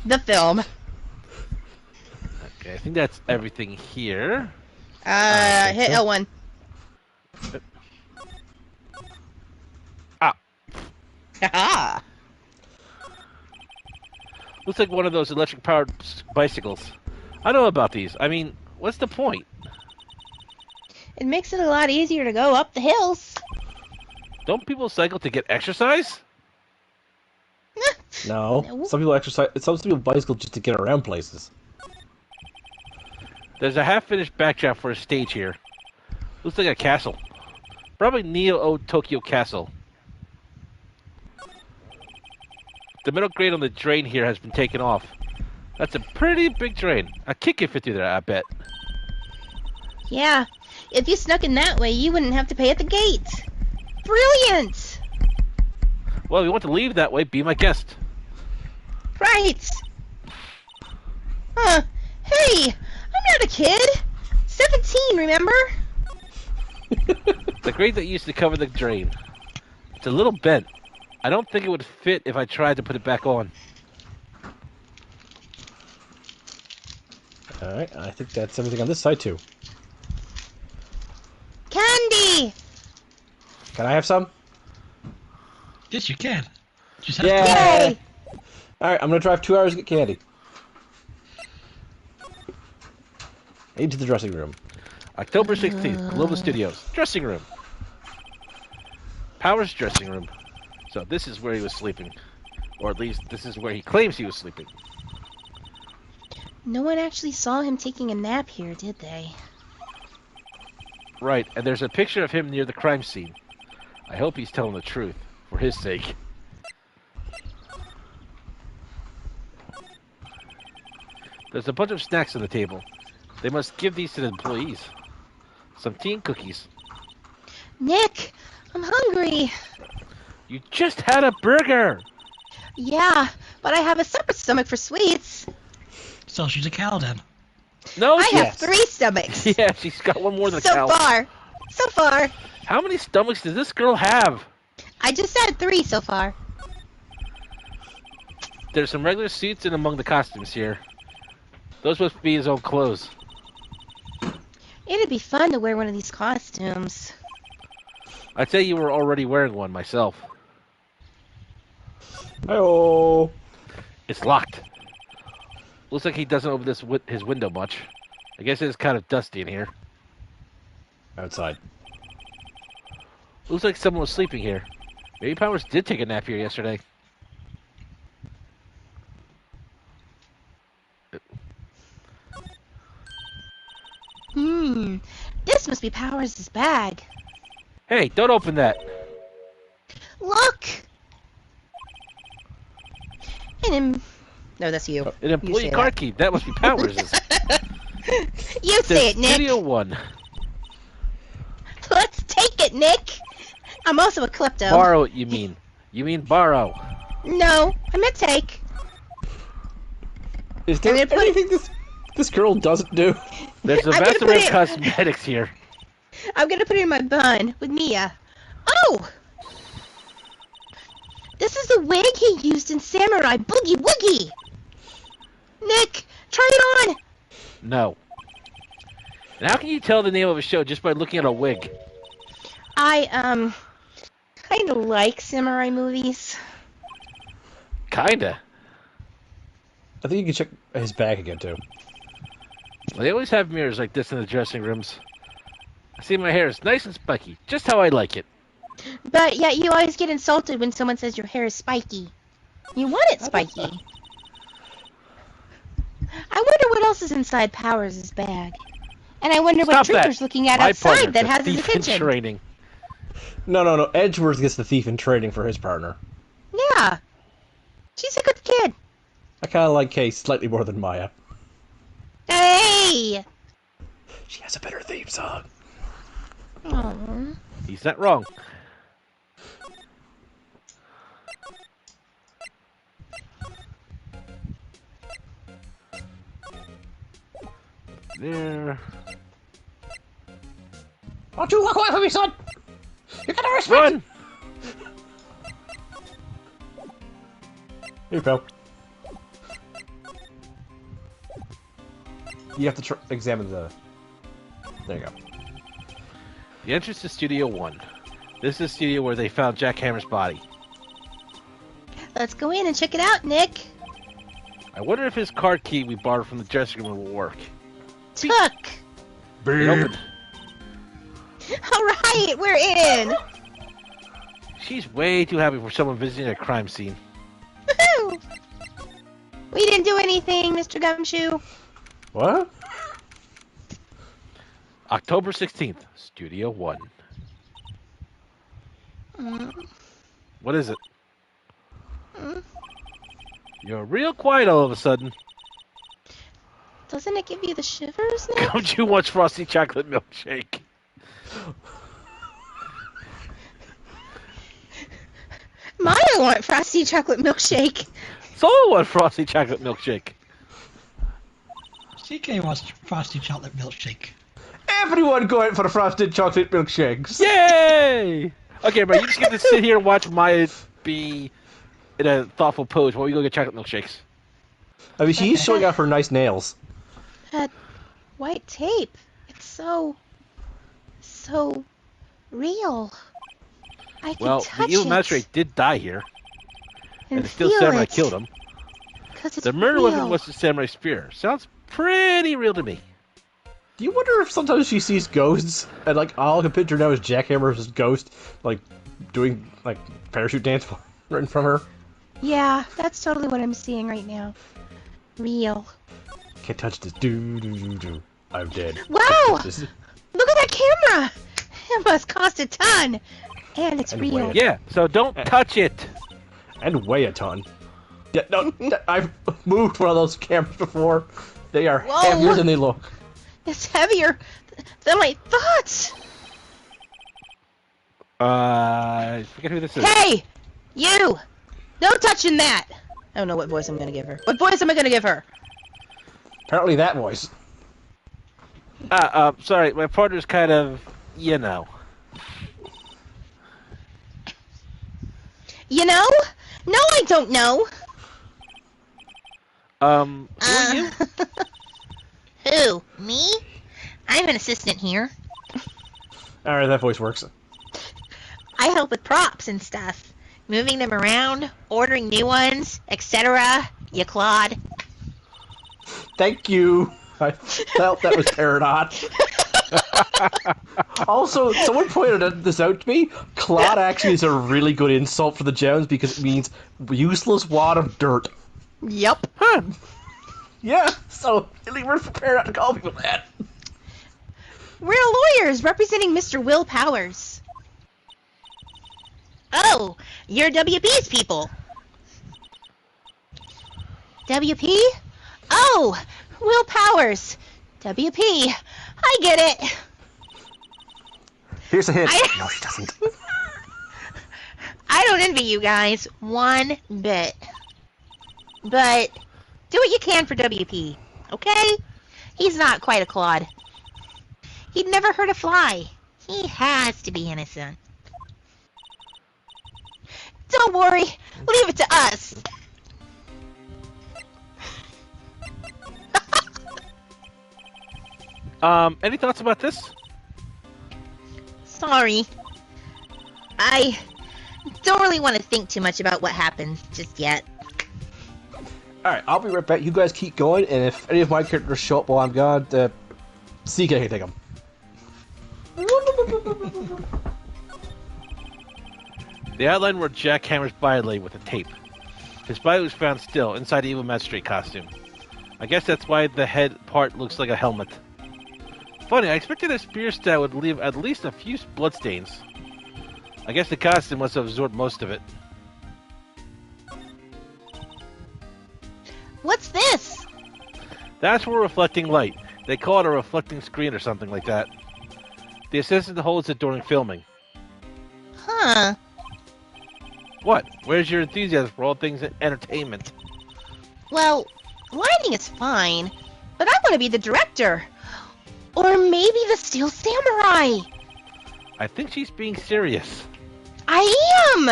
The film. Okay, I think that's everything here. Hit L1. Ah, Haha. looks like one of those electric-powered bicycles. I know about these. I mean, what's the point? It makes it a lot easier to go up the hills. Don't people cycle to get exercise? No. No. Some people exercise. Some people bicycle just to get around places. There's a half-finished backdrop for a stage here. Looks like a castle. Probably Neo Tokyo Castle. The middle grate on the drain here has been taken off. That's a pretty big drain. A kid could fit through there, I bet. Yeah, if you snuck in that way, you wouldn't have to pay at the gate. Brilliant! Well, if you want to leave that way, be my guest. Right. Hey, I'm not a kid. 17, remember? The grate that used to cover the drain. It's a little bent. I don't think it would fit if I tried to put it back on. Alright, I think that's everything on this side, too. Candy! Can I have some? Yes, you can. Just have Yeah. Yay! Alright, I'm gonna drive 2 hours to get candy. Into the dressing room. October 16th, Global Studios. Dressing room. Powers' dressing room. So this is where he was sleeping. Or at least, this is where he claims he was sleeping. No one actually saw him taking a nap here, did they? Right, and there's a picture of him near the crime scene. I hope he's telling the truth, for his sake. There's a bunch of snacks on the table. They must give these to the employees. Some tea and cookies. Nick, I'm hungry. You just had a burger! Yeah, but I have a separate stomach for sweets. So she's a cow then. No, I she- have 3 stomachs. Yeah, she's got one more than a So cow. far. So far. How many stomachs does this girl have? I just said 3 so far. There's some regular suits in among the costumes here. Those must be his own clothes. It'd be fun to wear one of these costumes. I'd say you were already wearing one myself. Oh. It's locked. Looks like he doesn't open his window much. I guess it's kind of dusty in here. Outside. Looks like someone was sleeping here. Maybe Powers did take a nap here yesterday. This must be Powers' bag. Hey, don't open that. Look! No, that's you. An You employee say card that. key. That must be Powers'. You say it, Nick. Studio One. Let's take it, Nick. I'm also a klepto. Borrow it, you mean. You mean borrow. No, I meant take. Is there I'm gonna put it- anything this girl doesn't do? There's a I'm vast gonna array put of cosmetics here. I'm gonna put it in my bun with Mia. Oh! This is the wig he used in Samurai Boogie Woogie! Nick, try it on! No. And how can you tell the name of a show just by looking at a wig? I, kinda like samurai movies. Kinda. I think you can check his bag again, too. Well, they always have mirrors like this in the dressing rooms. I see my hair is nice and spiky, just how I like it. But yet you always get insulted when someone says your hair is spiky. You want it spiky. I wonder what else is inside Powers' bag. And I wonder Stop what that. Trooper's looking at My outside partner, that the has his thief in attention. training. No. Edgeworth gets the thief in training for his partner. Yeah. She's a good kid. I kind of like Kay slightly more than Maya. Hey! She has a better theme song. Aww. He's not wrong. There. Don't you walk away from me, son! You gotta respect Run! Here, pal. You have to examine the... There you go. The entrance to Studio 1. This is the studio where they found Jack Hammer's body. Let's go in and check it out, Nick. I wonder if his card key we borrowed from the dressing room will work. Took. It opened. Alright, we're in. She's way too happy for someone visiting a crime scene. Woohoo! We didn't do anything, Mr. Gumshoe. What? October 16th, Studio 1. Mm. What is it? Mm. You're real quiet all of a sudden. Doesn't it give you the shivers, Nick? Don't you want frosty chocolate milkshake? Maya want frosty chocolate milkshake. So I want frosty chocolate milkshake. CK wants frosty chocolate milkshake. Everyone go out for frosted chocolate milkshakes. Yay! Okay, bro, you just get to sit here and watch Maya be in a thoughtful pose while we go get chocolate milkshakes. I mean, she's showing off her nice nails. That white tape. It's so real. I can Well, touch the evil it. magistrate did die here, and the steel feel samurai it. killed him. 'Cause it's The murder real. weapon was the samurai spear. Sounds pretty real to me. Do you wonder if sometimes she sees ghosts, and like all I can picture now is Jackhammer's ghost, like doing like parachute dance right in front of her? Yeah, that's totally what I'm seeing right now. Real. Can't touch this. Do. I'm dead. Wow! This is- Look at that camera! It must cost a ton. And it's And real. weigh it. Yeah, so don't touch it. And weigh a ton. Yeah, no, I've moved one of those cameras before. They are Whoa. heavier than they look. It's heavier than I thought. I forget who this is. Hey! You! No touching that! I don't know what voice I'm gonna give her. What voice am I gonna give her? Apparently that voice. Sorry, my partner's kind of, you know. You know? No, I don't know. Who are you? Who? Me? I'm an assistant here. Alright, that voice works. I help with props and stuff. Moving them around, ordering new ones, etc. You Claude. Thank you. I felt that was Peridot. Also, someone pointed this out to me. Clod actually is a really good insult for the gems because it means useless wad of dirt. Yep. Huh. Yeah, so really we're prepared to call people that. We're lawyers representing Mr. Will Powers. Oh, you're WP's people. WP? Oh, Will Powers. WP. I get it. Here's a hint. I- No, she doesn't. I don't envy you guys one bit. But do what you can for WP, okay? He's not quite a Claude. He'd never hurt a fly. He has to be innocent. Don't worry. Leave it to us. Any thoughts about this? Sorry. I don't really want to think too much about what happened just yet. Alright, I'll be right back. You guys keep going, and if any of my characters show up while I'm gone, CK can take them. The outline where Jack hammers Biley with a tape. His body was found still, inside the evil magistrate costume. I guess that's why the head part looks like a helmet. Funny, I expected a spear stab would leave at least a few bloodstains. I guess the costume must have absorbed most of it. What's this? That's for reflecting light. They call it a reflecting screen or something like that. The assistant holds it during filming. Huh. What? Where's your enthusiasm for all things entertainment? Well, lighting is fine, but I want to be the director. Or maybe the Steel Samurai. I think she's being serious. I am!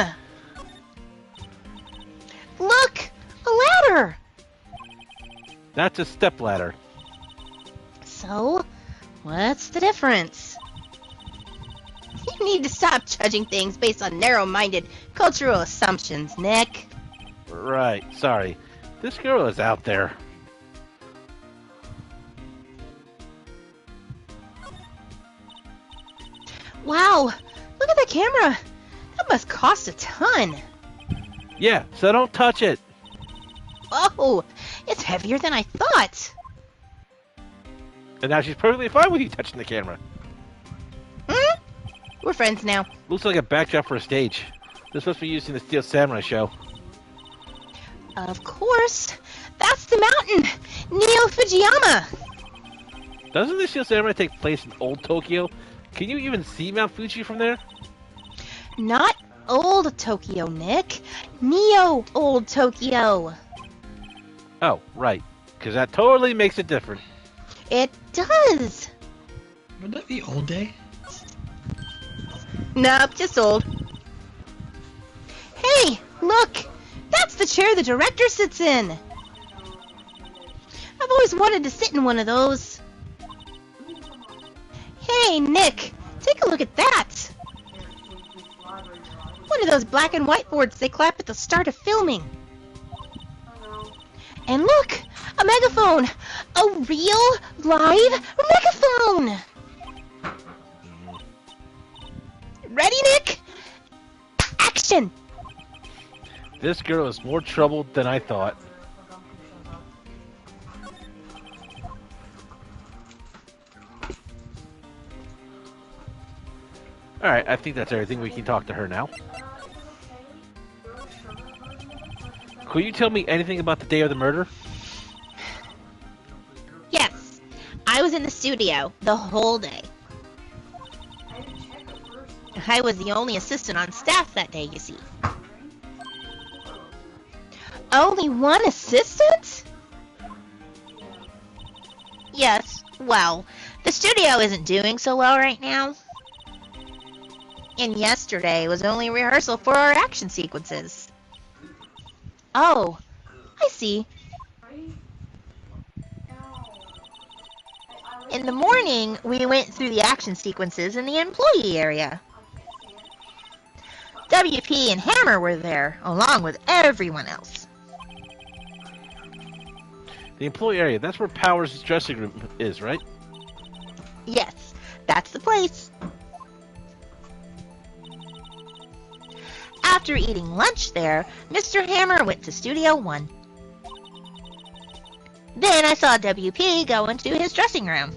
Look! A ladder! That's a stepladder. So, what's the difference? You need to stop judging things based on narrow-minded cultural assumptions, Nick. Right, sorry. This girl is out there. Wow, look at the camera. That must cost a ton. Yeah, so don't touch it. Whoa, it's heavier than I thought. And now she's perfectly fine with you touching the camera. Hmm? We're friends now. Looks like a backdrop for a stage. They're supposed to be using the Steel Samurai show. Of course. That's the mountain! Neo Fujiyama! Doesn't the Steel Samurai take place in Old Tokyo? Can you even see Mount Fuji from there? Not old Tokyo, Nick. Neo Old Tokyo. Oh, right. Because that totally makes it different. It does. Would that be old day? Nope, just old. Hey, look! That's the chair the director sits in. I've always wanted to sit in one of those. Hey, Nick, take a look at that. One of those black and white boards they clap at the start of filming. And look, a megaphone. A real, live megaphone. Ready, Nick? Action! This girl is more troubled than I thought. Alright, I think that's everything. We can talk to her now. Could you tell me anything about the day of the murder? Yes, I was in the studio the whole day. I was the only assistant on staff that day, you see. Only one assistant? Yes, well, the studio isn't doing so well right now. And yesterday was only rehearsal for our action sequences. Oh, I see. In the morning, we went through the action sequences in the employee area. WP and Hammer were there, along with everyone else. The employee area, that's where Powers' dressing room is, right? Yes, that's the place. After eating lunch there, Mr. Hammer went to Studio 1. Then I saw WP go into his dressing room.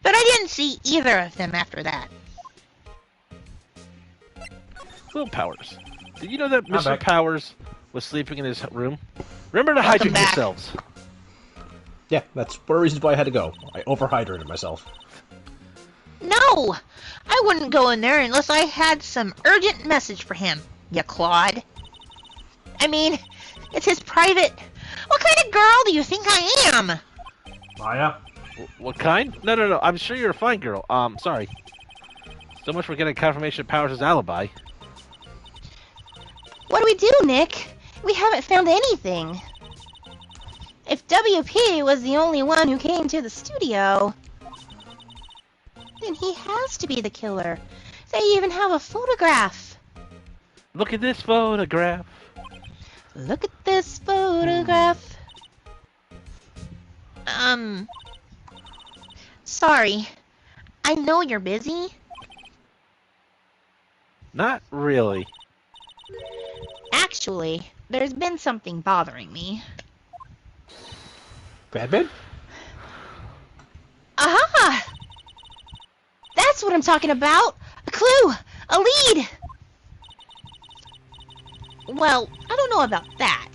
But I didn't see either of them after that. Little Powers. Did you know that I'm Mr. back. Powers was sleeping in his room? Remember to Welcome hydrate back. yourselves. Yeah, that's one of the reasons why I had to go. I overhydrated myself. No! I wouldn't go in there unless I had some urgent message for him, ya Claude. I mean, it's his private... What kind of girl do you think I am? Maya? What kind? No. I'm sure you're a fine girl. Sorry. So much for getting confirmation of Powers' alibi. What do we do, Nick? We haven't found anything. If WP was the only one who came to the studio, then he has to be the killer. They even have a photograph. Look at this photograph. Look at this photograph. Sorry. I know you're busy. Not really. Actually, there's been something bothering me. Batman? Aha! That's what I'm talking about! A clue! A lead! Well, I don't know about that,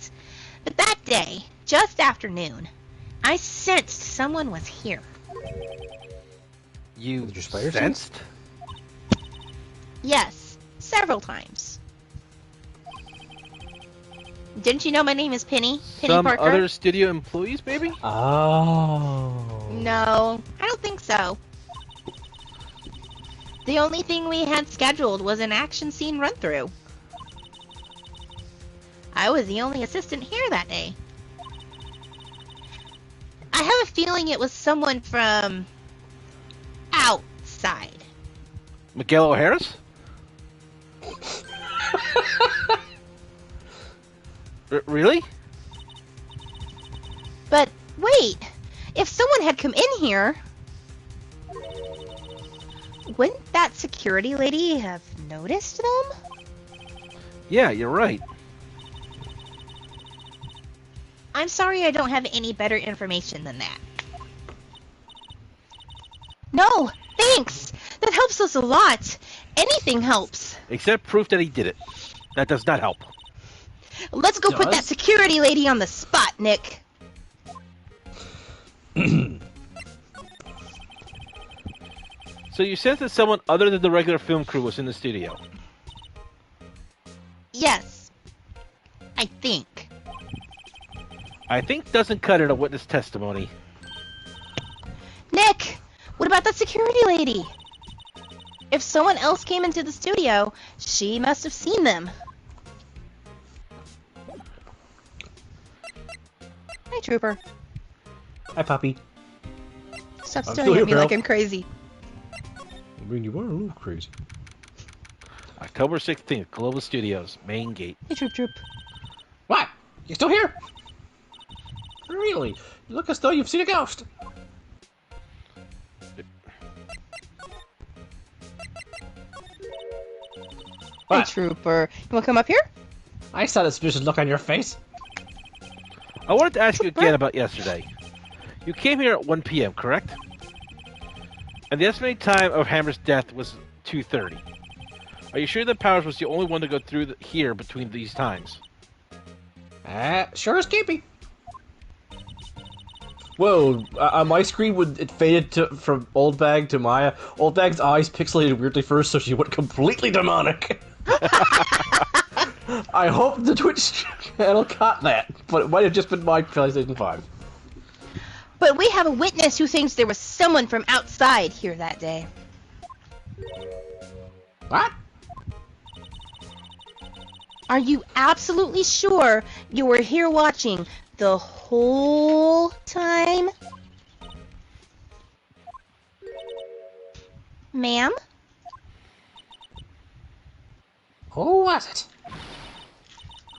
but that day, just after noon, I sensed someone was here. You Did you spy your sensed? Yes, several times. Didn't you know my name is Penny? Penny Some Parker? other studio employees, maybe? Oh. No, I don't think so. The only thing we had scheduled was an action scene run-through. I was the only assistant here that day. I have a feeling it was someone from outside. Miguel O'Harris? Really? But wait, if someone had come in here, wouldn't that security lady have noticed them? Yeah, you're right. I'm sorry I don't have any better information than that. No, thanks. That helps us a lot. Anything helps. Except proof that he did it. That does not help. Let's go put that Does? security lady on the spot, Nick. So you sense that someone other than the regular film crew was in the studio. Yes. I think. I think doesn't cut it a witness testimony. Nick, what about that security lady? If someone else came into the studio, she must have seen them. Hi, Trooper. Hi, Poppy. Stop I'm staring still at here, me pal. like I'm crazy. I mean, you are a little crazy. October 16th, Global Studios, main gate. Hey, Troop. What? You still here? Really? You look as though you've seen a ghost. Hey, What? Trooper. You want to come up here? I saw the suspicious look on your face. I wanted to ask you again about yesterday. You came here at 1 p.m., correct? And the estimated time of Hammer's death was 2:30. Are you sure that Powers was the only one to go through here between these times? Sure as can be. Whoa, on my screen, it faded from Old Bag to Maya. Old Bag's eyes pixelated weirdly first, so she went completely demonic. I hope the Twitch channel caught that, but it might have just been my PlayStation 5. But we have a witness who thinks there was someone from outside here that day. What? Are you absolutely sure you were here watching the whole time? Ma'am? Who was it?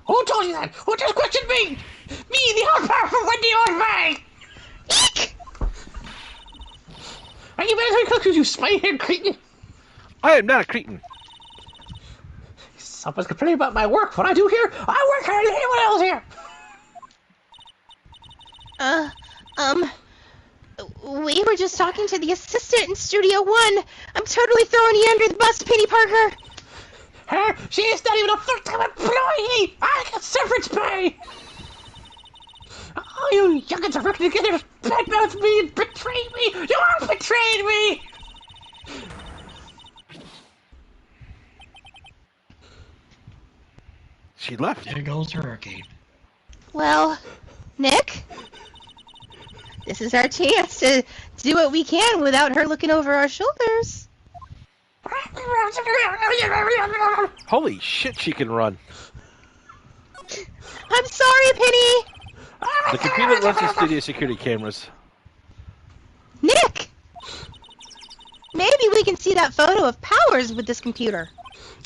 Who told you that? Who just questioned me? Me, the all-powerful Wendy Oldbag! Eek! Are you military cookers, you spy-haired cretin? I am not a cretin. Someone's complaining about my work. What I do here, I work harder than anyone else here. We were just talking to the assistant in Studio One. I'm totally throwing you under the bus, Penny Parker. Her? She is not even a full-time employee. I get severance pay. Oh, you youngins are working together to badmouth me and betray me. You all betrayed me. She left. There goes her hurricane. Well, Nick, this is our chance to do what we can without her looking over our shoulders. Holy shit, she can run. I'm sorry, Penny. The computer runs the studio security cameras. Nick! Maybe we can see that photo of Powers with this computer.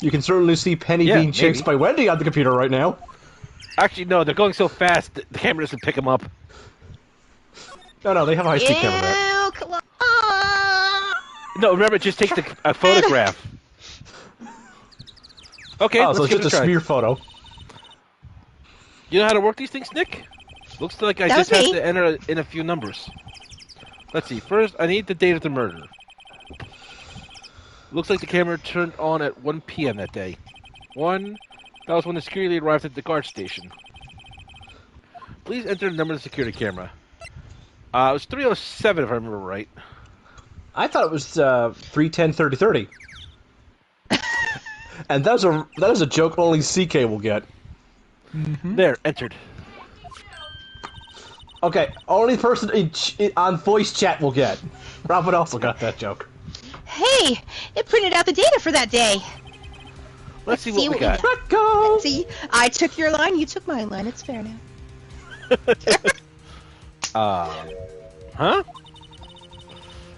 You can certainly see Penny Yeah, being chased maybe. by Wendy on the computer right now. Actually, no, they're going so fast, the camera doesn't pick them up. No, they have a high-speed camera there. Ew, come on. No, remember, just take a photograph. Okay, Oh, let's so it's give just it a a try. smear photo. You know how to work these things, Nick? Looks like I That just was have me. to enter in a few numbers. Let's see. First, I need the date of the murder. Looks like the camera turned on at 1 p.m. that day. That was when the security arrived at the guard station. Please enter the number of the security camera. It was 307 if I remember right. I thought it was 310-30-30. And that was a joke only CK will get. There, entered. Okay, only person on voice chat will get. Robin also got that joke. Hey, it printed out the data for that day. Let's see what we got. Let go! See, I took your line, you took my line. It's fair now. Huh?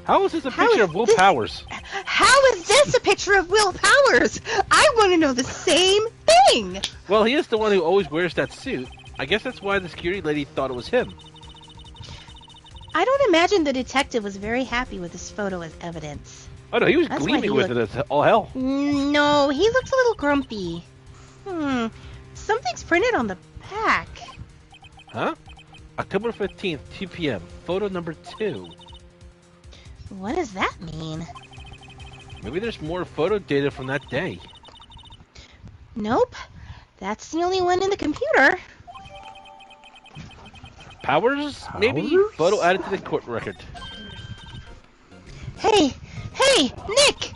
How is this a How picture is of Will this- Powers? How is this a picture of Will Powers? I want to know the same thing. Well, he is the one who always wears that suit. I guess that's why the security lady thought it was him. I don't imagine the detective was very happy with this photo as evidence. Oh no, he was That's why gleaming he with it as all hell. No, he looks a little grumpy. Something's printed on the back. Huh? October 15th, 2 p.m. Photo number 2. What does that mean? Maybe there's more photo data from that day. Nope. That's the only one in the computer. Powers? Maybe Powers? photo added to the court record. Hey, Nick!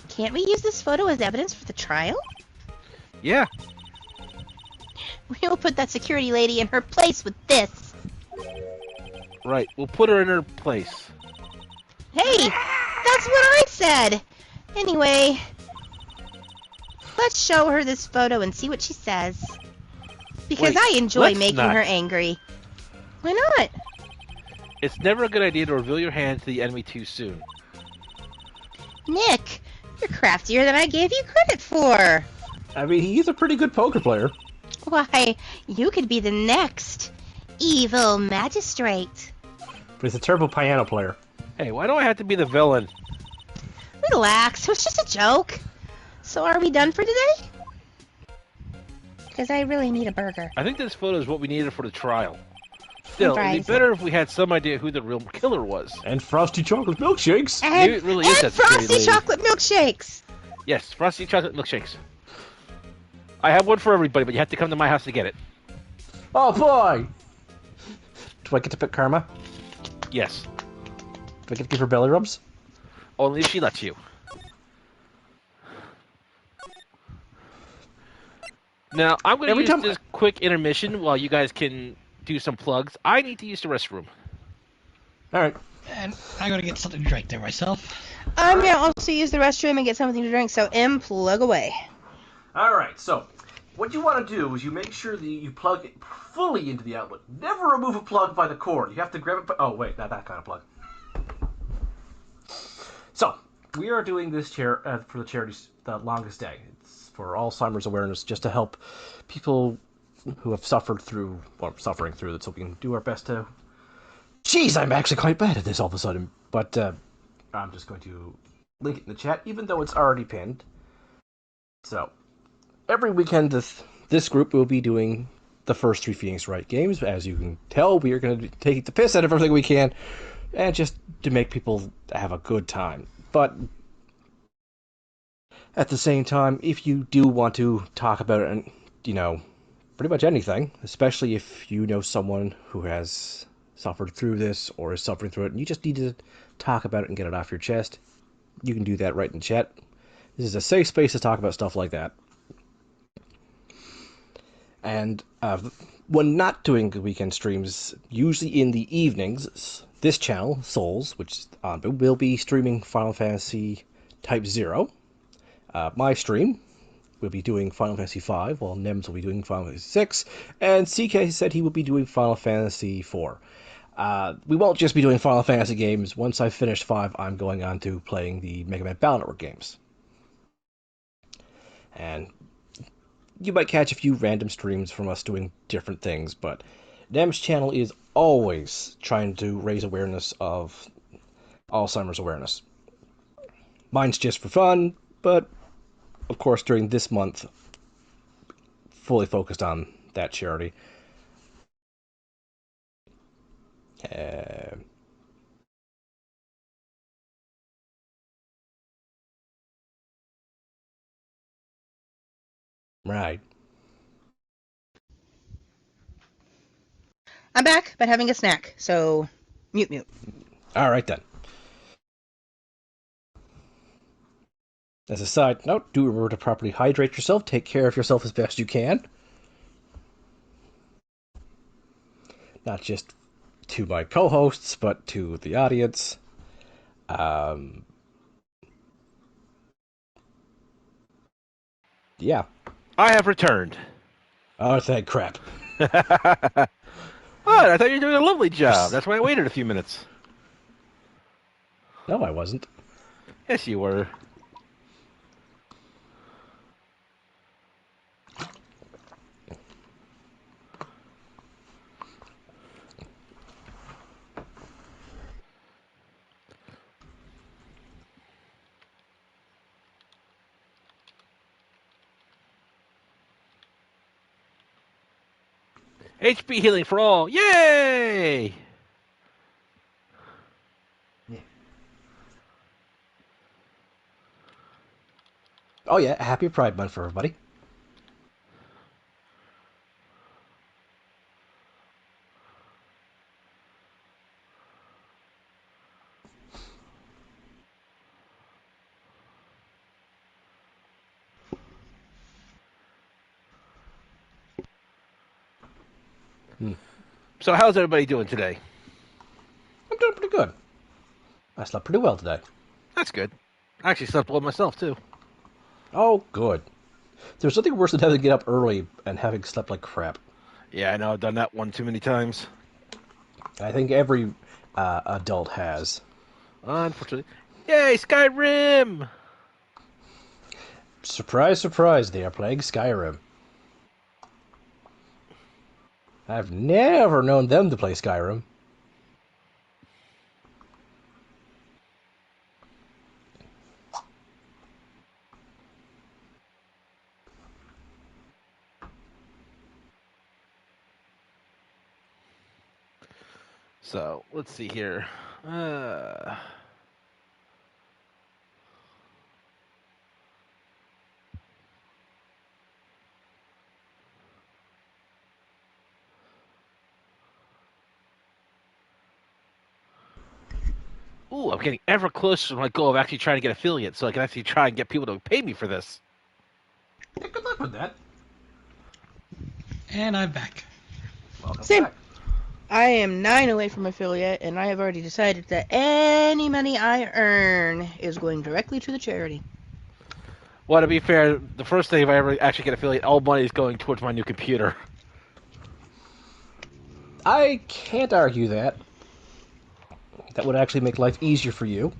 Can't we use this photo as evidence for the trial? Yeah. We'll put that security lady in her place with this. Right. We'll put her in her place. Hey, that's what I said. Anyway, let's show her this photo and see what she says. Because Wait, I enjoy let's making not. her angry. Why not? It's never a good idea to reveal your hand to the enemy too soon. Nick, you're craftier than I gave you credit for. I mean, he's a pretty good poker player. Why, you could be the next evil magistrate. But he's a terrible piano player. Hey, why do I have to be the villain? Relax, it was just a joke. So are we done for today? Because I really need a burger. I think this photo is what we needed for the trial. Still, it'd be Fries. better if we had some idea who the real killer was. And frosty chocolate milkshakes. Maybe it really is and that security frosty lady. chocolate milkshakes. Yes, frosty chocolate milkshakes. I have one for everybody, but you have to come to my house to get it. Oh boy! Do I get to pick Karma? Yes. Do I get to give her belly rubs? Only if she lets you. Now, I'm going to Every use time- this quick intermission while you guys can do some plugs. I need to use the restroom. Alright. And I'm gonna get something to drink there myself. I'm gonna also use the restroom and get something to drink, so plug away. Alright, so what you want to do is you make sure that you plug it fully into the outlet. Never remove a plug by the cord. You have to grab it. Oh, wait, not that kind of plug. So, we are doing this for the charity's The Longest Day. It's for Alzheimer's awareness, just to help people who have suffering through it, so we can do our best to... Jeez, I'm actually quite bad at this all of a sudden. But I'm just going to link it in the chat, even though it's already pinned. So, every weekend this group will be doing the first 3 Phoenix Wright games. As you can tell, we are going to take the piss out of everything we can, and just to make people have a good time. But at the same time, if you do want to talk about it, and pretty much anything, especially if you know someone who has suffered through this or is suffering through it, and you just need to talk about it and get it off your chest, you can do that right in the chat. This is a safe space to talk about stuff like that. And when not doing weekend streams, usually in the evenings, this channel, Souls, which is on, will be streaming Final Fantasy Type 0. My stream will be doing Final Fantasy V, while Nems will be doing Final Fantasy 6, and CK said he will be doing Final Fantasy 4. We won't just be doing Final Fantasy games. Once I finish 5, I'm going on to playing the Mega Man Battle Network games. And you might catch a few random streams from us doing different things, but Nem's channel is always trying to raise awareness of Alzheimer's awareness. Mine's just for fun, but of course during this month, fully focused on that charity. Right. I'm back, but having a snack, so mute. Alright then. As a side note, do remember to properly hydrate yourself. Take care of yourself as best you can. Not just to my co-hosts, but to the audience. Yeah. I have returned. Oh, thank crap. What? I thought you were doing a lovely job. That's why I waited a few minutes. No, I wasn't. Yes, you were. HP healing for all. Yay! Oh yeah, a happy Pride Month for everybody. So how's everybody doing today? I'm doing pretty good. I slept pretty well today. That's good. I actually slept well myself, too. Oh, good. There's nothing worse than having to get up early and having slept like crap. Yeah, I know. I've done that one too many times. I think every adult has. Unfortunately. Yay, Skyrim! Surprise, surprise, they are playing Skyrim. I've never known them to play Skyrim. So, let's see here. Ooh, I'm getting ever closer to my goal of actually trying to get affiliates so I can actually try and get people to pay me for this. Yeah, good luck with that. And I'm back. Welcome Same. back. I am 9 away from affiliate, and I have already decided that any money I earn is going directly to the charity. Well, to be fair, the first day if I ever actually get affiliate, all money is going towards my new computer. I can't argue that. That would actually make life easier for you.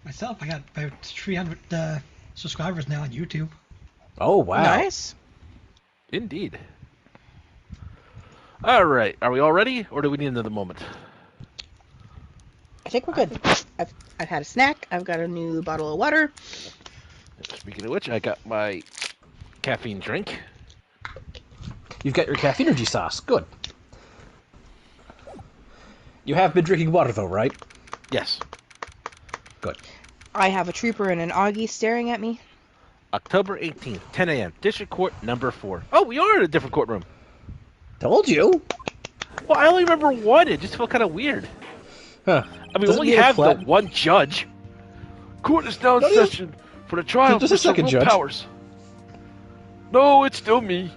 Myself, I got about 300 subscribers now on YouTube. Oh, wow. Nice. Indeed. All right, are we all ready, or do we need another moment? I think we're good. I've had a snack. I've got a new bottle of water. Speaking of which, I got my caffeine drink. You've got your caffeine energy sauce. Good. You have been drinking water, though, right? Yes. Good. I have a trooper and an Augie staring at me. October 18th, 10 a.m., District Court number 4. Oh, we are in a different courtroom. Told you. Well, I only remember one. It just felt kind of weird. Huh. I mean, we Doesn't only mean have the flat. one judge. Court is now in No, you- session for the trial of There's a Mr. second judge. Powers. No, it's still me.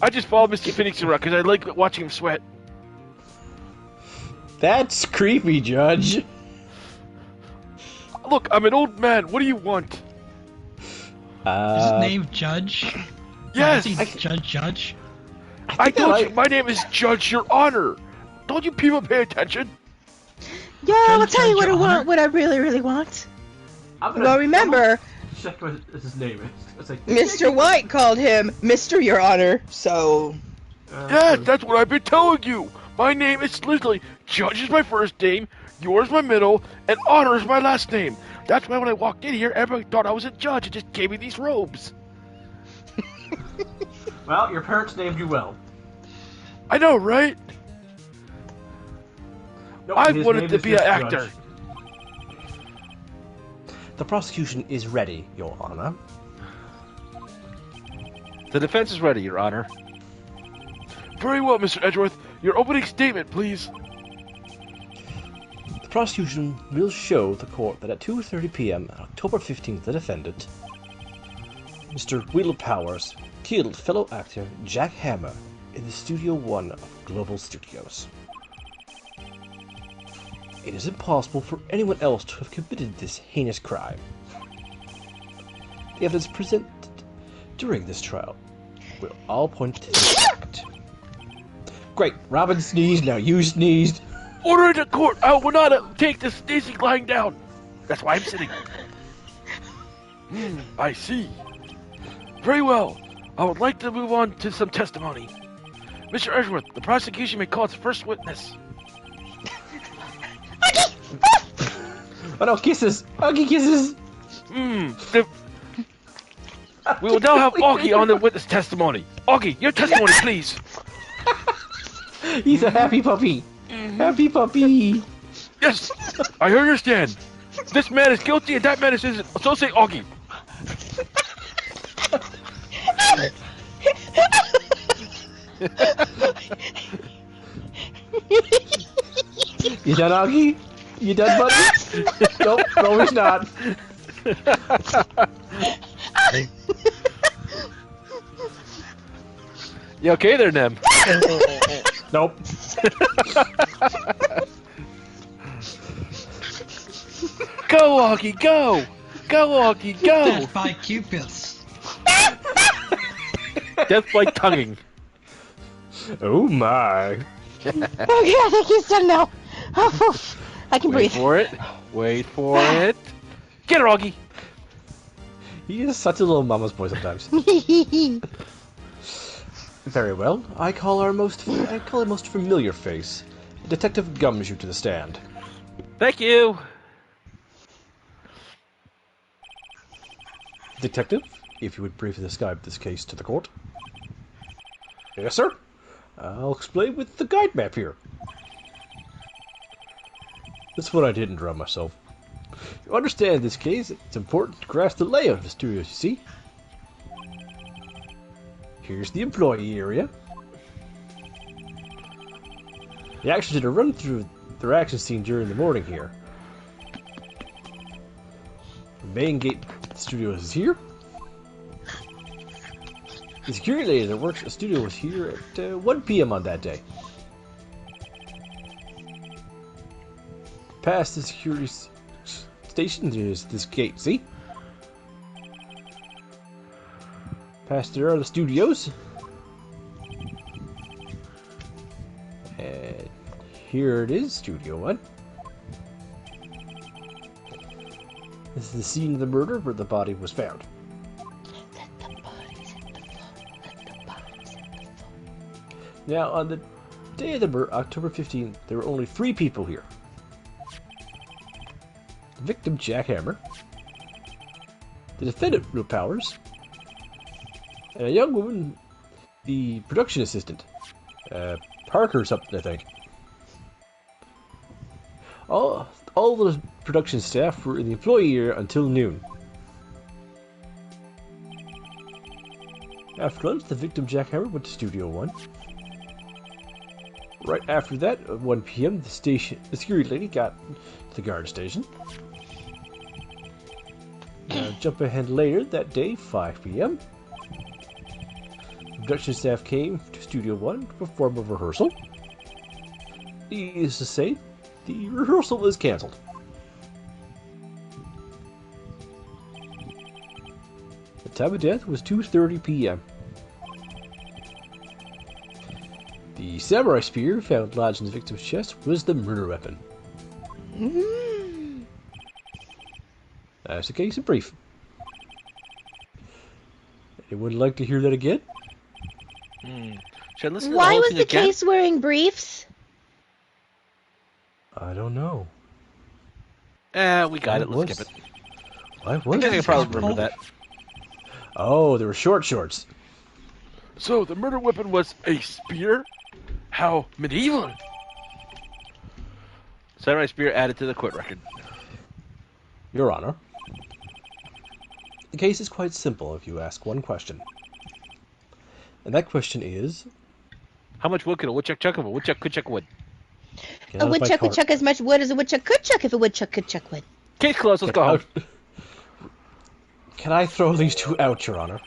I just followed Mr. Phoenix around because I like watching him sweat. That's creepy, Judge. Look, I'm an old man. What do you want? Is his name Judge? Yes, Is he Judge? I told I- you, my name is Judge Your Honor. Don't you people pay attention? Yeah, I'll Judge, tell you what I Your Honor? want. What I really, really want. I'm Well, remember, check what his name is. It's like, Mr. White called him Mr. Your Honor, so... Yes, that's what I've been telling you. My name is literally Judge is my first name, yours my middle, and Honor is my last name. That's why when I walked in here, everybody thought I was a judge and just gave me these robes. Well, your parents named you well. I know, right? Nope, I his wanted name to is be an just actor. Judge. The prosecution is ready, Your Honor. The defense is ready, Your Honor. Very well, Mr. Edgeworth. Your opening statement, please. The prosecution will show the court that at 2:30 p.m. on October 15th, the defendant, Mr. Will Powers, killed fellow actor Jack Hammer in the Studio 1 of Global Studios. It is impossible for anyone else to have committed this heinous crime. The evidence presented during this trial will all point to this fact. Great, Robin sneezed, now you sneezed. Order in the court. I will not take this sneezing lying down. That's why I'm sitting. I see. Very well. I would like to move on to some testimony. Mr. Edgeworth, the prosecution may call its first witness. Oh no, kisses! Huggy kisses! We will now have Augie on the witness testimony. Augie, your testimony, please. He's a happy puppy! Happy puppy! Yes, I understand. This man is guilty and that man is innocent. So say Augie. You done, Augie? You done, buddy? Nope, no, he's not. You okay there, Nem? Nope. Go, Augie, go! Go, Augie, go! Death by Cupids. Death by tonguing. Oh my. Okay, I think he's done now. Oh, I can Wait breathe. for it. Wait for it. Get her, Augie. He is such a little mama's boy sometimes. Very well. I call our most familiar face, Detective Gumshoe, to the stand. Thank you. Detective, if you would briefly describe this case to the court. Yes, sir. I'll explain with the guide map here. That's what I didn't draw myself. To understand this case, it's important to grasp the layout of the studios, you see. Here's the employee area. The actors did a run through their action scene during the morning here. The main gate of the studios is here. The security lady that works at the studio was here at 1 p.m. on that day. Past the security station is this gate, see? Past there are the studios. And here it is, Studio 1. This is the scene of the murder where the body was found. Now, on the day of the murder, October 15th, there were only 3 people here. The victim, Jack Hammer. The defendant, Will Powers. And a young woman, the production assistant. Parker or something, I think. All the production staff were in the employee area until noon. After lunch, the victim, Jack Hammer, went to Studio 1. Right after that, at 1 p.m., the security lady got to the guard station. Jump ahead later that day, 5 p.m. The production staff came to Studio 1 to perform a rehearsal. Needless to say, the rehearsal was cancelled. The time of death was 2:30 p.m. The samurai spear found lodged in the victim's chest was the murder weapon. That's the case in brief. Anyone like to hear that again? Should I listen to the Why whole was thing the again? case wearing briefs? I don't know. We got it. Let's skip it. Why I was think I can it? probably remember that. Oh, they were short shorts. So the murder weapon was a spear? How medieval! Samurai spear added to the court record. Your Honor. The case is quite simple if you ask one question. And that question is... How much wood could a woodchuck chuck if a woodchuck could chuck wood? Get A out of my woodchuck would car. chuck as much wood as a woodchuck could chuck if a woodchuck could chuck wood. Case closed. Let's Get go home. out. Can I throw these two out, Your Honor?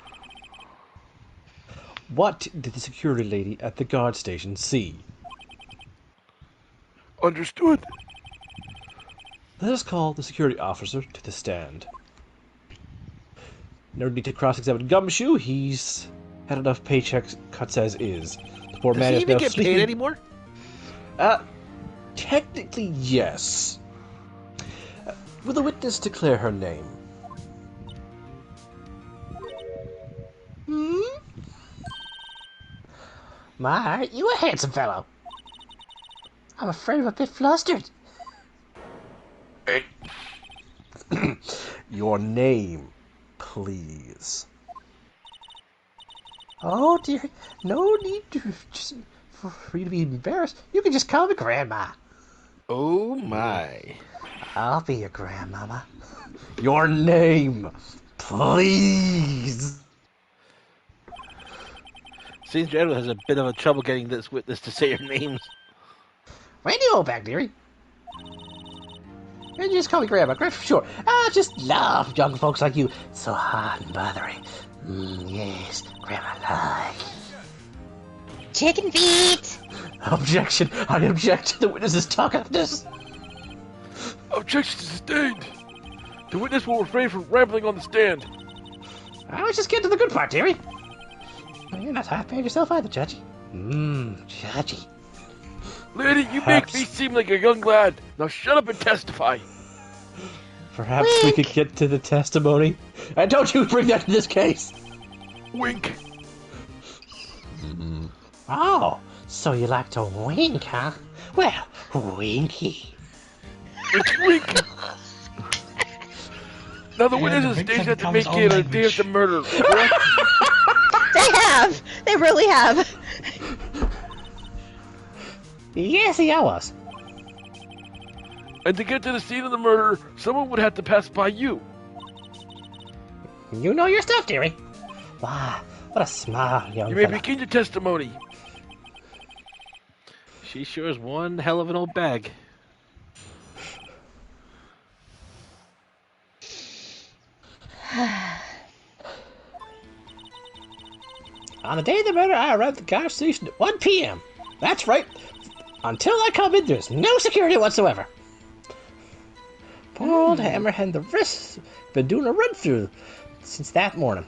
What did the security lady at the guard station see? Understood. Let us call the security officer to the stand. No need to cross-examine Gumshoe. He's had enough paychecks cuts as is. The poor Does man he is even now get sleeping. paid anymore? Technically, yes. Will the witness declare her name? My, aren't you a handsome fellow? I'm afraid I'm a bit flustered. Your name, please. Oh dear, no need to for you to be embarrassed. You can just call me Grandma. Oh my. I'll be your grandmama. Your name, please. Seems Edward has a bit of a trouble getting this witness to say your names. Randy Oldback, dearie. And just call me Grandma. Grandma, sure. I just love young folks like you. So hot and bothering. Yes, Grandma like. Chicken feet! Objection. I object to the witness's talkativeness. Objection sustained. The witness will refrain from rambling on the stand. Let's just get to the good part, dearie. You're not half-paying yourself either, Judgy. Judgy. Lady, you make me seem like a young lad. Now shut up and testify. Perhaps we could get to the testimony. And don't you bring that to this case. Wink. Oh, so you like to wink, huh? Well, winky. It's wink. Now the And witnesses Vincent stated that the comes main all gate on the day of language. the murder, correct? They have! They really have! Yes, he was. And to get to the scene of the murder, someone would have to pass by you. You know your stuff, dearie. Wow, what a smart young You may fella. begin your testimony. She sure is one hell of an old bag. On the day of the murder, I arrived at the gas station at 1 p.m. That's right. Until I come in, there's no security whatsoever. Poor old Hammer and the rest have been doing a run-through since that morning.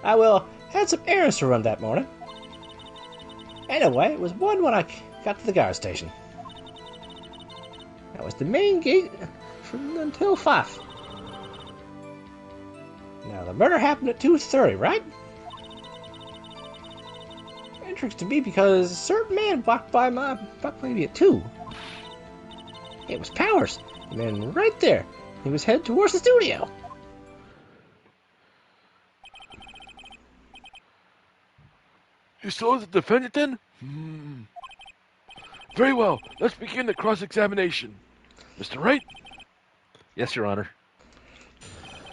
I had some errands to run that morning. Anyway, it was 1 when I got to the gas station. That was the main gate until 5. Now, the murder happened at 2:30, right? Interesting to me because a certain man walked by me at 2. It was Powers, the man right there. He was headed towards the studio. You saw the defendant then? Very well. Let's begin the cross-examination. Mr. Wright? Yes, Your Honor.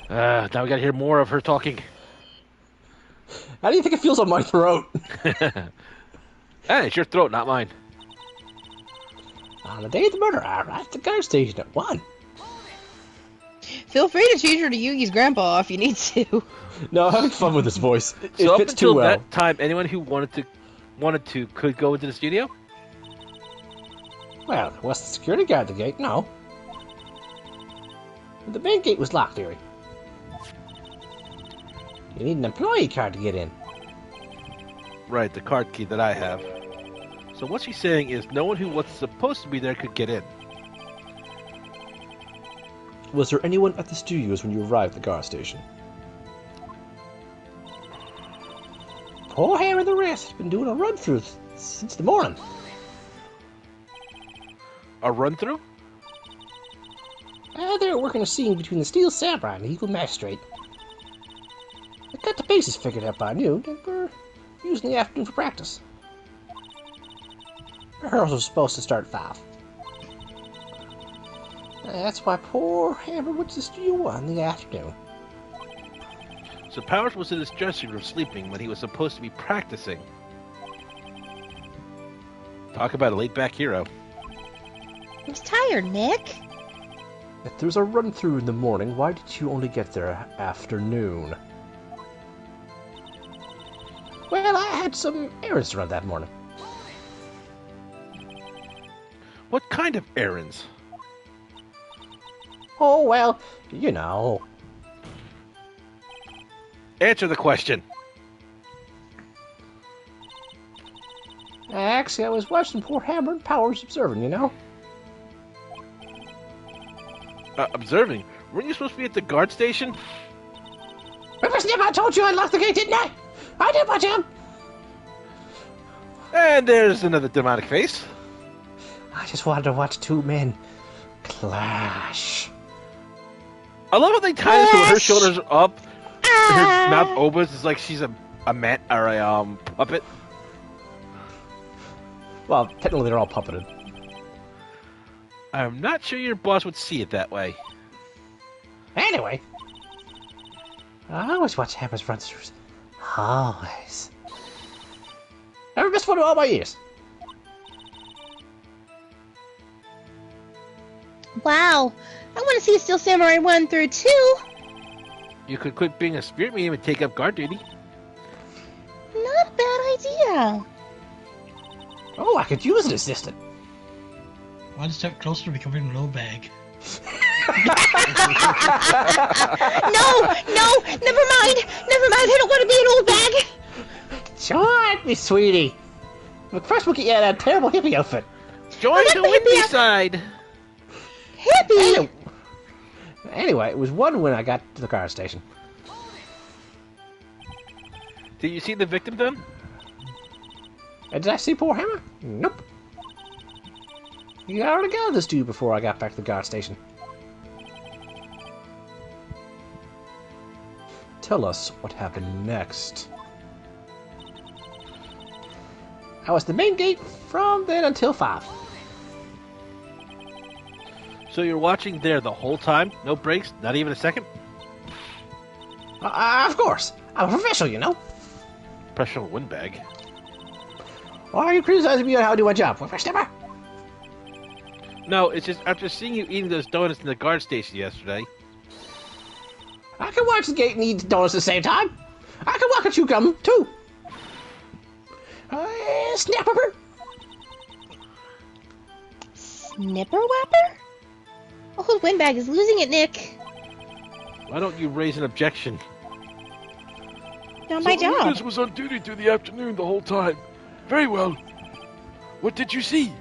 Now we gotta hear more of her talking. How do you think it feels on my throat? Hey, it's your throat, not mine. On the day of the murder, I arrived at the gas station at 1. Feel free to change her to Yugi's grandpa if you need to. No, I'm having fun with this voice. It So up fits until too well. that time, anyone who wanted to could go into the studio? Well, there was the security guard at the gate, no. The main gate was locked, dearie. You need an employee card to get in. Right, the card key that I have. So what she's saying is no one who was supposed to be there could get in. Was there anyone at the studios when you arrived at the gas station? Poor Harry and the rest has been doing a run-through since the morning. A run-through? They were working a scene between the Steel Samurai and the Eagle Magistrate. They got the bases figured out by noon, and were using the afternoon for practice. Rehearsals was supposed to start at 5. That's why poor Hammer went to the studio in the afternoon. So Powers was in his dressing room sleeping when he was supposed to be practicing. Talk about a laid-back hero. I'm tired, Nick. If there was a run-through in the morning, why did you only get there afternoon? Well, I had some errands to run that morning. What kind of errands? Oh, well, you know. Answer the question. Actually, I was watching poor Hammer and Powers observing, you know? Observing? Weren't you supposed to be at the guard station? Whippersnip, I told you I locked the gate, didn't I? I did my job. And there's another demonic face. I just wanted to watch 2 men clash. I love how they tie this with her shoulders up, her Ah. mouth opens. It's like she's a mat or a puppet. Well, technically they're all puppeted. I'm not sure your boss would see it that way. Anyway, I always watch Hammer's run-throughs Always. Never missed one in all my years. Wow. I want to see Steel Samurai 1 through 2. You could quit being a spirit medium and take up guard duty. Not a bad idea. Oh, I could use an assistant. One step closer to becoming an old bag. No, never mind. I don't want to be an old bag. Join me, sweetie. But first we'll get you out of that terrible hippie outfit. Join not the the hippie windy out- side. Hippie. Anyway, it was one when I got to the car station. Did you see the victim then? And did I see poor Hammer? Nope. You already got this dude before I got back to the guard station. Tell us what happened next. I was the main gate from then until 5. So you're watching there the whole time? No breaks? Not even a second? Of course. I'm a professional, you know. Professional windbag. Why are you criticizing me on how I do my job, whippersnapper? No, it's just after seeing you eating those donuts in the guard station yesterday. I can watch the gate and eat donuts at the same time. I can walk and chew gum, too. Snapper. Snipper Wapper? Old Windbag is losing it, Nick. Why don't you raise an objection? Not my So job. Lucas was on duty through the afternoon the whole time. Very well. What did you see?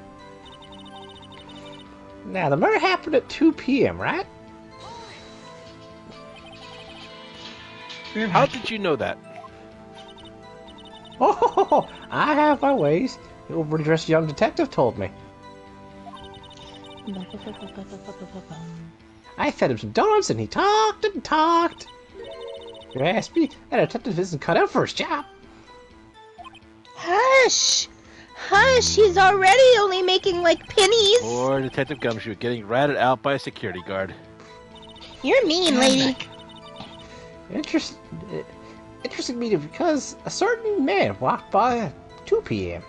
Now, the murder happened at 2 p.m., right? How did you know that? Oh, I have my ways. The overly dressed young detective told me. I fed him some donuts and he talked and talked. You ask me, that detective isn't cut out for his job. Hush! He's already only making like pennies. Or Detective Gumshoe getting ratted out by a security guard. You're mean, lady. Interesting me because a certain man walked by at 2 p.m.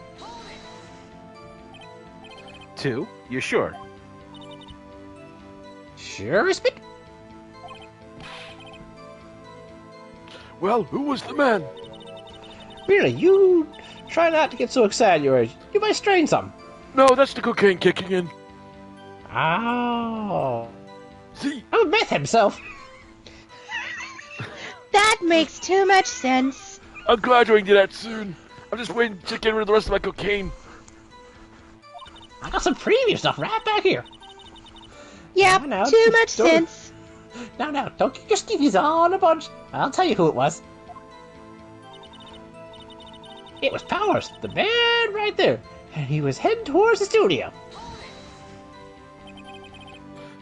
2? You're sure? Sure, Respect. Well, who was the man? Really, you try not to get so excited, you might strain something. No, that's the cocaine kicking in. Oh. See, I'm a meth himself. That makes too much sense. I'm graduating to that soon. I'm just waiting to get rid of the rest of my cocaine. I got some premium stuff right back here. Yep, Now, too much don't- sense. Now, don't get your skeevies all in a bunch. I'll tell you who it was. It was Powers, the man right there. And he was heading towards the studio.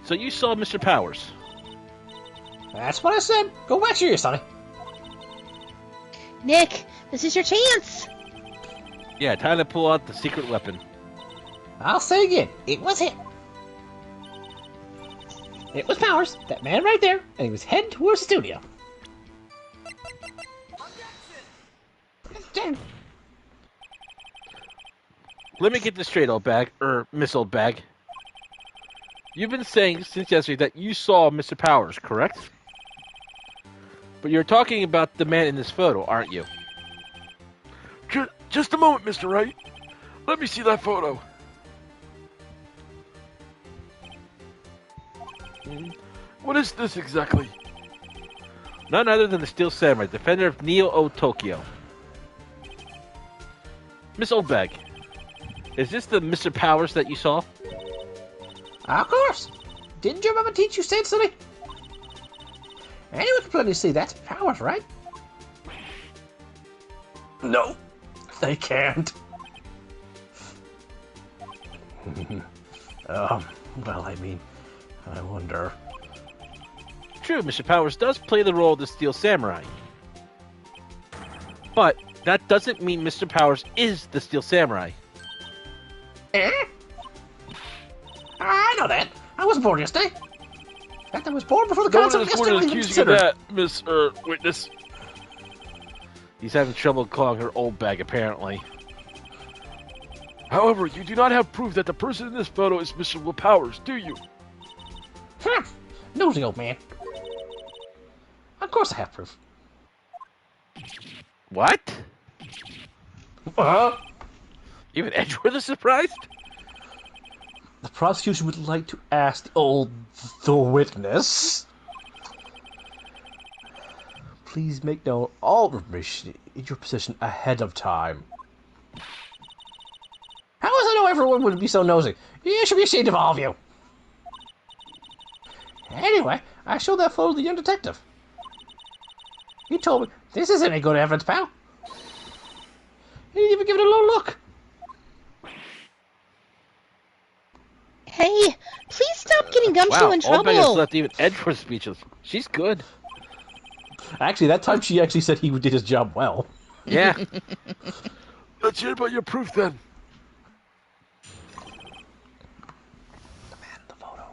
So you saw Mr. Powers? That's what I said. Go wax your ears, Sonny. Nick, this is your chance. Yeah, time to pull out the secret weapon. I'll say again, it was him. It was Powers, that man right there, and he was heading towards the studio. Let me get this straight, old bag. Miss Old Bag. You've been saying since yesterday that you saw Mr. Powers, correct? But you're talking about the man in this photo, aren't you? Just a moment, Mr. Wright. Let me see that photo. What is this exactly? None other than the Steel Samurai, defender of Neo-O Tokyo. Miss Old Bag, is this the Mr. Powers that you saw? Of course. Didn't your mama teach you sense, Sonny? Anyone can plainly see that's Powers, right? No, they can't. Well, I wonder. True, Mr. Powers does play the role of the Steel Samurai. But that doesn't mean Mr. Powers is the Steel Samurai. Eh? I know that. I was born yesterday. In fact, I was born before the No one concept is of going to yesterday was even accuse you of considered. that, Miss, Witness. He's having trouble calling her old bag, apparently. However, you do not have proof that the person in this photo is Mr. Will Powers, do you? Nosy old man. Of course I have proof. What? Uh-huh. Even Edgeworth is surprised? The prosecution would like to ask the witness. Please make known all information in your possession ahead of time. How does I know everyone would be so nosy? You should be ashamed of all of you. Anyway, I showed that photo to the young detective. He told me, this isn't any good evidence, pal. He didn't even give it a little look. Hey, please stop getting Gumshoe Wow, in old bag has trouble. left even Edgeworth speechless. She's good. Actually, that time she actually said he did his job well. Yeah. Let's hear about your proof then. Demand the photo.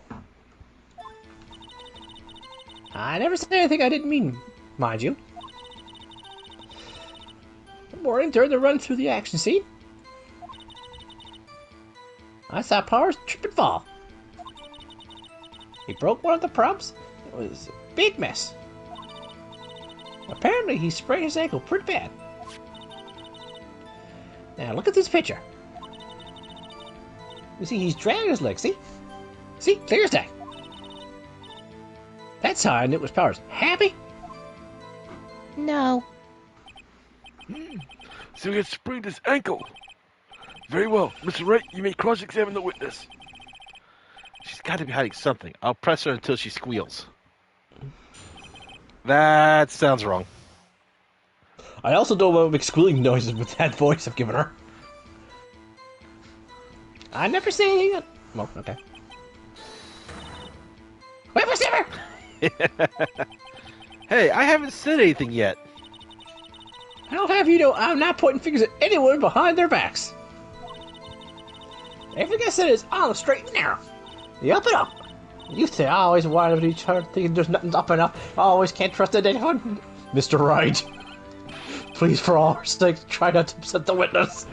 I never said anything I didn't mean, mind you. The morning during the run through the action scene, I saw Powers trip and fall. He broke one of the props. It was a big mess. Apparently, he sprained his ankle pretty bad. Now, look at this picture. You see, he's dragging his leg, see? See? Clear as day. That's how I knew it was Powers. Happy? No. So he had sprained his ankle. Very well. Mr. Wright, you may cross-examine the witness. She's got to be hiding something. I'll press her until she squeals. That sounds wrong. I also don't want to make squealing noises with that voice I've given her. I never say anything. Well, okay. Whippersnapper! Hey, I haven't said anything yet. I'll have you know I'm not pointing fingers at anyone behind their backs. Everything I said is on the straight and narrow. The up and up. You say I always wind up at each other thinking there's nothing up and up. I always can't trust anyone. Mr. Wright. Please, for all our sakes, try not to upset the witness.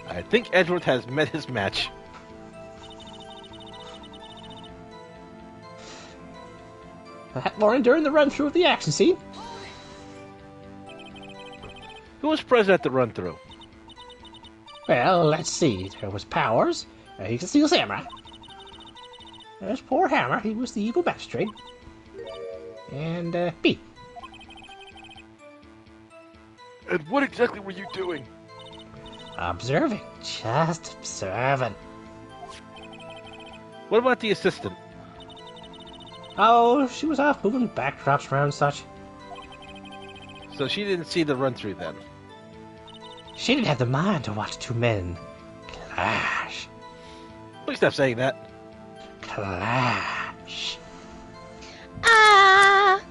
I think Edgeworth has met his match. That morning during the run-through of the action scene, Who was present at the run-through? well, let's see. There was Powers. He's a Steel Samurai. There's poor Hammer. He was the evil magistrate. And, B. And what exactly were you doing? Observing. Just observing. What about the assistant? Oh, she was off moving backdrops around and such. So she didn't see the run-through then. She didn't have the mind to watch two men clash. Please stop saying that. Clash. Ah!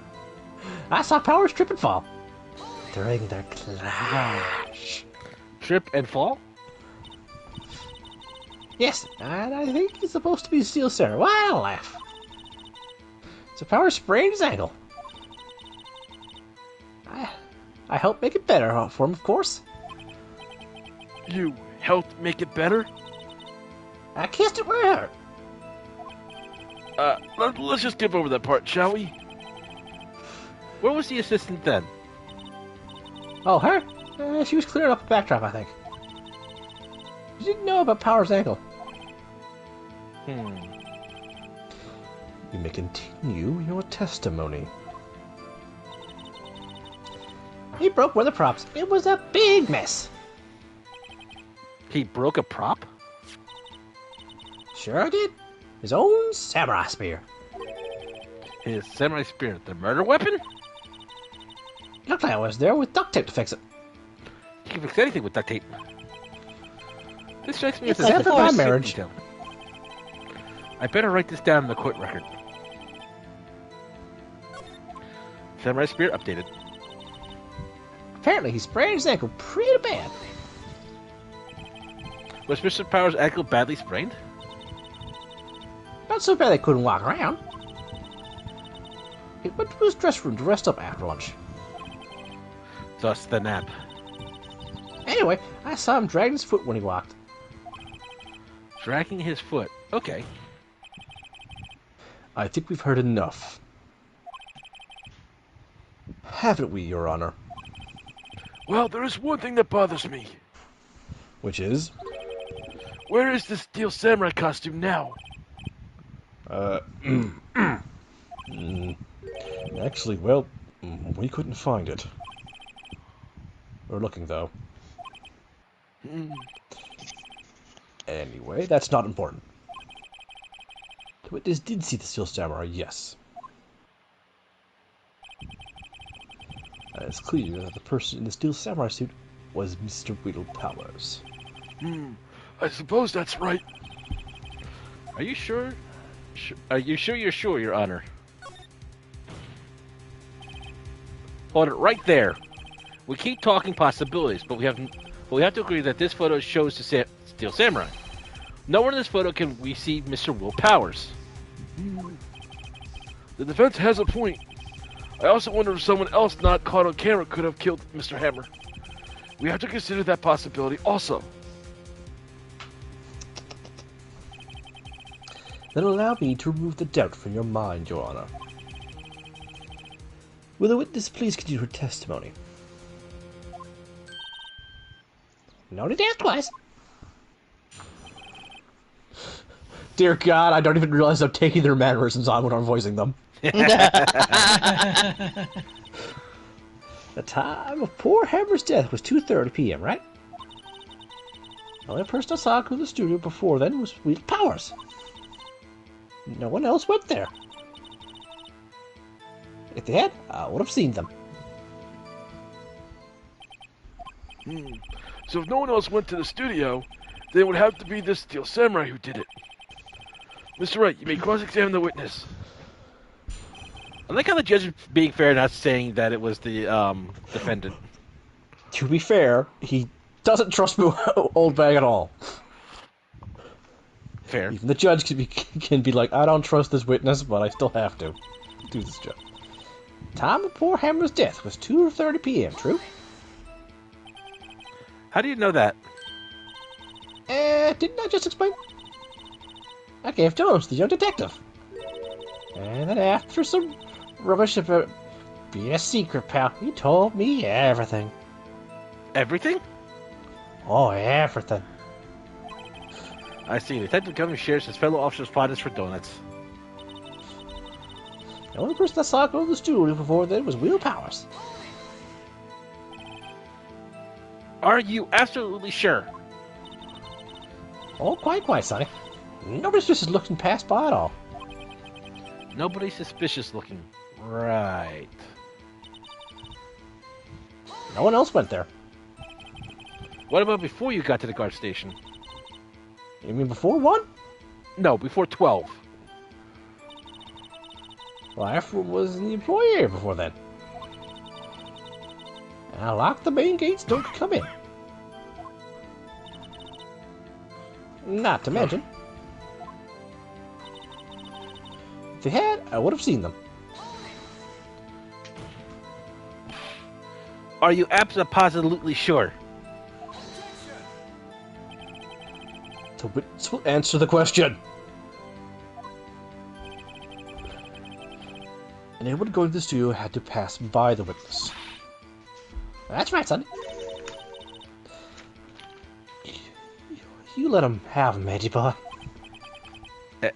I saw Powers trip and fall during their clash. Trip and fall? Yes, and I think he's supposed to be Steel Sarah. Why, I'll laugh. So Powers sprained his ankle. I helped make it better for him, of course. You helped make it better? I kissed it where it hurt. Let's just skip over that part, shall we? Where was the assistant then? Oh, her? She was clearing up a backdrop, I think. She didn't know about Powers' ankle. You may continue your testimony. He broke one of the props. It was a big mess. He broke a prop? Sure did. His own samurai spear. His samurai spear, the murder weapon? Looked like I was there with duct tape to fix it. You can fix anything with duct tape. This strikes me as Except a for my marriage. detail. I better write this down in the court record. Samurai spear updated. Apparently he sprained his ankle pretty bad. Was Mr. Powers' ankle badly sprained? Not so bad they couldn't walk around. He went to his dressing room to rest up after lunch. Thus the nap. Anyway, I saw him dragging his foot when he walked. Dragging his foot. Okay. I think we've heard enough. Haven't we, Your Honor? Well, there is one thing that bothers me. Which is? Where is this Steel Samurai costume now? Actually, well, we couldn't find it. We're looking, though. Anyway, that's not important. The witness did see the Steel Samurai, yes. And it's clear that the person in the Steel Samurai suit was Mr. Whittle Powers. I suppose that's right. Are you sure? Are you sure you're sure, Your Honor? Hold it right there. We keep talking possibilities, but we have to agree that this photo shows the Steel Samurai. Nowhere in this photo can we see Mr. Will Powers. The defense has a point. I also wonder if someone else not caught on camera could have killed Mr. Hammer. We have to consider that possibility also. Then allow me to remove the doubt from your mind, Your Honor. Will the witness please continue her testimony? No need to ask twice. Dear God, I don't even realize I'm taking their mannerisms on when I'm voicing them. The time of poor Hammer's death was 2:30 p.m., right? The only person I saw go to the studio before then was Whittle Powers. No one else went there. If they had, I would have seen them. So if no one else went to the studio, then it would have to be this Steel Samurai who did it. Mr. Wright, you may cross-examine the witness. I like how the judge is being fair, not saying that it was the defendant. To be fair, he doesn't trust Old Bag at all. Fair. Even the judge can be like, I don't trust this witness, but I still have to do this job. Time of poor Hammer's death was 2:30 p.m., true? How do you know that? Didn't I just explain? I gave Jones, the young detective. And then after some rubbish about being a secret pal, he told me everything. Everything? Oh, everything. I see. Detective Gunner shares his fellow officers' fondness for donuts. The only person I saw go to the studio before then was Will Powers. Are you absolutely sure? Oh, quite, Sonny. Nobody's just looking past by at all. Nobody suspicious looking. Right. No one else went there. What about before you got to the guard station? You mean before 1? No, before 12. Well, I was in the employee area before then. And I locked the main gates, don't come in. Not to mention, if they had, I would have seen them. Are you absolutely sure? The witness will answer the question. Anyone going to the studio had to pass by the witness. That's right, son. You let him have him, edgy boy.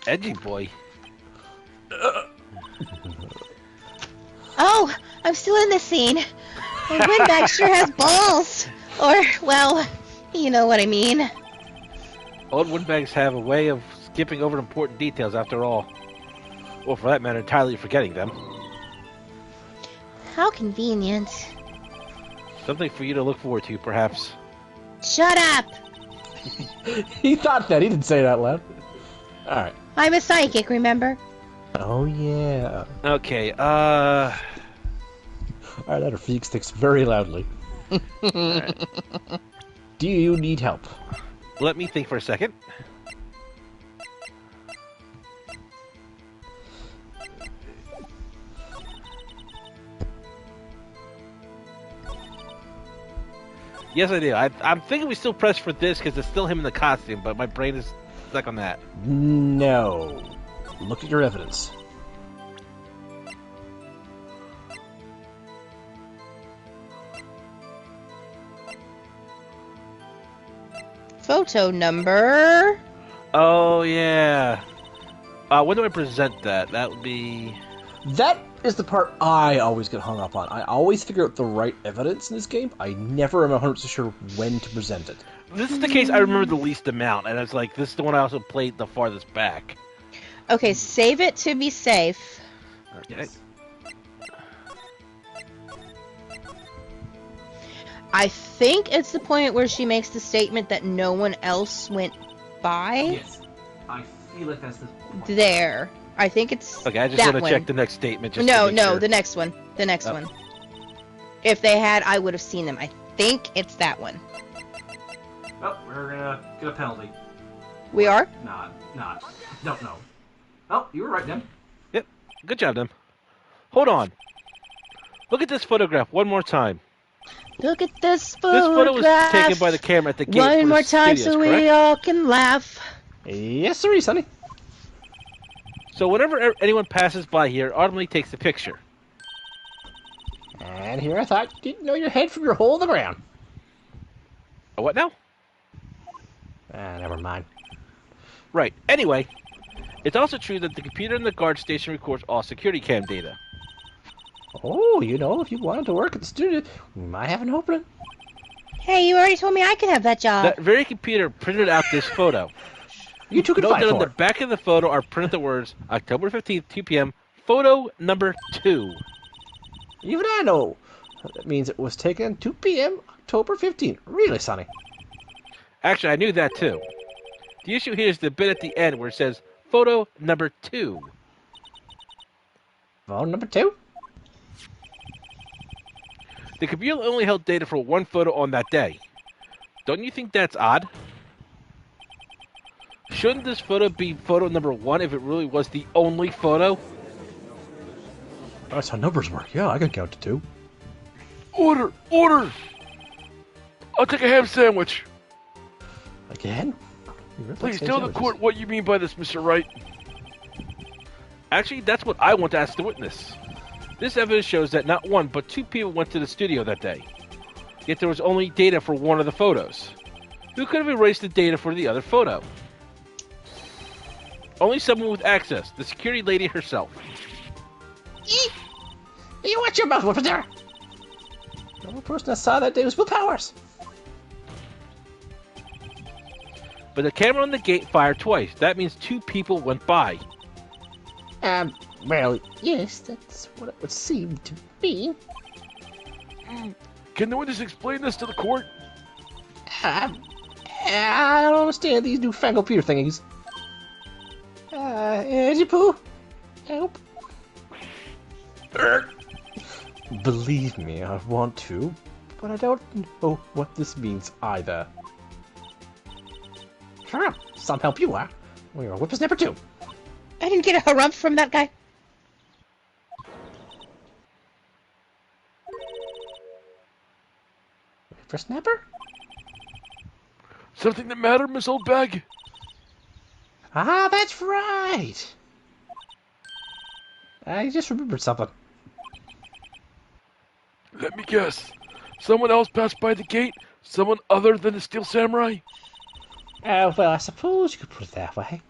Edgy boy? Oh, I'm still in the scene. And Windbag sure has balls. Or, well, you know what I mean. Old windbags have a way of skipping over important details after all. Or for that matter, entirely forgetting them. How convenient. Something for you to look forward to, perhaps. Shut up! He thought that. He didn't say it out loud. Alright. I'm a psychic, remember? Oh, yeah. Okay, Alright, that Phoenix thinks very loudly. Alright. Do you need help? Let me think for a second. Yes, I do. I'm thinking we still press for this because it's still him in the costume, but my brain is stuck on that. No. Look at your evidence. Photo number. Oh, yeah. When do I present that? That would be... That is the part I always get hung up on. I always figure out the right evidence in this game. I never am 100% sure when to present it. This is the case I remember the least amount, and it's like, this is the one I also played the farthest back. Okay, save it to be safe. Okay. I think it's the point where she makes the statement that no one else went by. Yes. I feel like that's the point. There. I think it's Okay, I just that want to one. check the next statement. Just No, to make no, sure. the next one. The next Oh. one. If they had, I would have seen them. I think it's that one. Oh, we're gonna get a penalty. We are? Not. Don't know. Oh, you were right, Dem. Yep. Good job, them. Hold on. Look at this photograph one more time. Look at this This photo was photograph. taken by the camera at the gate for One the more time studios, so correct? we all can laugh. Yes, sir, Sonny. So whenever anyone passes by here, it automatically takes a picture. And here I thought you didn't know your head from your hole in the ground. What now? Never mind. Right. Anyway, it's also true that the computer in the guard station records all security cam data. Oh, you know, if you wanted to work at the studio, we might have an opening. Hey, you already told me I could have that job. That very computer printed out this photo. You two can Note fight that on for the it. back of the photo are printed the words October 15th, 2 p.m., photo number 2. Even I know. That means it was taken 2 p.m. October 15th. Really, Sonny? Actually, I knew that too. The issue here is the bit at the end where it says photo number 2. Phone number 2? The computer only held data for one photo on that day. Don't you think that's odd? Shouldn't this photo be photo number 1 if it really was the only photo? That's how numbers work. Yeah, I can count to 2. Order! I'll take a ham sandwich. Again? You really Please say tell the sandwiches. court what you mean by this, Mr. Wright. Actually, that's what I want to ask the witness. This evidence shows that not one, but 2 people went to the studio that day. Yet there was only data for one of the photos. Who could have erased the data for the other photo? Only someone with access, the security lady herself. You watch your mouth over there! The only person I saw that day was Will Powers. But the camera on the gate fired twice. That means 2 people went by. Well, yes, that's what it would seem to be. Can the witness explain this to the court? I don't understand these newfangled computer thingies. Edgy Poo? Help. Believe me, I want to, but I don't know what this means either. Sure, some help you are. Well, you're a whippersnapper too. I didn't get a harumph from that guy. Whippersnapper? Something the matter, Miss Oldbag? Ah, that's right! I just remembered something. Let me guess. Someone else passed by the gate? Someone other than the Steel Samurai? Well, I suppose you could put it that way.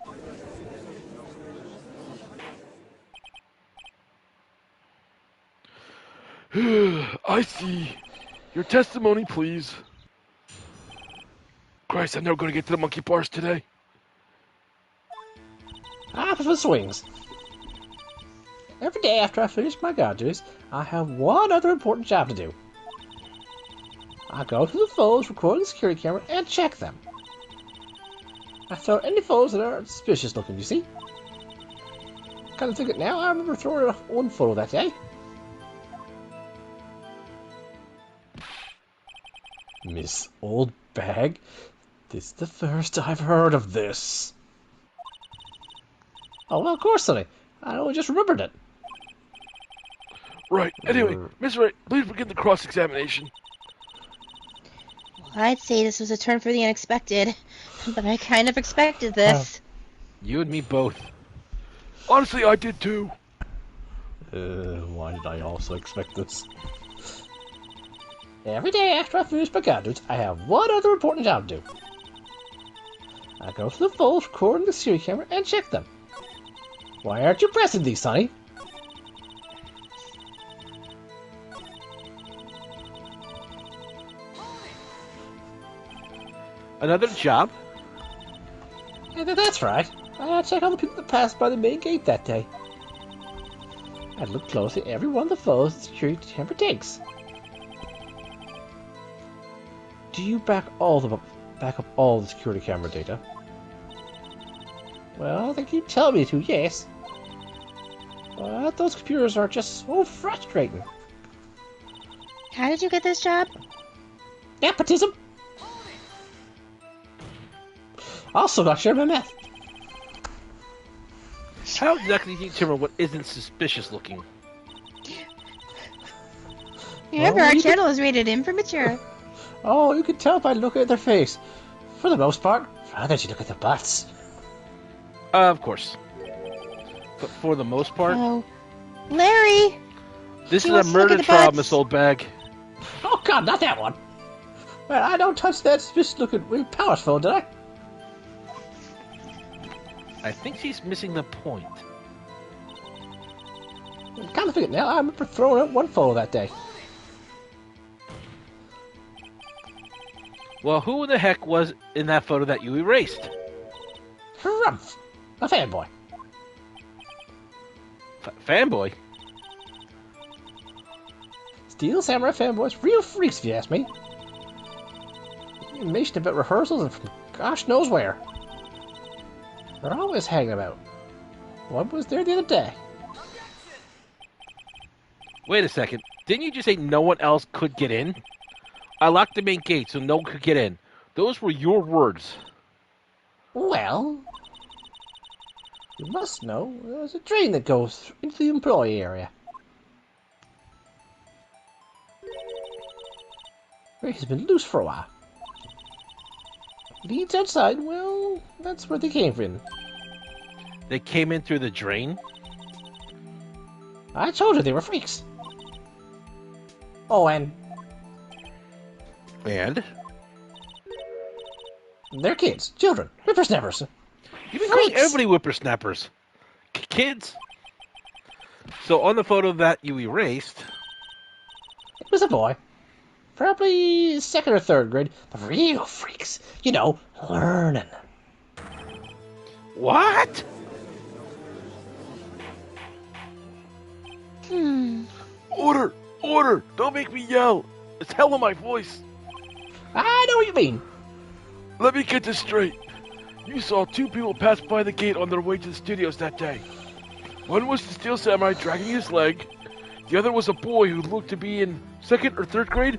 I see. Your testimony, please. Christ, I'm never going to get to the monkey bars today. Ah, for the swings. Every day after I finish my guard duties, I have one other important job to do. I go to the photos recording the security camera and check them. I throw any photos that are suspicious looking, you see? Kind of think it now, I remember throwing off one photo that day. Miss Oldbag, this is the first I've heard of this. Oh, well, of course, Sonny. I only just remembered it. Right. Anyway, Miss Wright, please begin the cross-examination. I'd say this was a turn for the unexpected, but I kind of expected this. You and me both. Honestly, I did too. Why did I also expect this? Every day after I finish my gadgets, I have one other important job to do. I go to the vault, record the security camera, and check them. Why aren't you pressing these, Sonny? Another job? Yeah, that's right. I check all the people that passed by the main gate that day. I'd look closely at every one of the photos the security camera takes. Do you back up all the security camera data? Well, they keep telling me to, yes. But those computers are just so frustrating. How did you get this job? Nepotism! Also got share my meth. How exactly do you determine what isn't suspicious looking? Remember, Well, our you channel is rated M for mature. Oh, you can tell by looking at their face. For the most part, rather you look at the butts. Of course. But for the most part, Oh. Larry! this She is a wants to look murder at the trial, butts. Miss Oldbag. Oh god, not that one! Well, I don't touch that suspicious looking Will Powers phone, did I? I think she's missing the point. Kind of forget now, I remember throwing out one photo that day. Well, who the heck was in that photo that you erased? Harumph! A fanboy. Fanboy? Steel Samurai fanboys, real freaks if you ask me. Information about rehearsals and from gosh knows where. They're always hanging about. One was there the other day. Wait a second. Didn't you just say no one else could get in? I locked the main gate so no one could get in. Those were your words. Well, you must know there's a drain that goes into the employee area. It has been loose for a while. Leads outside, well, that's where they came from. They came in through the drain? I told you they were freaks. Oh, and And? they're kids, children, whippersnappers. You've been calling Freaks. everybody whippersnappers. Kids? So on the photo that you erased, It was a boy. Probably second or third grade, but real freaks. You know, learning. what? Order! Order! Don't make me yell! It's hell in my voice! I know what you mean. Let me get this straight. You saw two people pass by the gate on their way to the studios that day. One was the Steel Samurai dragging his leg. The other was a boy who looked to be in second or third grade.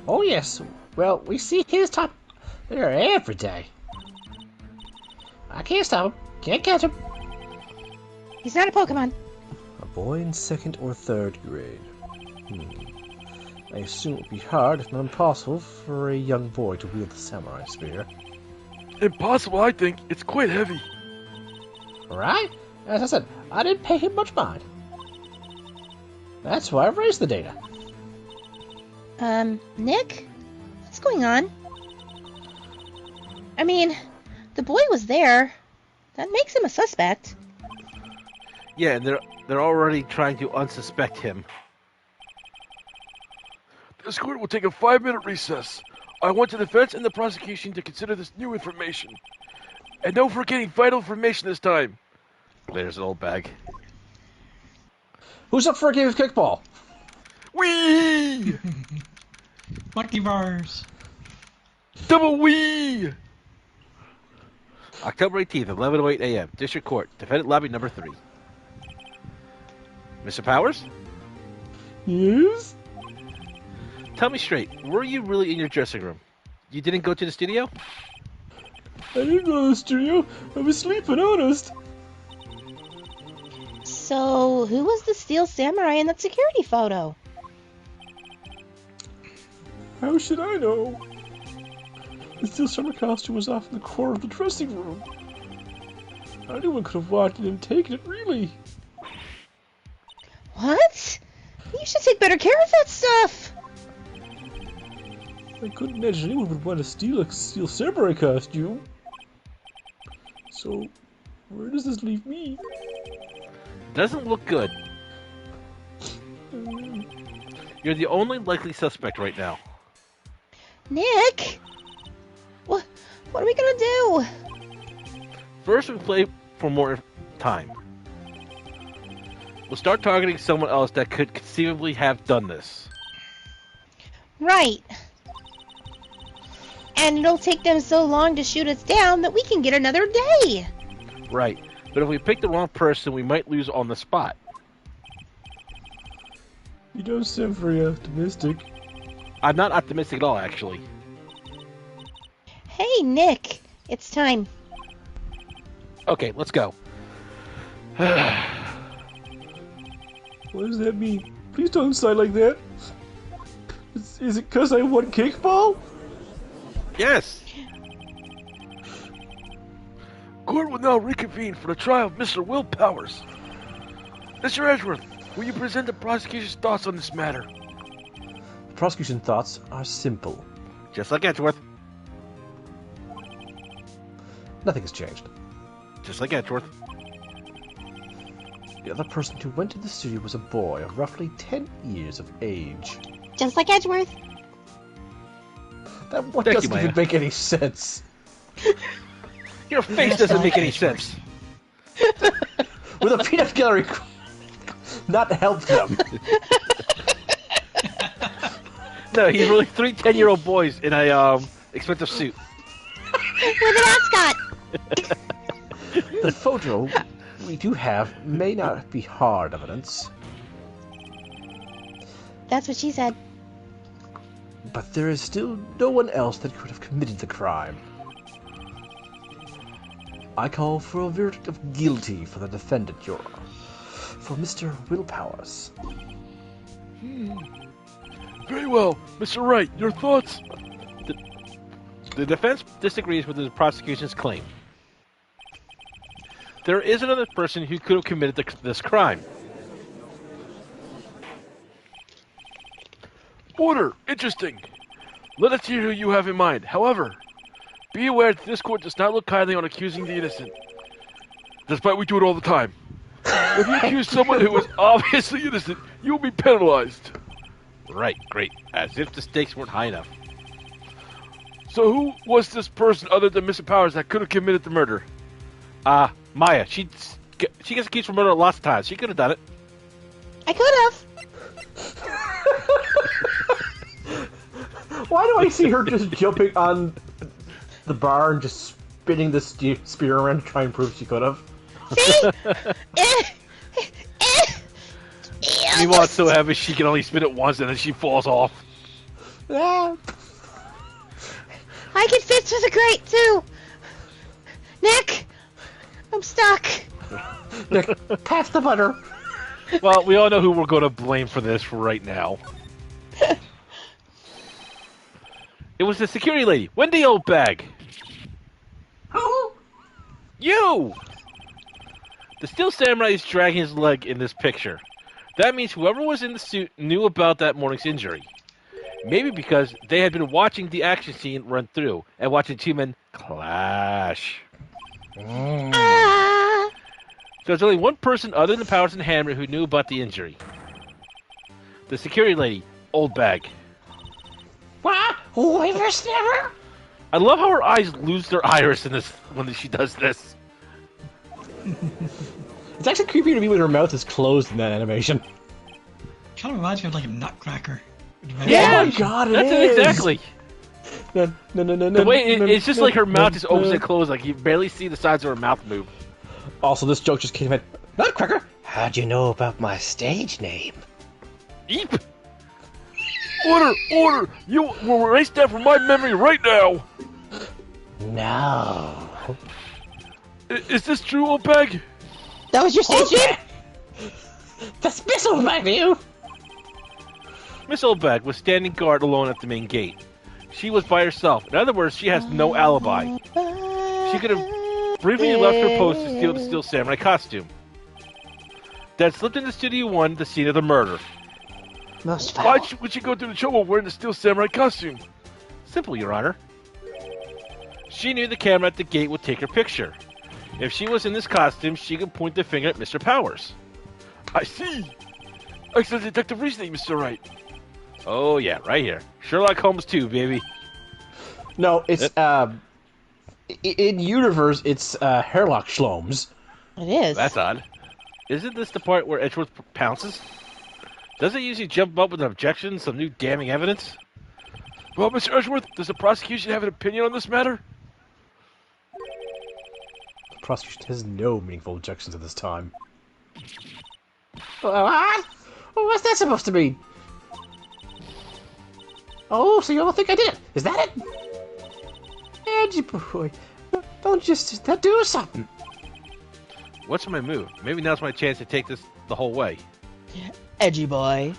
Oh, yes. Well, we see his top there every day. I can't stop him. Can't catch him. He's not a Pokemon. A boy in second or third grade. I assume it would be hard, if not impossible, for a young boy to wield the samurai spear. Impossible, I think. It's quite heavy. Right? As I said, I didn't pay him much mind. That's why I raised the data. Nick? What's going on? I mean, the boy was there. That makes him a suspect. Yeah, and they're already trying to unsuspect him. This court will take a 5-minute recess. I want the defense and the prosecution to consider this new information. And no forgetting vital information this time. There's an old bag. Who's up for a game of kickball? Wee! Lucky bars. Double wee! October 18th, 11:08 a.m. District Court, Defendant Lobby number 3. Mr. Powers? Yes? Tell me straight, were you really in your dressing room? You didn't go to the studio? I didn't go to the studio. I was sleeping, honest. So, who was the Steel Samurai in that security photo? How should I know? The steel summer costume was off in the corner of the dressing room. Anyone could have walked in and taken it, really. What? You should take better care of that stuff. I couldn't imagine anyone would want to steal a steel samurai costume. So, where does this leave me? Doesn't look good. You're the only likely suspect right now. Nick? What are we gonna do? First, we play for more time. We'll start targeting someone else that could conceivably have done this. Right. And it'll take them so long to shoot us down that we can get another day. Right. But if we pick the wrong person, we might lose on the spot. You don't sound very optimistic. I'm not optimistic at all, actually. Hey, Nick. It's time. Okay, let's go. What does that mean? Please don't sigh like that. Is it because I won kickball? Yes! Court will now reconvene for the trial of Mr. Will Powers. Mr. Edgeworth, will you present the prosecution's thoughts on this matter? The prosecution thoughts are simple. Just like Edgeworth. Nothing has changed. Just like Edgeworth. The other person who went to the studio was a boy of roughly 10 years of age. Just like Edgeworth. That one Thank you, doesn't Maya. even make any sense. Your face doesn't make any sense. With a peanut gallery not help them. No, he's really three 10-year-old boys in a expensive suit. With an ascot. The photo we do have may not be hard evidence, That's what she said. but there is still no one else that could have committed the crime. I call for a verdict of guilty for the defendant, Your Honor. For Mr. Will Powers. Very well. Mr. Wright, your thoughts? The defense disagrees with the prosecution's claim. There is another person who could have committed this crime. Order! Interesting. Let us hear who you have in mind. However, be aware that this court does not look kindly on accusing the innocent. Despite we do it all the time. If you accuse someone who is obviously innocent, you will be penalized. Right, great. As if the stakes weren't high enough. So who was this person other than Mr. Powers that could have committed the murder? Maya. She gets accused for murder lots of times. She could have done it. I could have. Why do I see her just jumping on the bar and just spinning the spear around to try and prove she could have? See? Meanwhile, it's so heavy she can only spin it once and then she falls off. Ah. I can fit to the grate, too. Nick, I'm stuck. Nick, pass the butter. Well, we all know who we're going to blame for this for right now. It was the security lady, Wendy Oldbag. Who? You! The Steel Samurai is dragging his leg in this picture. That means whoever was in the suit knew about that morning's injury. Maybe because they had been watching the action scene run through and watching two men clash. Ah. So there's only one person other than Powers and Hammer who knew about the injury. The security lady, Oldbag. What? Whippersnapper? I love how her eyes lose their iris in this when she does this. It's actually creepy to me when her mouth is closed in that animation. Kind of reminds me of like a nutcracker. Yeah, oh my god, That's it exactly. No, The way it's just like her mouth is open and closed, like you barely see the sides of her mouth move. Also, this joke just came in. Nutcracker? How'd you know about my stage name? Eep! Order! Order! You will erase that from my memory right now! No. Is this true, Oldbag? That was your stage name? Dismissal, my view. Miss Oldbag was standing guard alone at the main gate. She was by herself. In other words, she has no alibi. She could have briefly left her post to steal the Steel Samurai costume. Then slipped into Studio 1, the scene of the murder. Most foul. Why would she go through the trouble wearing the Steel Samurai costume? Simple, Your Honor. She knew the camera at the gate would take her picture. If she was in this costume, she could point the finger at Mr. Powers. I see. Excellent detective reasoning, Mr. Wright. Oh yeah, right here. Sherlock Holmes 2, baby. No, it's in universe. It's Herlock Shlomes. It is. That's odd. Isn't this the part where Edgeworth pounces? Does it usually jump up with an objection, some new damning evidence? Well, Mr. Edgeworth, does the prosecution have an opinion on this matter? The prosecution has no meaningful objections at this time. What? What's that supposed to mean? Oh, so you don't think I did it? Is that it? Edgy boy, don't just do something. What's my move? Maybe now's my chance to take this the whole way. Edgy boy.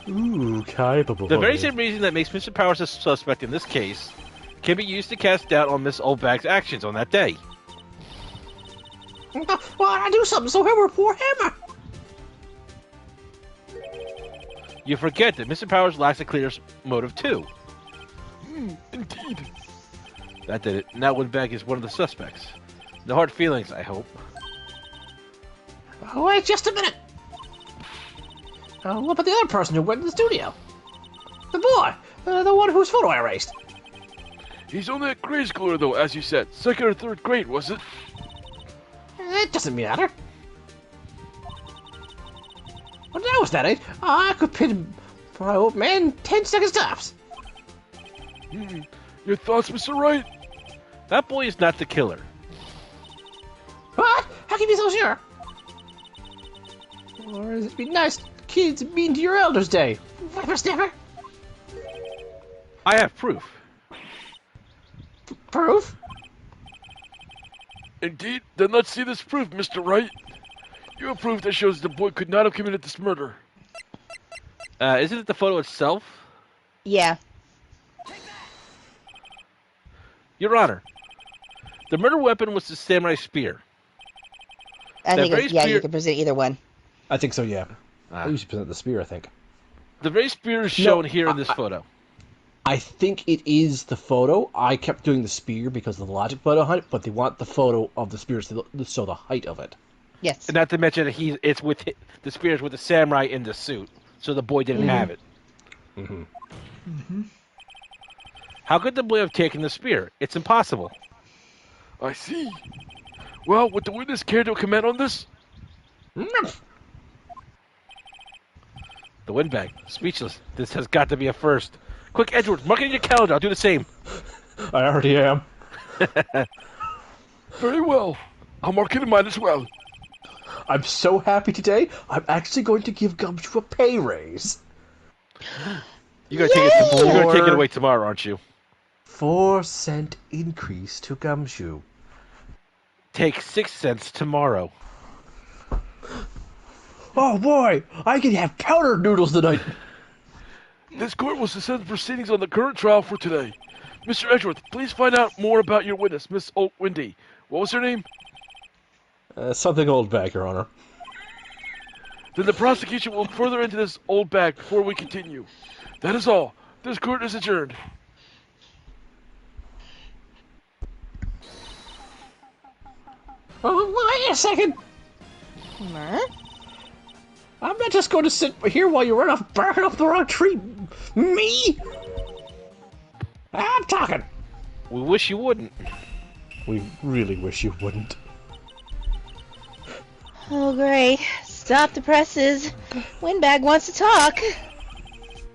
Ooh, capable. The very same reason that makes Mr. Powers a suspect in this case can be used to cast doubt on Miss Oldbag's actions on that day. Well, I do something so him or poor Hammer. You forget that Mr. Powers lacks a clear motive too. Indeed. That did it. Now Oldbag is one of the suspects. No hard feelings, I hope. Oh, wait just a minute. What about the other person who went to the studio? The boy, the one whose photo I erased. He's only a grade schooler, though, as you said. 2nd or 3rd grade, was it? It doesn't matter. When I was that age, I could pin my old man 10 seconds tops. Your thoughts, Mr. Wright? That boy is not the killer. What? How can you be so sure? Or is it be nice kids mean to your elders' day? Whippersnapper? I have proof. Proof? Indeed. Then let's see this proof, Mr. Wright. You have proof that shows the boy could not have committed this murder. Isn't it the photo itself? Yeah. Your Honor, the murder weapon was the samurai spear. I That think, very yeah, you spear- can present either one. I think so. Yeah. Ah. I usually present the spear. I think. The very spear is shown here in this photo. I think it is the photo. I kept doing the spear because of the logic photo hunt, but they want the photo of the spear to show the height of it. Yes. Not to mention that it's with the spear is with the samurai in the suit, so the boy didn't have it. How could the boy have taken the spear? It's impossible. I see. Well, would the witness care to comment on this? The windbag. Speechless. This has got to be a first. Quick, Edward, mark it in your calendar. I'll do the same. I already am. Very well. I'll mark it in mine as well. I'm so happy today. I'm actually going to give Gumshoe a pay raise. You're gonna take it away tomorrow, aren't you? 4-cent increase to Gumshoe. Take 6 cents tomorrow. Oh boy, I can have powder noodles tonight. This court will suspend proceedings on the current trial for today. Mr. Edgeworth, please find out more about your witness, Miss Wendy. What was her name? Something old back, Your Honor. Then the prosecution will look further into this old bag before we continue. That is all. This court is adjourned. Oh, wait a second. Huh? I'm not just going to sit here while you run off barking up the wrong tree. Me? I'm talking. We wish you wouldn't. We really wish you wouldn't. Oh, great. Stop the presses. Windbag wants to talk.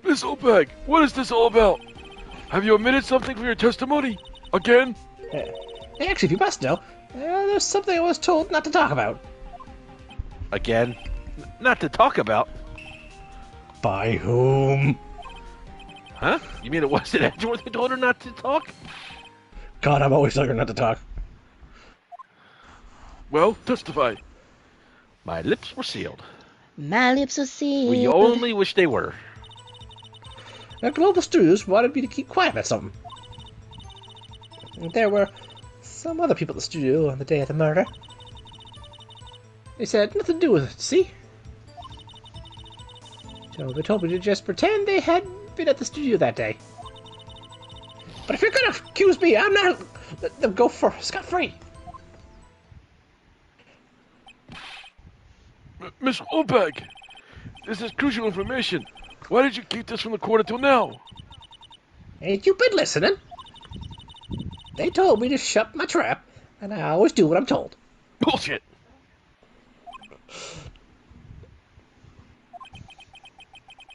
Miss Oldbag, what is this all about? Have you omitted something from your testimony? Again? Actually, if you must know, there's something I was told not to talk about. Again? Not to talk about. By whom? Huh? You mean it wasn't Edgeworth who told her not to talk? God, I'm always telling her not to talk. Well, testify. My lips were sealed. My lips are sealed. We only wish they were. Now, Global Studios wanted me to keep quiet about something. There were some other people at the studio on the day of the murder. They said nothing to do with it, see? So they told me to just pretend they hadn't been at the studio that day. But if you're gonna accuse me, I'm not let them go for scot-free. Miss Opeg, this is crucial information. Why did you keep this from the court until now? Ain't you been listening? They told me to shut my trap, and I always do what I'm told. Bullshit.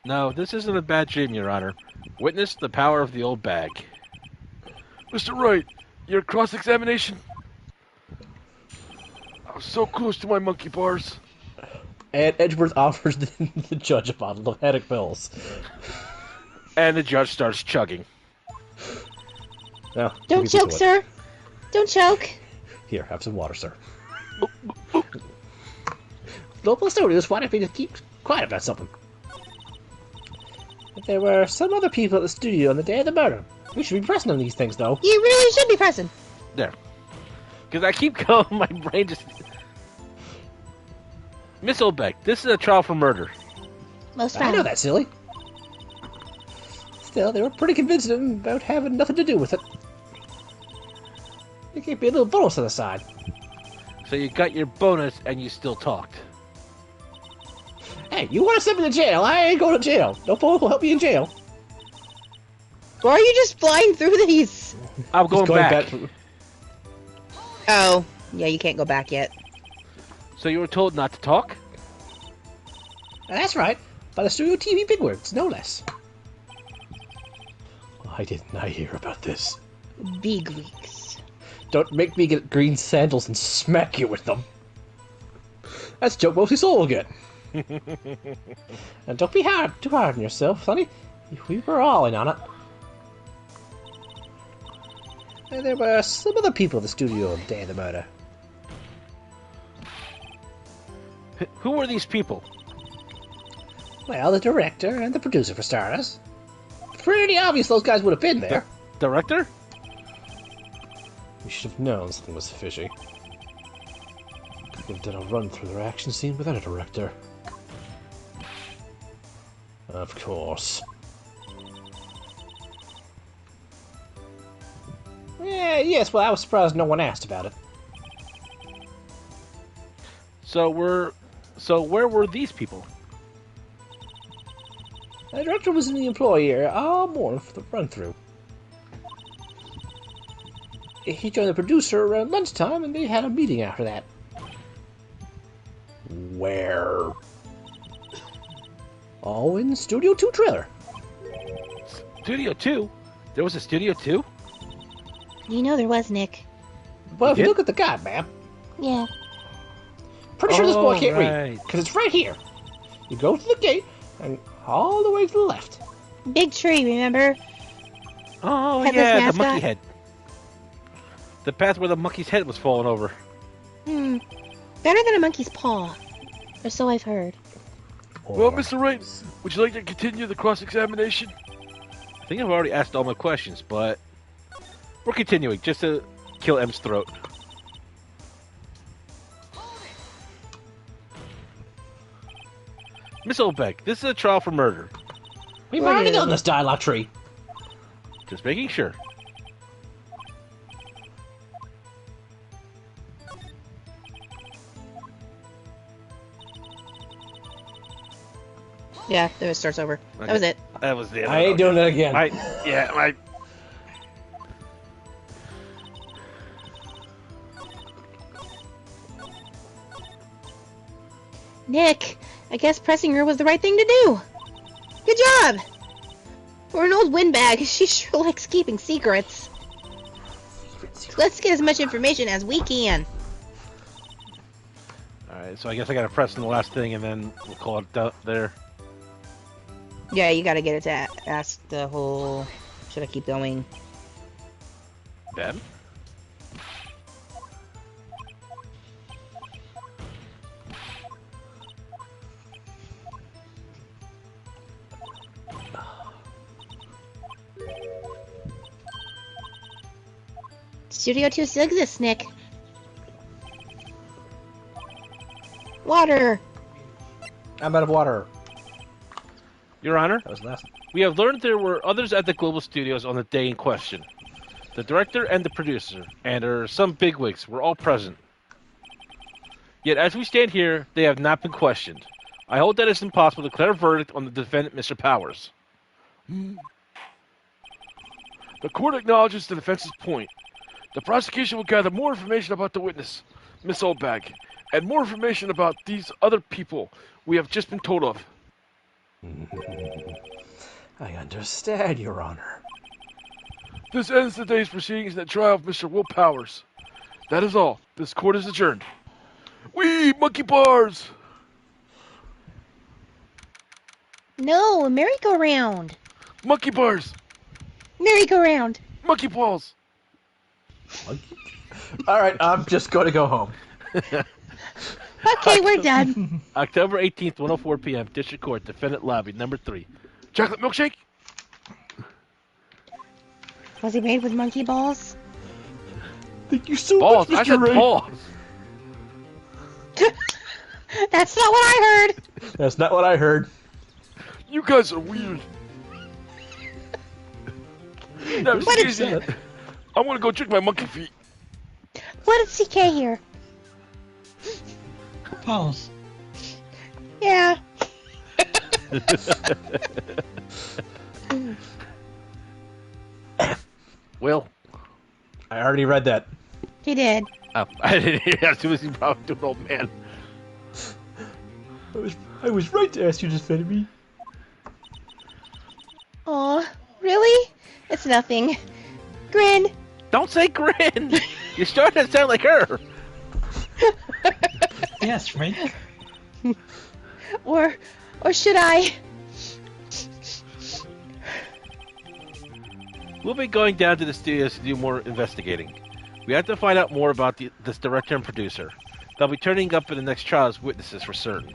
No, this isn't a bad dream, Your Honor. Witness the power of the old bag. Mr. Wright, your cross-examination. I was so close to my monkey bars. And Edgeworth offers the judge a bottle of headache pills. And the judge starts chugging. Now, Don't choke, sir. Don't choke. Here, have some water, sir. Local Studios wanted me to keep quiet about something. But there were some other people at the studio on the day of the murder. We should be pressing on these things, though. You really should be pressing. There. Because I keep going, my brain just... Miss Olbeck, this is a trial for murder. Most I found. know that, silly. Still, they were pretty convincing about having nothing to do with it. They gave me a little bonus on the side. So you got your bonus and you still talked. Hey, you want to send me to jail? I ain't going to jail. No phone will help me in jail. Why are you just flying through these? I'm going back. Oh, yeah, you can't go back yet. So you were told not to talk? That's right. By the studio TV bigwigs, no less. Why didn't I hear about this? Big weeks. Don't make me get green sandals and smack you with them. That's joke mostly soul again. And don't be too hard on yourself, sonny. We were all in on it. And there were some other people in the studio on the day of the murder. Who were these people? Well, the director and the producer, for starters. Pretty obvious those guys would have been there. Director? We should have known something was fishy. Could have done a run through their action scene without a director. Of course. Yes, well, I was surprised no one asked about it. So where were these people? The director was in the employee area all morning for the run-through. He joined the producer around lunchtime, and they had a meeting after that. Where? Oh, in Studio 2 trailer. Studio 2? There was a Studio 2? You know there was, Nick. Well, if you did? look at the guide map, Yeah. pretty sure this boy can't right. read, because it's right here. You go to the gate, and all the way to the left. Big tree, remember? Oh, Headless yeah, the mascot? monkey head. The path where the monkey's head was falling over. Better than a monkey's paw. Or so I've heard. Well, Mr. Wright, would you like to continue the cross-examination? I think I've already asked all my questions, but we're continuing just to kill M's throat. Miss Olbeck, this is a trial for murder. We've Well, already yeah. done this dialogue tree. Just making sure. Yeah, there it starts over. Okay. That was it. That was the end. I ain't doing it again. I Nick, I guess pressing her was the right thing to do. Good job. For an old windbag, she sure likes keeping secrets. Let's get as much information as we can. Alright, so I guess I gotta press on the last thing and then we'll call it there. Yeah, you gotta get it to ask the whole... Should I keep going? Ben? Studio 2 still exists, Nick. Water. I'm out of water. Your Honor, That was last. we have learned there were others at the Global Studios on the day in question. The director and the producer, and some bigwigs, were all present. Yet, as we stand here, they have not been questioned. I hold that it's impossible to declare a verdict on the defendant, Mr. Powers. The court acknowledges the defense's point. The prosecution will gather more information about the witness, Miss Oldbag, and more information about these other people we have just been told of. I understand, Your Honor. This ends the day's proceedings in the trial of Mr. Will Powers. That is all. This court is adjourned. Wee! Monkey bars! No, merry-go-round. Monkey bars! Merry-go-round. Monkey balls! All right, I'm just going to go home. Okay, we're done. October 18th, 1:04 p.m., District Court, Defendant Lobby, number 3. Chocolate milkshake? Was he made with monkey balls? Thank you so Balls! much, I Mr. said Wright. balls! That's not what I heard. That's not what I heard. You guys are weird. No, What excuse is me. I'm gonna go check my monkey feet. What did CK hear? Balls. Yeah. Will? I already read that. He did. Oh, I didn't hear that. Too busy probably doing old man. I was right to ask you to defend me. Aw, really? It's nothing. Grin. Don't say grin! You're starting to sound like her! Yes, Frank. Or should I? We'll be going down to the studios to do more investigating. We have to find out more about this director and producer. They'll be turning up in the next trial as witnesses for certain.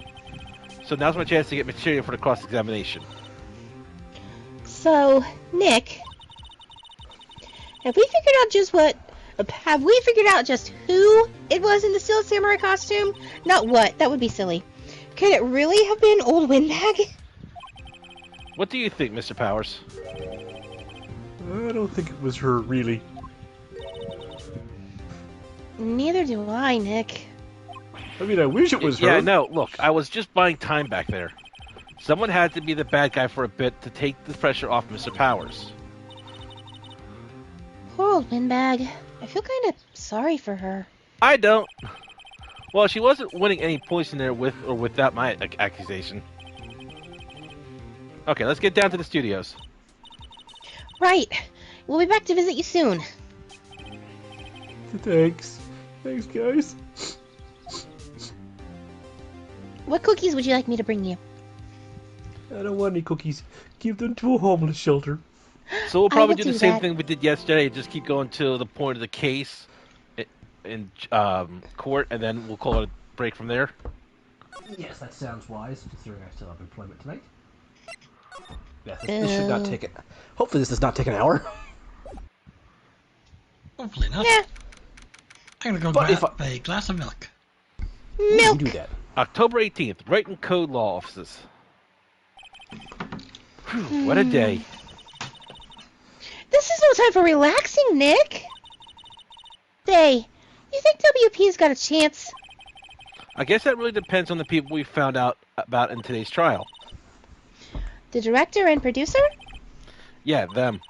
So now's my chance to get material for the cross-examination. So, Nick, have we figured out just who it was in the Steel Samurai costume? Not what. That would be silly. Could it really have been Old Windbag? What do you think, Mr. Powers? I don't think it was her, really. Neither do I, Nick. I mean, I wish it was her. Yeah, no, look, I was just buying time back there. Someone had to be the bad guy for a bit to take the pressure off Mr. Powers. Poor Old Windbag. I feel kind of sorry for her. I don't. Well, she wasn't winning any points in there with or without my accusation. Okay, let's get down to the studios. Right. We'll be back to visit you soon. Thanks. Thanks, guys. What cookies would you like me to bring you? I don't want any cookies. Give them to a homeless shelter. So we'll probably will do the do same that. thing we did yesterday, just keep going to the point of the case in court, and then we'll call it a break from there. Yes, that sounds wise, considering I still have employment tonight. Yeah, this should not take it. Hopefully this does not take an hour. Hopefully not. Yeah. I'm gonna go But if grab a glass of milk. Milk. You do that. October 18th, Wright and Code Law Offices. Whew, what a day. This is no time for relaxing, Nick. Say, you think WP's got a chance? I guess that really depends on the people we found out about in today's trial. The director and producer? Yeah, them.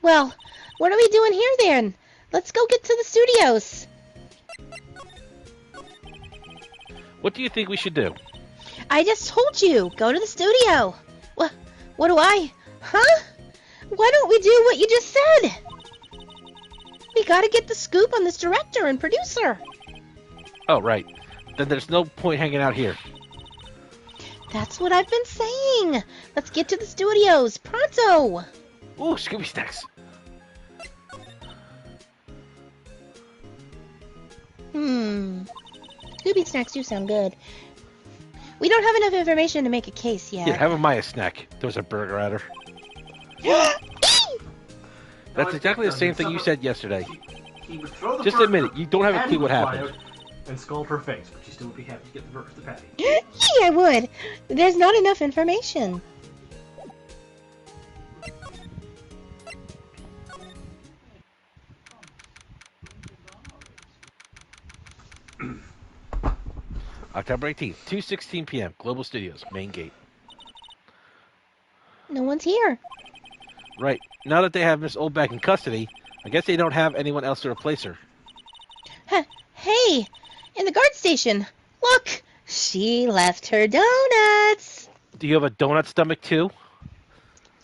Well, what are we doing here then? Let's go get to the studios. What do you think we should do? I just told you, go to the studio. What do I? Huh? Why don't we do what you just said? We gotta get the scoop on this director and producer. Oh, right. Then there's no point hanging out here. That's what I've been saying. Let's get to the studios, pronto. Ooh, Scooby Snacks. Scooby snacks do sound good. We don't have enough information to make a case yet. Yeah, have a Maya snack. There's a burger at her. That's exactly the same thing you said yesterday. he would throw the Just bird, admit it, you don't have a patty clue what would fly happened. out, and scold her face, but she still would be happy to get the patty. Yeah, I would. There's not enough information. October 18th, 2:16 p.m. Global Studios, main gate. No one's here. Right. Now that they have Miss Old back in custody, I guess they don't have anyone else to replace her. Huh. Hey, in the guard station. Look, she left her donuts. Do you have a donut stomach too?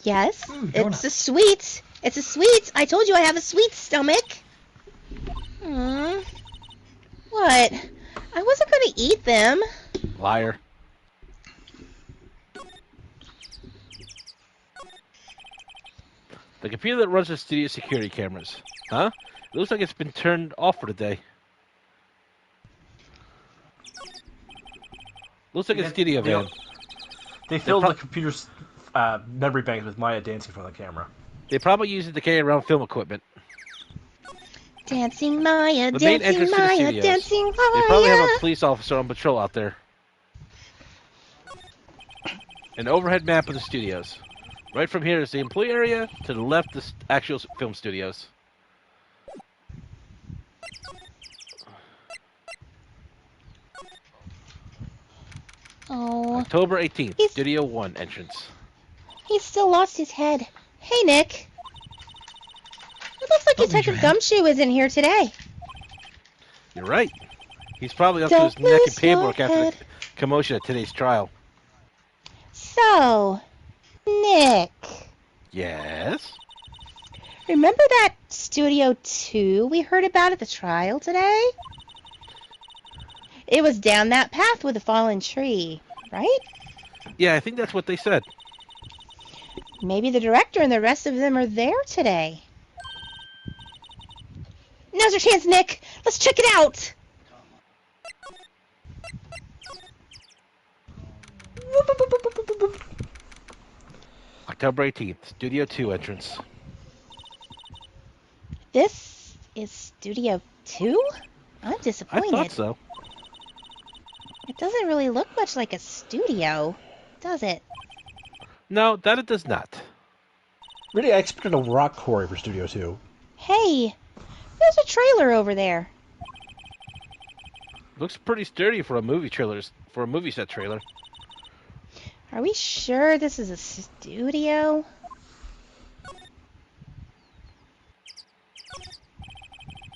Yes, Ooh, it's donuts. a sweet. It's a sweet. I told you I have a sweet stomach. What? I wasn't going to eat them. Liar. The computer that runs the studio security cameras. Huh? It looks like it's been turned off for the day. Looks like a studio van. They filled the computer's memory bank with Maya dancing in front of the camera. They probably use it to carry around film equipment. Dancing Maya, The main dancing entrance to the Maya, studios. dancing Maya. They probably have a police officer on patrol out there. An overhead map of the studios. Right from here is the employee area. To the left, the actual film studios. Oh, October 18th, He's- Studio 1 entrance. he's still lost his head. Hey, Nick. It looks like Don't lose your Detective head. Gumshoe isn't here today. You're right. He's probably up to Don't his neck in lose your paperwork after head. the commotion at today's trial. So, Nick, Yes? remember that Studio 2 we heard about at the trial today? It was down that path with a fallen tree, right? Yeah, I think that's what they said. Maybe the director and the rest of them are there today. Now's your chance, Nick. Let's check it out. October 18th, Studio 2 entrance. This is Studio 2? I'm I disappointed. thought so. It doesn't really look much like a studio, does it? No, that it does not. Really, I expected a rock quarry for Studio 2. Hey, there's a trailer over there. Looks pretty sturdy for a movie set trailer. Are we sure this is a studio?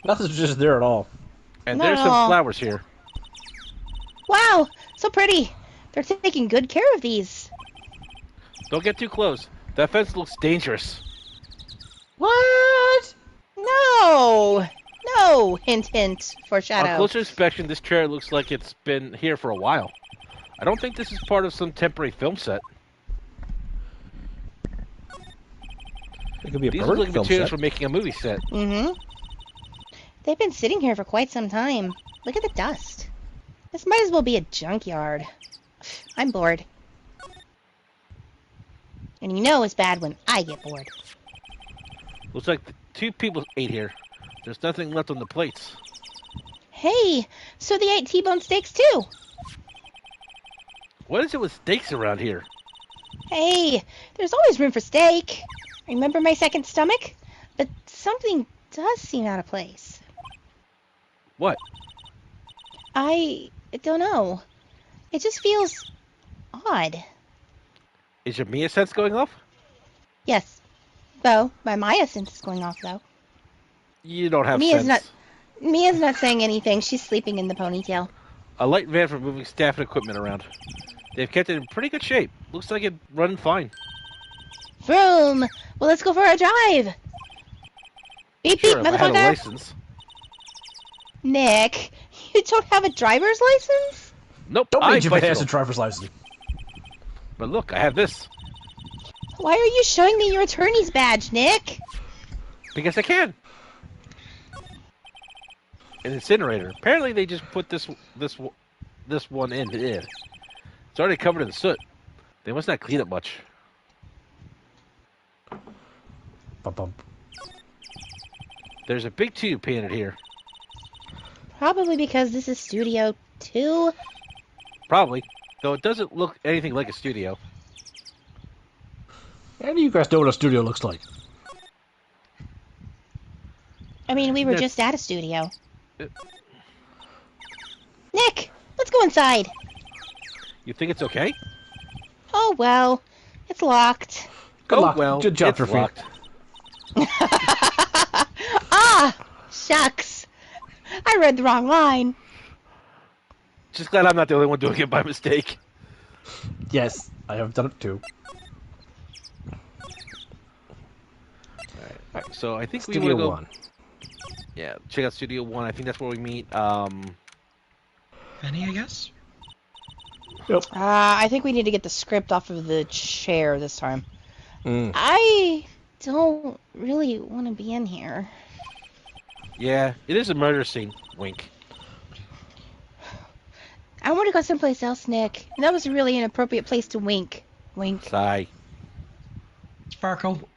Nothing's just there at all. And Not there's at some all. flowers here. Wow, so pretty. They're taking good care of these. Don't get too close. That fence looks dangerous. What? No. No. Hint, hint. Foreshadow. On closer inspection, this trailer looks like it's been here for a while. I don't think this is part of some temporary film set. It could be a These bird look like film materials set. for making a movie set. Mm-hmm. They've been sitting here for quite some time. Look at the dust. This might as well be a junkyard. I'm bored. And you know it's bad when I get bored. Looks like two people ate here. There's nothing left on the plates. Hey, so they ate T-bone steaks too. What is it with steaks around here? Hey, there's always room for steak. Remember my second stomach? But something does seem out of place. What? I don't know. It just feels odd. Is your Mia sense going off? Yes. Bo, my Maya sense is going off though. You don't have Mia's sense. Mia's not saying anything. She's sleeping in the ponytail. A light van for moving staff and equipment around. They've kept it in pretty good shape. Looks like it run fine. Vroom! Well, let's go for a drive. Beep Sure, beep, if I had a motherfucker. license. Nick, you don't have a driver's license? Nope, Don't I make you bicycle. pass a driver's license. But look, I have this. Why are you showing me your attorney's badge, Nick? Because I can. An incinerator. Apparently they just put this one in. It's already covered in soot. They must not clean it much. Bum, bum. There's a big tube painted here. Probably because this is Studio 2. Probably. Though it doesn't look anything like a studio. How do you guys know what a studio looks like? I mean, we were That's- just at a studio. Nick, let's go inside. You think it's okay? Oh, well. It's locked. Good luck. Well, Good job, it's Sophie. locked. Ah! Shucks. I read the wrong line. Just glad I'm not the only one doing it by mistake. Yes, I have done it too. Alright, so I think Studio we will go. 1. Yeah, check out Studio 1. I think that's where we meet. Penny, I guess? I think we need to get the script off of the chair this time. Mm. I don't really want to be in here. Yeah, it is a murder scene. Wink. I want to go someplace else, Nick. That was a really inappropriate place to wink. Wink. Sigh. Sparkle.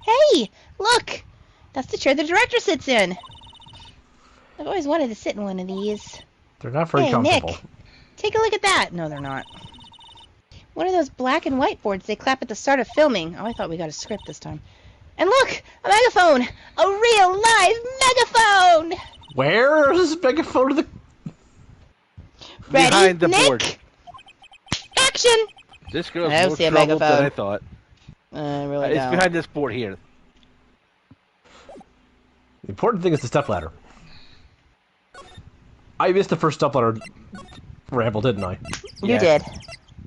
Hey, look! That's the chair the director sits in. I've always wanted to sit in one of these. They're not very Hey, comfortable. Nick, take a look at that. No, they're not. One of those black and white boards they clap at the start of filming. Oh, I thought we got a script this time. And look, a megaphone! A real live megaphone! Where is this megaphone of the... Ready, Behind the Nick? board. Action! This girl's I don't more see a trouble than megaphone. I thought. I really It's don't. behind this board here. The important thing is the stepladder. I missed the first stepladder ramble, didn't I? You Yeah. did.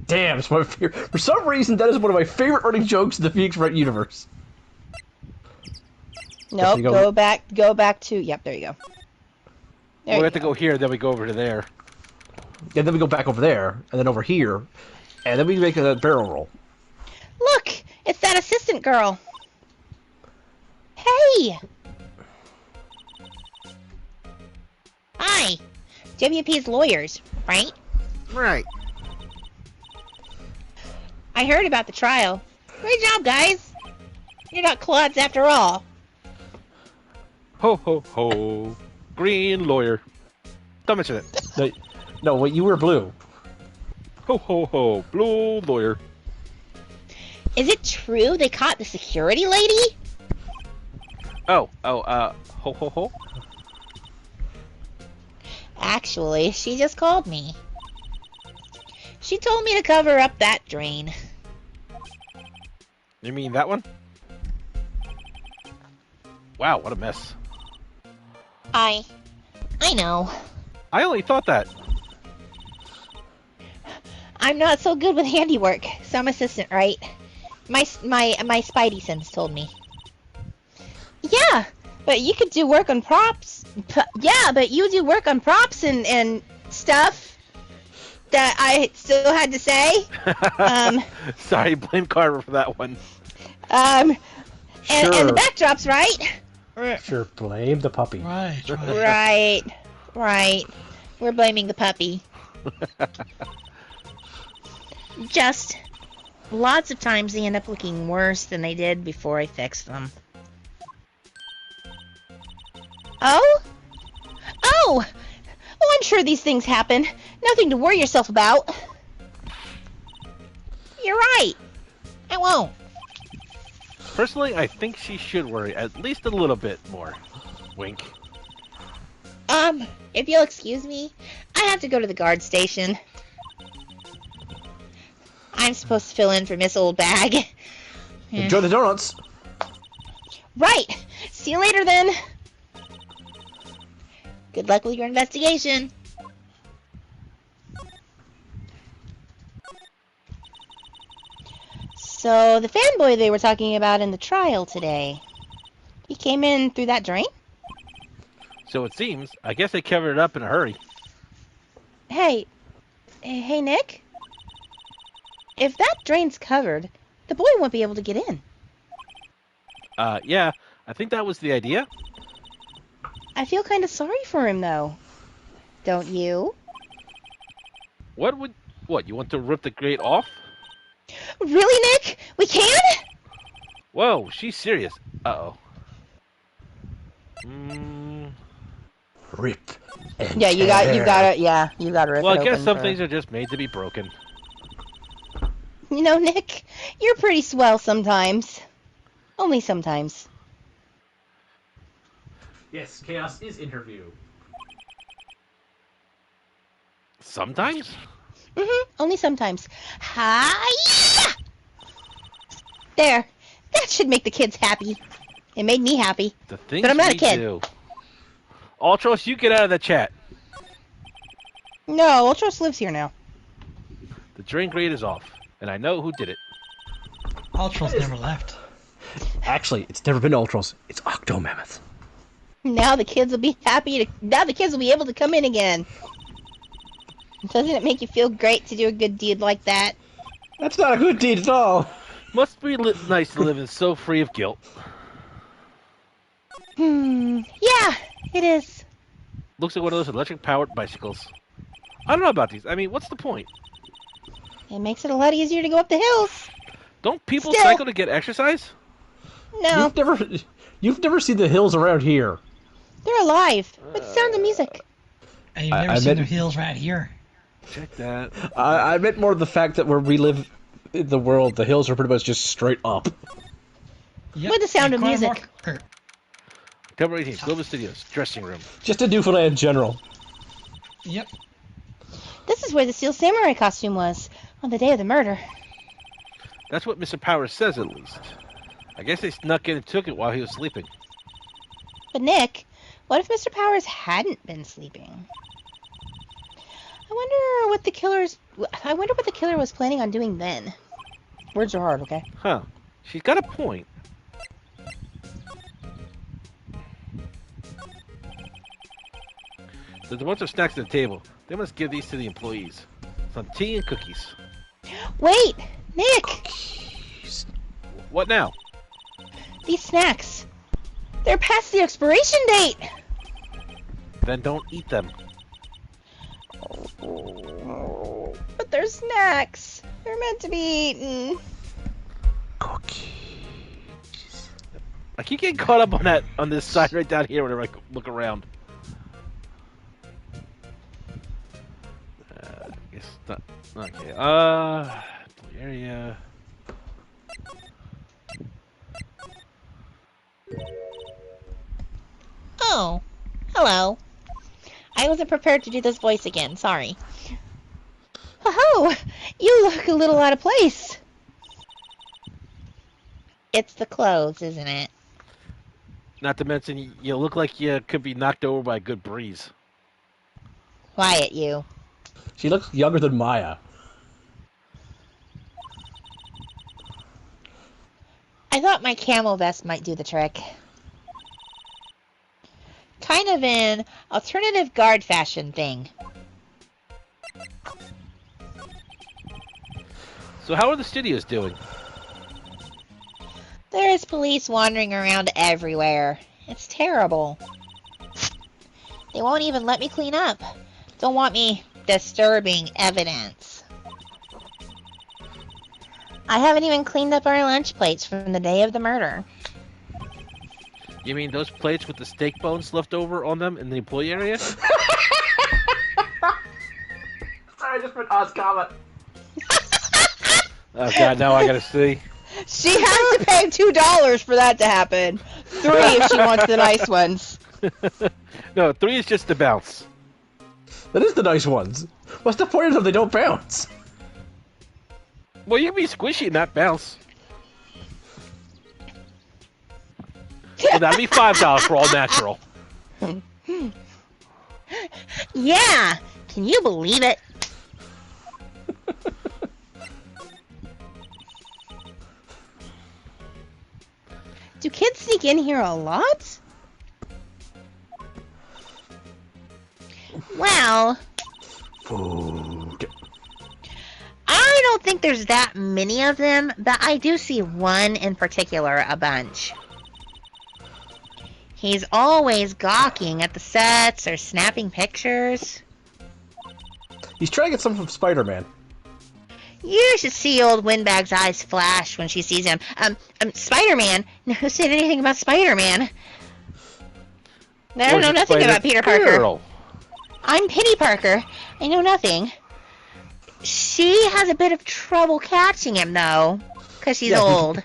Damn, it's my favorite. For some reason, that is one of my favorite running jokes in the Phoenix Wright universe. Nope, you go. go back to... Yep, there you go. There We you have to go here, then we go over to there. And then we go back over there, and then over here, and then we make a barrel roll. Look! It's that assistant girl! Hey! Hi! WP's lawyers, right? Right. I heard about the trial. Great job, guys! You're not clods after all. Ho, ho, ho. Green lawyer. Don't mention it. No, wait, you were blue. Ho, ho, ho. Blue lawyer. Is it true they caught the security lady? Ho, ho, ho. Actually, she just called me. She told me to cover up that drain. You mean that one? Wow, what a mess. I know. I only thought that. I'm not so good with handiwork. Some assistant, right? My spidey sense told me. Yeah, but you could do work on props. Yeah, but you do work on props and stuff that I still had to say. Sorry, blame Carver for that one. And Sure. the backdrops, right? Sure, blame the puppy. Right. Right. We're blaming the puppy. Just lots of times they end up looking worse than they did before I fixed them. Oh? Oh, I'm sure these things happen. Nothing to worry yourself about. You're right. I won't. Personally, I think she should worry at least a little bit more. Wink. If you'll excuse me, I have to go to the guard station. I'm supposed to fill in for Miss Old Bag. Enjoy the donuts. Right. See you later then. Good luck with your investigation. So, the fanboy they were talking about in the trial today, he came in through that drain? So it seems. I guess they covered it up in a hurry. Hey, Nick? If that drain's covered, the boy won't be able to get in. Yeah, I think that was the idea. I feel kind of sorry for him, though. Don't you? What, you want to rip the grate off? Really, Nick? We can? Whoa, she's serious. Uh-oh. Rip. And Yeah, you tear. gotta rip Well, it I guess open some for- things are just made to be broken. You know, Nick, you're pretty swell sometimes. Only sometimes. Yes, Chaos is interview. Sometimes? Only sometimes. Hi. There. That should make the kids happy. It made me happy. The things But I'm not a we kid. do. Ultros, you get out of the chat. No, Ultros lives here now. The drink rate is off, and I know who did it. Ultros never left. Actually, it's never been Ultros. It's Octomammoth. Now the kids will be happy to. Now the kids will be able to come in again. Doesn't it make you feel great to do a good deed like that? That's not a good deed at all. Must be nice to live in so free of guilt. Yeah, it is. Looks like one of those electric-powered bicycles. I don't know about these. I mean, what's the point? It makes it a lot easier to go up the hills. Don't people Still- cycle to get exercise? No, You've never seen the hills around here. they're alive with the sound of music. And you've I never seen meant- the hills right here. Check that. I meant more the fact that where we live in the world, the hills are pretty much just straight up. Yep. With the sound of and quite a music. more- October 18th, Global Studios, dressing room. Just a Newfoundland in general. Yep. This is where the Steel Samurai costume was on the day of the murder. That's what Mr. Powers says, at least. I guess they snuck in and took it while he was sleeping. But Nick, what if Mr. Powers hadn't been sleeping? I wonder what the killer was planning on doing then. Words are hard, okay? Huh. She's got a point. There's a bunch of snacks at the table. They must give these to the employees. Some tea and cookies. Wait, Nick, What now? these snacks. They're past the expiration date. Then don't eat them. But they're snacks. They're meant to be eaten. I keep getting caught up on this side right down here whenever I look around. I guess not. Okay. Area. Oh, hello. I wasn't prepared to do this voice again. Sorry. Oh, you look a little out of place. It's the clothes, isn't it? Not to mention, you look like you could be knocked over by a good breeze. Quiet, you. She looks younger than Maya. I thought my camel vest might do the trick. Kind of an alternative guard fashion thing. So how are the studios doing? There is police wandering around everywhere. It's terrible. They won't even let me clean up. Don't want me disturbing evidence. I haven't even cleaned up our lunch plates from the day of the murder. You mean those plates with the steak bones left over on them in the employee area? Sorry, I just put Oz comment. Oh god, now I gotta see. She has to pay $2 for that to happen. 3 if she wants the nice ones. No, 3 is just the bounce. That is the nice ones. What's the point of them? They don't bounce. Well, you can be squishy and not bounce. Well, that'd be $5 for all natural. Yeah, can you believe it? Do kids sneak in here a lot? Well, Food. I don't think there's that many of them, but I do see one in particular a bunch. He's always gawking at the sets or snapping pictures. He's trying to get some from Spider-Man. You should see old Windbag's eyes flash when she sees him. Spider-Man? Who said anything about Spider-Man? I don't know nothing about Peter Parker. I'm Penny Parker. I know nothing. She has a bit of trouble catching him, though, because she's old.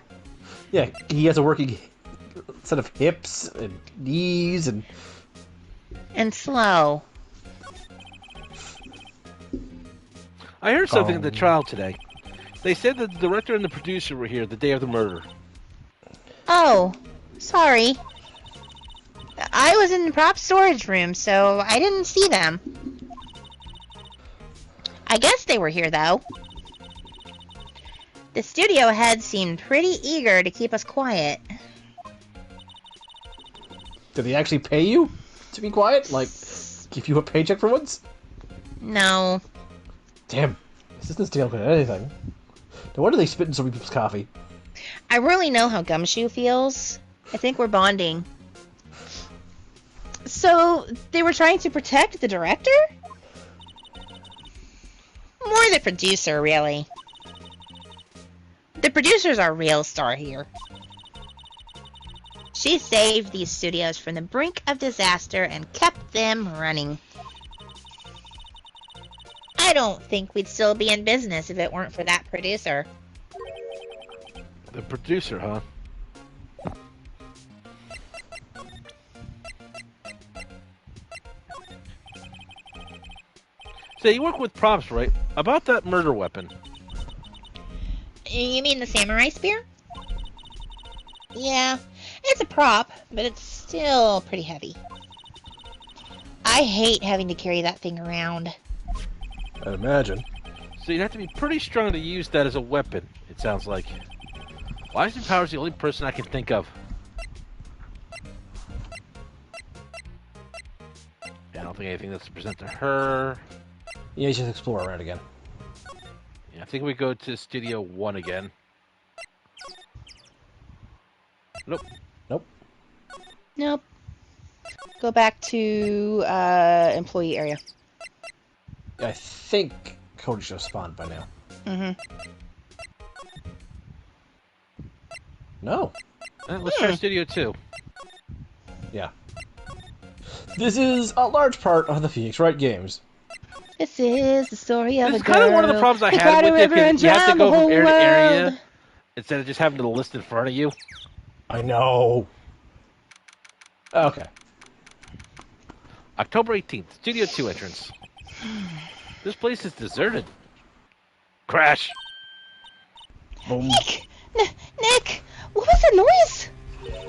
Yeah, he has a working set of hips and knees and... And slow. I heard something at the trial today. They said that the director and the producer were here the day of the murder. Oh, sorry. I was in the prop storage room, so I didn't see them. I guess they were here, though. The studio head seemed pretty eager to keep us quiet. Did they actually pay you to be quiet? Like, give you a paycheck for once? No. Damn, this isn't stealing anything. No wonder they spit in some people's coffee. I really know how Gumshoe feels. I think we're bonding. So, they were trying to protect the director? More the producer, really. The producer's our real star here. She saved these studios from the brink of disaster and kept them running. I don't think we'd still be in business if it weren't for that producer. The producer, huh? So you work with props, right? About that murder weapon. You mean the samurai spear? Yeah, it's a prop, but it's still pretty heavy. I hate having to carry that thing around. I'd imagine. So you'd have to be pretty strong to use that as a weapon, it sounds like. Austin Powers the only person I can think of. Yeah, I don't think anything that's to present to her. Yeah, you should explore around again. Yeah, I think we go to Studio 1 again. Nope. Nope. Nope. Go back to employee area. I think Cody should have spawned by now. Mm-hmm. No. Let's try Studio 2. Yeah. This is a large part of the Phoenix Wright games. This is the story of This a is kind of one of the problems I had with it, because you have to go from area to area instead of just having the list in front of you. I know. Okay. October 18th, Studio 2 entrance. This place is deserted. Crash. Boom. Nick, what was that noise?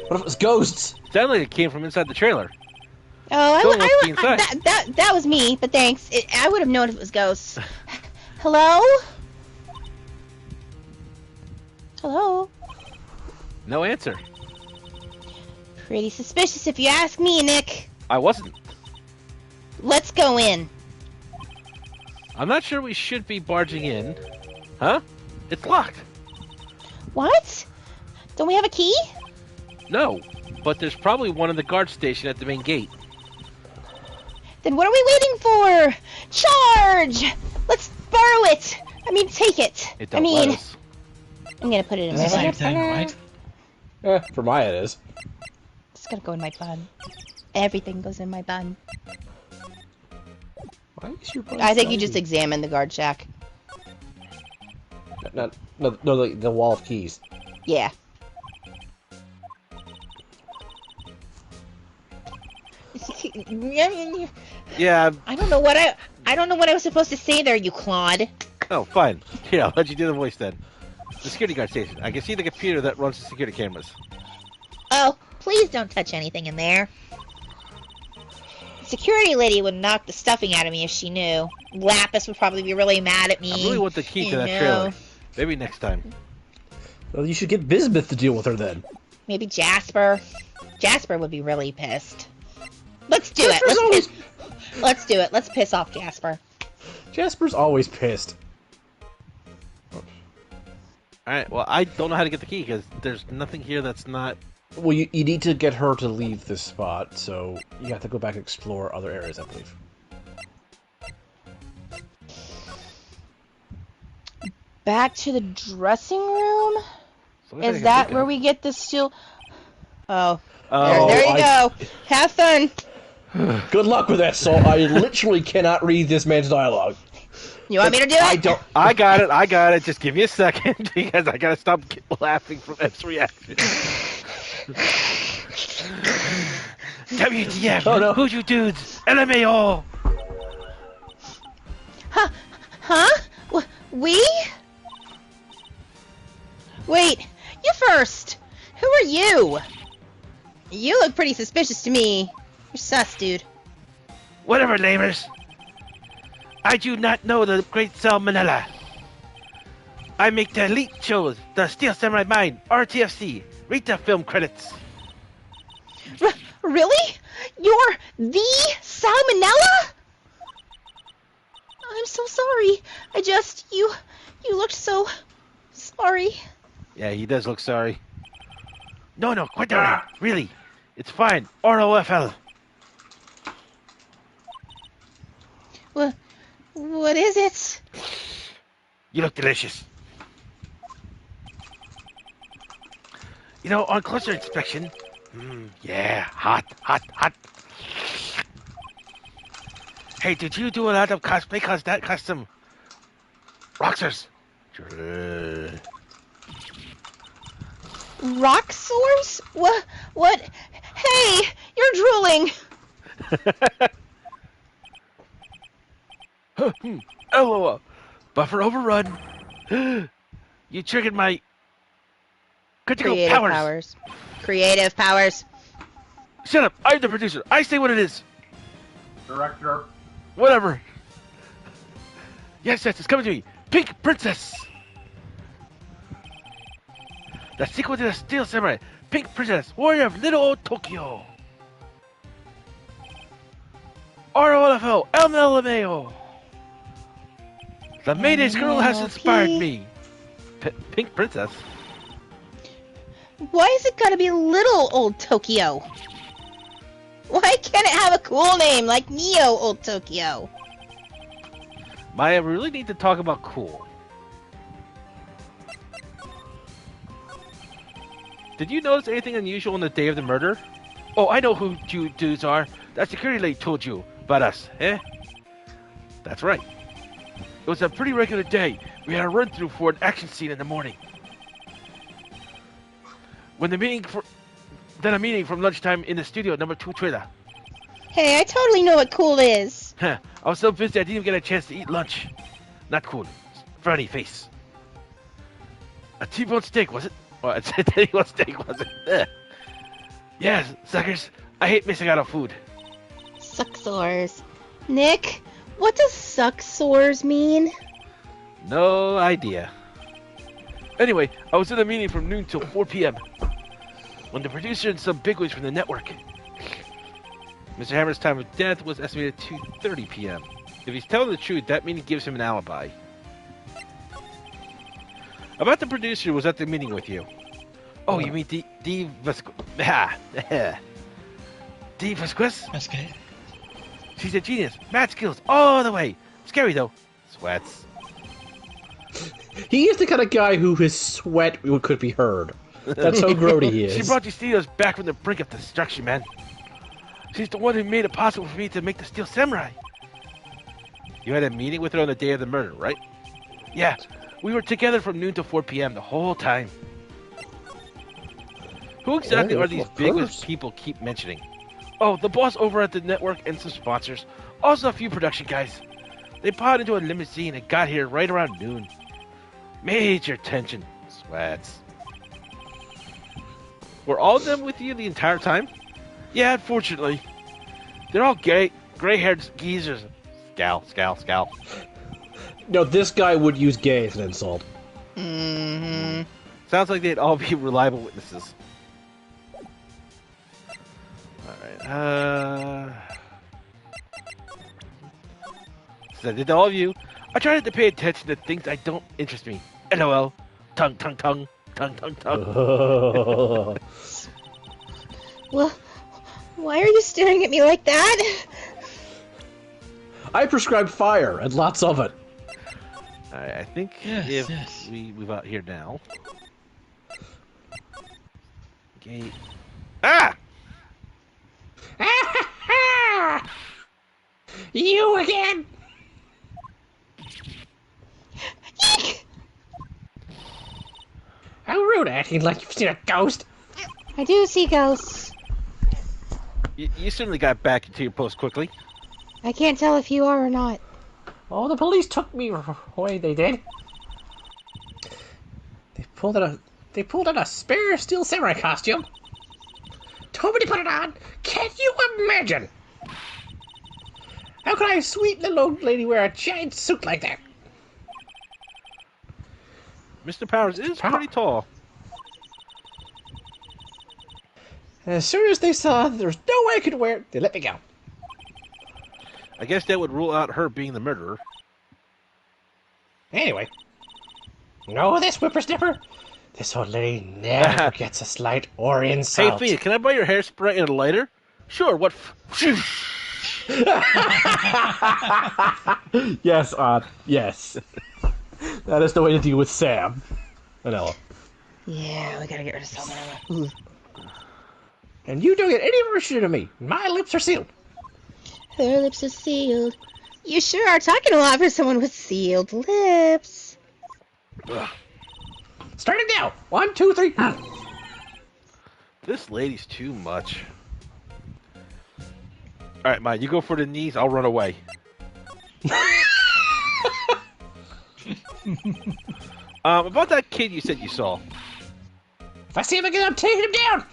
What if it was ghosts? Sounded like it came from inside the trailer. Oh, that was me, but thanks. I would have known if it was ghosts. Hello? Hello? No answer. Pretty suspicious if you ask me, Nick. I wasn't. Let's go in. I'm not sure we should be barging in. Huh? It's locked. What? Don't we have a key? No, but there's probably one in the guard station at the main gate. Then what are we waiting for? Charge! Let's borrow it! Take it. It don't let us. I'm gonna put it in It's my the same thing, right? For Maya it is. It's gonna go in my bun. Everything goes in my bun. Why is your bun I think you shiny? just examined the guard shack. No, the wall of keys. Yeah. Yeah. I don't know what I was supposed to say there, you clod. Oh, fine. Here, I'll let you do the voice then. The security guard station. I can see the computer that runs the security cameras. Oh, please don't touch anything in there. The security lady would knock the stuffing out of me if she knew. Lapis would probably be really mad at me. I really want the key to that trailer. Maybe next time. Well, you should get Bismuth to deal with her then. Maybe Jasper. Jasper would be really pissed. Let's do it. Let's do it. Let's piss off Jasper. Jasper's always pissed. Alright, well, I don't know how to get the key, because there's nothing here that's not... Well, you need to get her to leave this spot, so you have to go back and explore other areas, I believe. back to the dressing room? So I Is can that think where of. we get the steel? Oh, Oh, there you go. Have fun. Good luck with that, Saul. I literally cannot read this man's dialogue. You want me to do it? I don't. I got it. Just give me a second because I gotta stop laughing from F's reaction. WTF? Oh, no. Who you dudes? LMAO. Huh? We? Wait, you first. Who are you? You look pretty suspicious to me. You're sus, dude. Whatever, lamers. I do not know the great Salmonella. I make the elite shows, the Steel Samurai Mine, RTFC. Read the film credits. Really? You're the Salmonella? I'm so sorry. You looked so sorry. Yeah, he does look sorry. No, quite alright. Really. It's fine. ROFL. What is it? You look delicious. You know, on closer inspection, yeah, hot. Hey, did you do a lot of cosplay custom Roxers? Rock sores? What? Hey, you're drooling. LOL. Buffer overrun. You triggered my critical powers. Creative powers. Shut up. I'm the producer. I say what it is. Director. Whatever. Yes, it's coming to me. Pink Princess. The sequel to the Steel Samurai. Pink Princess, warrior of little old Tokyo. ROLFO, LMLMAO. The Mayday's girl has inspired me. Pink Princess? Why is it gotta be little old Tokyo? Why can't it have a cool name like Neo Old Tokyo? Maya, we really need to talk about cool. Did you notice anything unusual on the day of the murder? Oh, I know who you dudes are. That security lady told you about us, eh? That's right. It was a pretty regular day. We had a run-through for an action scene in the morning. Then a meeting from lunchtime in the studio, number 2 trailer. Hey, I totally know what cool is. I was so busy I didn't even get a chance to eat lunch. Not cool. Frowny face. A T-bone steak, was it? Well, it's a T-bone steak, was it? Ugh. Yes, suckers. I hate missing out on food. Suck sores. Nick, what does suck sores mean? No idea. Anyway, I was in a meeting from noon till 4 p.m. when the producer and some bigwigs from the network. Mr. Hammer's time of death was estimated 2:30 p.m. If he's telling the truth, that meaning gives him an alibi. About the producer who was at the meeting with you. Oh, you mean D Vasquez? That's good. She's a genius. Mad skills all the way. Scary though. Sweats. He is the kind of guy who his sweat could be heard. That's how grody he is. She brought these studios back from the brink of destruction, man. She's the one who made it possible for me to make the Steel Samurai. You had a meeting with her on the day of the murder, right? Yeah. We were together from noon to 4 p.m. the whole time. Who exactly are these bigwigs people keep mentioning? Oh, the boss over at the network and some sponsors. Also a few production guys. They piled into a limousine and got here right around noon. Major tension. Sweats. Were all of them with you the entire time? Yeah, unfortunately. They're all gray-haired geezers. Scowl. No, this guy would use gay as an insult. Mm-hmm. Sounds like they'd all be reliable witnesses. Alright, so did all of you. I try not to pay attention to things that don't interest me. LOL. Tongue. Well, why are you staring at me like that? I prescribed fire, and lots of it. Alright, I think Yes, if yes. we move out here now. Gate. Ah! You again? How rude, acting like you've seen a ghost. I do see ghosts. You certainly got back into your post quickly. I can't tell if you are or not. Oh, the police took me away, they did. They pulled out a spare steel samurai costume. Told me to put it on. Can you imagine? How could a sweet little old lady wear a giant suit like that? Mr. Powers is pretty tall. As soon as they saw there was no way I could wear it, they let me go. I guess that would rule out her being the murderer. Anyway, know this whippersnapper? This old lady never forgets a slight or Hey, insult. Phoenix, can I buy your hairspray and a lighter? Sure, what? Yes, yes. That is the way to deal with Sam. Vanilla. Yeah, we gotta get rid of salmonella. And you don't get any mercy to me. My lips are sealed. Her lips are sealed. You sure are talking a lot for someone with sealed lips. Starting now. 1, 2, 3. This lady's too much. Alright, Mike, you go for the knees, I'll run away. About that kid you said you saw. If I see him again, I'm taking him down.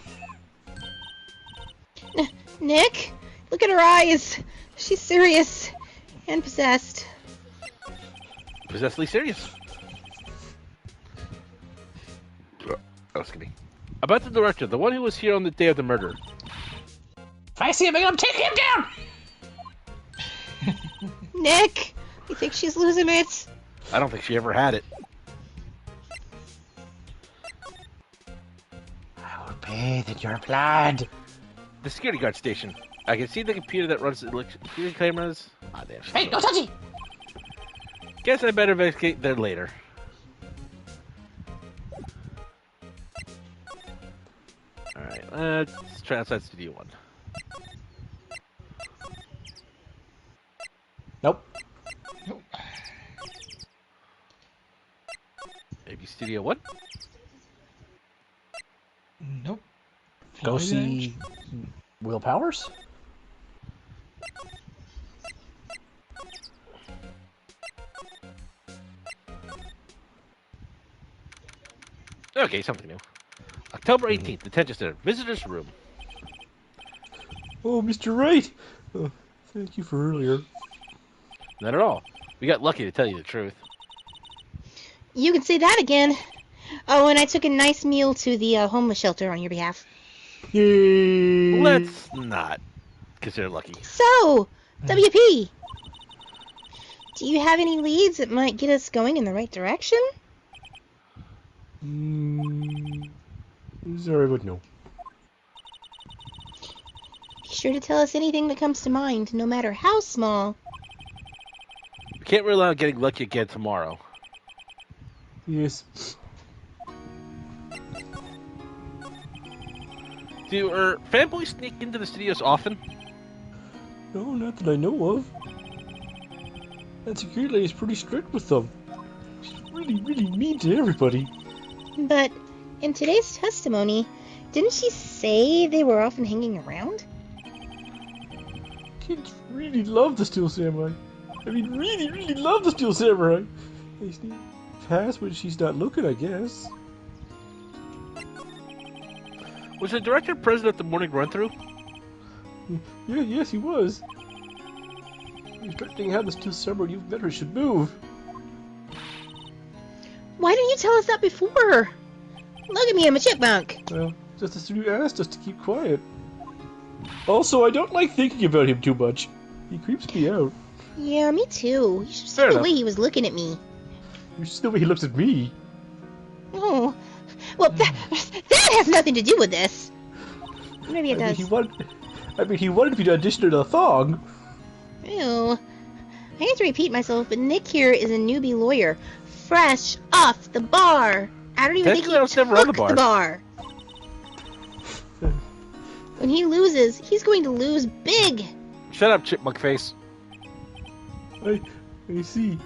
Nick, look at her eyes. She's serious and possessed. Possessedly serious. Oh, excuse me. About the director, the one who was here on the day of the murder. If I see him again, I'm taking him down. Nick, you think she's losing it? I don't think she ever had it. I will bathe in your blood. The security guard station. I can see the computer that runs the security cameras. Ah, damn. Hey, no touchy. Guess I better investigate there later. Alright, let's try outside Studio 1. Nope. Nope. Maybe Studio 1? Nope. Go Fly see Will Powers? Okay, something new. October 18th, Detention Center, Visitor's Room. Oh, Mr. Wright! Oh, thank you for earlier. Not at all. We got lucky, to tell you the truth. You can say that again. Oh, and I took a nice meal to the homeless shelter on your behalf. Yay! Let's not consider lucky. So, WP, do you have any leads that might get us going in the right direction? Sorry, but no. Be sure to tell us anything that comes to mind, no matter how small. We can't rely on getting lucky again tomorrow. Yes. Do fanboys sneak into the studios often? No, not that I know of. That security lady is pretty strict with them. She's really, really mean to everybody. But in today's testimony, didn't she say they were often hanging around? Kids really love the Steel Samurai. I mean, really, really love the Steel Samurai. They sneak past when she's not looking, I guess. Was the director present at the morning run-through? Yeah, yes, he was. He's threatening how the Steel Samurai you've met her should move. Why didn't you tell us that before? Look at me, I'm a chipmunk. Well, just as you asked us to keep quiet. Also, I don't like thinking about him too much. He creeps me out. Yeah, me too. You should see Fair the enough. way he was looking at me. You should see the way he looks at me. Oh, well, that has nothing to do with this. Maybe it I mean, does. he wanted me to audition in a thong. Ew. I hate to repeat myself, but Nick here is a newbie lawyer, fresh off the bar. I don't even think he Technically, I was never on the took the bar. When he loses, he's going to lose big. Shut up, chipmunk face. I see.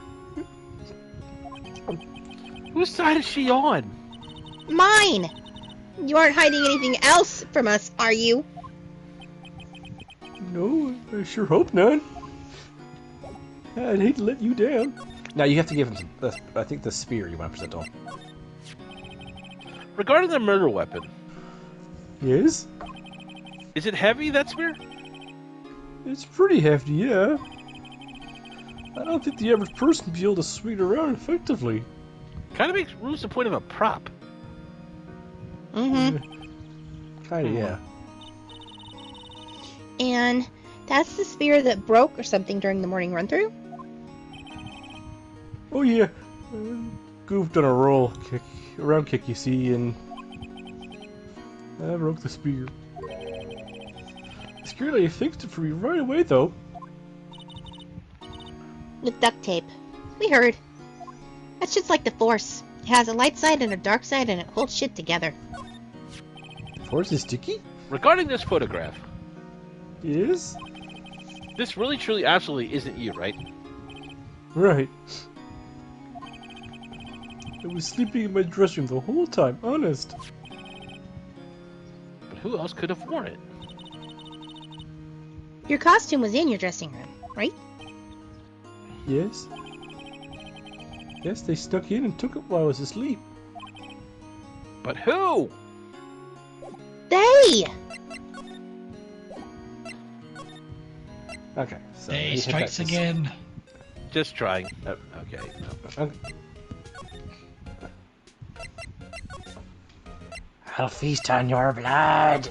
Whose side is she on? Mine. You aren't hiding anything else from us, are you? No, I sure hope not. I'd hate to let you down. Now you have to give him some, I think the spear you want to present on. Regarding the murder weapon, Yes? is it heavy, that spear? It's pretty hefty, yeah. I don't think the average person would be able to swing it around effectively. Kind of makes Roos the point of a prop. Mm-hmm. Kinda, yeah. And that's the spear that broke or something during the morning run-through? Oh yeah. Goofed on a round kick, you see, and I broke the spear. The security lady fixed it for me right away, though. With duct tape. We heard. That's just like the Force. It has a light side and a dark side, and it holds shit together. Force is sticky? Regarding this photograph, Yes? this really, truly, absolutely isn't you, right? Right. I was sleeping in my dressing room the whole time, honest. But who else could have worn it? Your costume was in your dressing room, right? Yes? Yes, they snuck in and took it while I was asleep. But who? They! Okay, so... Day he strikes hit that- again. Just trying. Okay. No. Okay. I'll feast on your blood.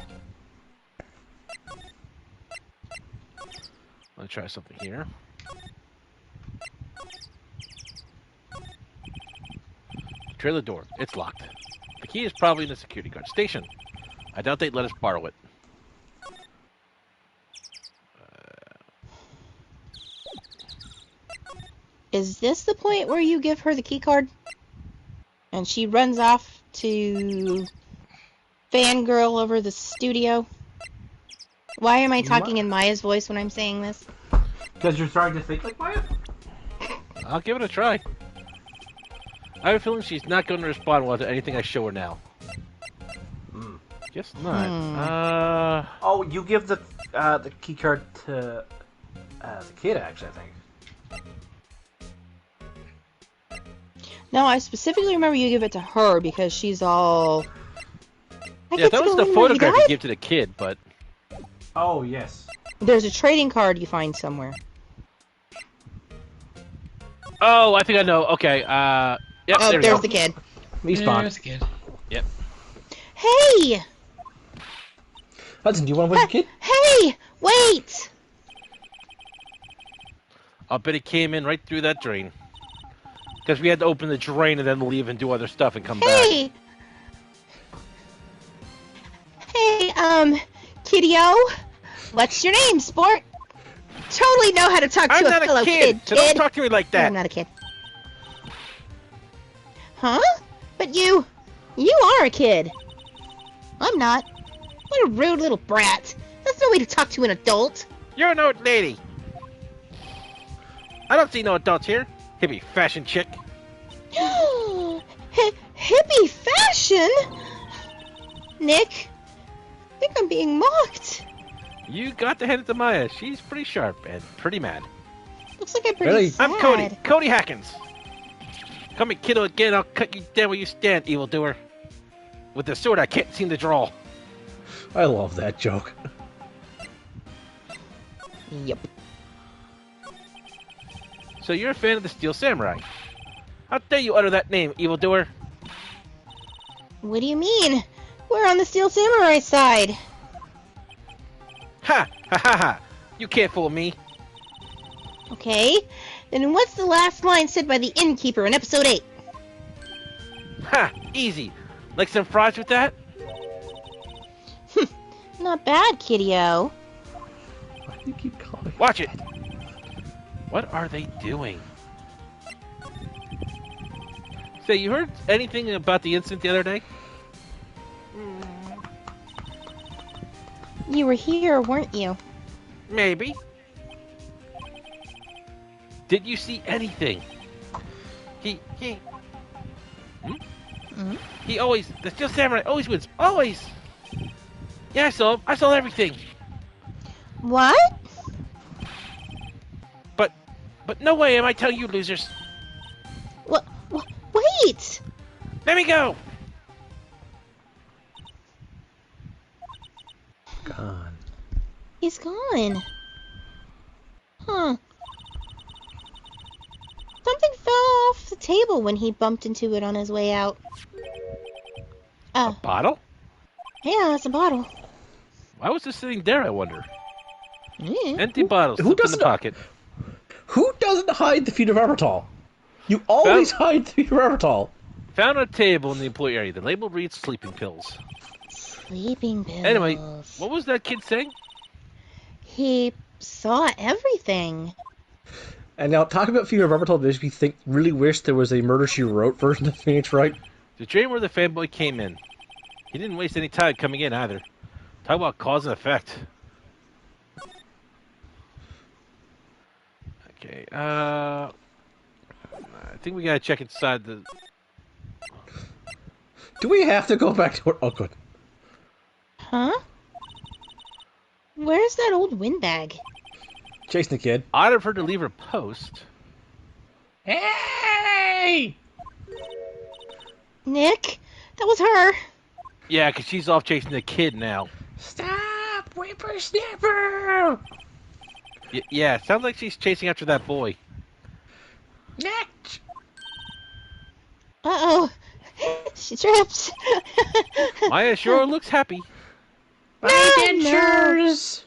Let me try something here. Trailer door. It's locked. The key is probably in the security guard station. I doubt they'd let us borrow it. Is this the point where you give her the key card? And she runs off to fangirl over the studio? Why am I talking in Maya's voice when I'm saying this? Because you're starting to think like Maya? I'll give it a try. I have a feeling she's not going to respond well to anything I show her now. Guess not. Oh, you give the key card to the kid, actually, I think. No, I specifically remember you give it to her because she's all... I Yeah, get that to was go the in where he photograph you died? give to the kid, but... Oh, yes. There's a trading card you find somewhere. Oh, I think I know. Okay, yep, Oh, there we there's go. the kid. Respawn. There's a kid. Yep. Hey! Hudson, do you want to watch the kid? Hey! Wait! I'll bet it came in right through that drain. Because we had to open the drain and then leave and do other stuff and come back. Hey! Hey, Kiddo? What's your name, sport? Totally know how to talk I'm to not a fellow a kid, so don't talk to me like that. I'm not a kid. Huh? But you are a kid. I'm not. What a rude little brat. That's no way to talk to an adult. You're an old lady. I don't see no adults here. Hippie fashion chick. Hippie fashion? Nick, I think I'm being mocked. You got to hand it to Maya. She's pretty sharp and pretty mad. Looks like I'm pretty Really? sad. I'm Cody. Cody Hackins. Come at kiddo again, I'll cut you down where you stand, evildoer. With the sword I can't seem to draw. I love that joke. Yep. So you're a fan of the Steel Samurai. How dare you utter that name, evildoer? What do you mean? We're on the Steel Samurai side. Ha! Ha ha ha! You can't fool me. Okay. Then what's the last line said by the innkeeper in episode 8? Ha! Easy. Like some fries with that? Not bad, kiddo. Why do you keep calling? Watch it. What are they doing? Say, you heard anything about the incident the other day? You were here, weren't you? Maybe. Did you see anything? He... Mm-hmm. He always... The Steel Samurai always wins. Always! Yeah, I saw him. I saw everything. What? But no way am I telling you losers. What? Wait! Let me go! Gone. He's gone. Huh. Something fell off the table when he bumped into it on his way out. A Oh, bottle? yeah, it's a bottle. Why was this sitting there, I wonder? Mm. Empty bottles Who slipped in the doesn't- pocket. Who doesn't hide the feet of Ebertol? You always hide the feet of Ebertol. Found on a table in the employee area. The label reads sleeping pills. Sleeping pills. Anyway, what was that kid saying? He saw everything. And now, talking about feet of Ebertol makes me really wish there was a Murder, She Wrote version of Phoenix Wright. The dream where the fanboy came in. He didn't waste any time coming in either. Talk about cause and effect. Okay, I think we gotta check inside the... Do we have to go back to... Oh, good. Huh? Where's that old windbag? Chasing the kid. Odd of her to leave her post. Hey! Nick? That was her. Yeah, because she's off chasing the kid now. Stop, whippersnapper! Yeah, sounds like she's chasing after that boy. Next! Uh-oh. She tripped. Maya sure looks happy. My No. dentures!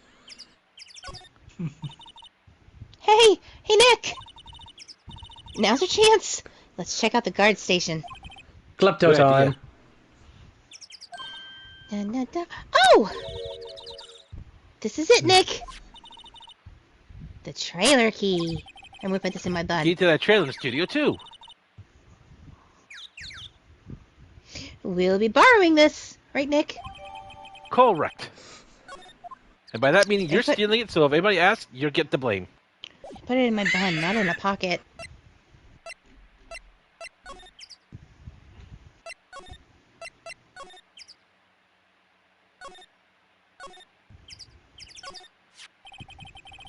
Hey, Nick. Now's your chance. Let's check out the guard station. Klepto Good time. idea. Da, da, da. Oh! This is it, Nick. The trailer key. I'm gonna put this in my bun. Key to that trailer in the studio, too. We'll be borrowing this, right, Nick? Correct. And by that meaning you're But- stealing it, so if anybody asks, you get the blame. Put it in my bun, not in a pocket.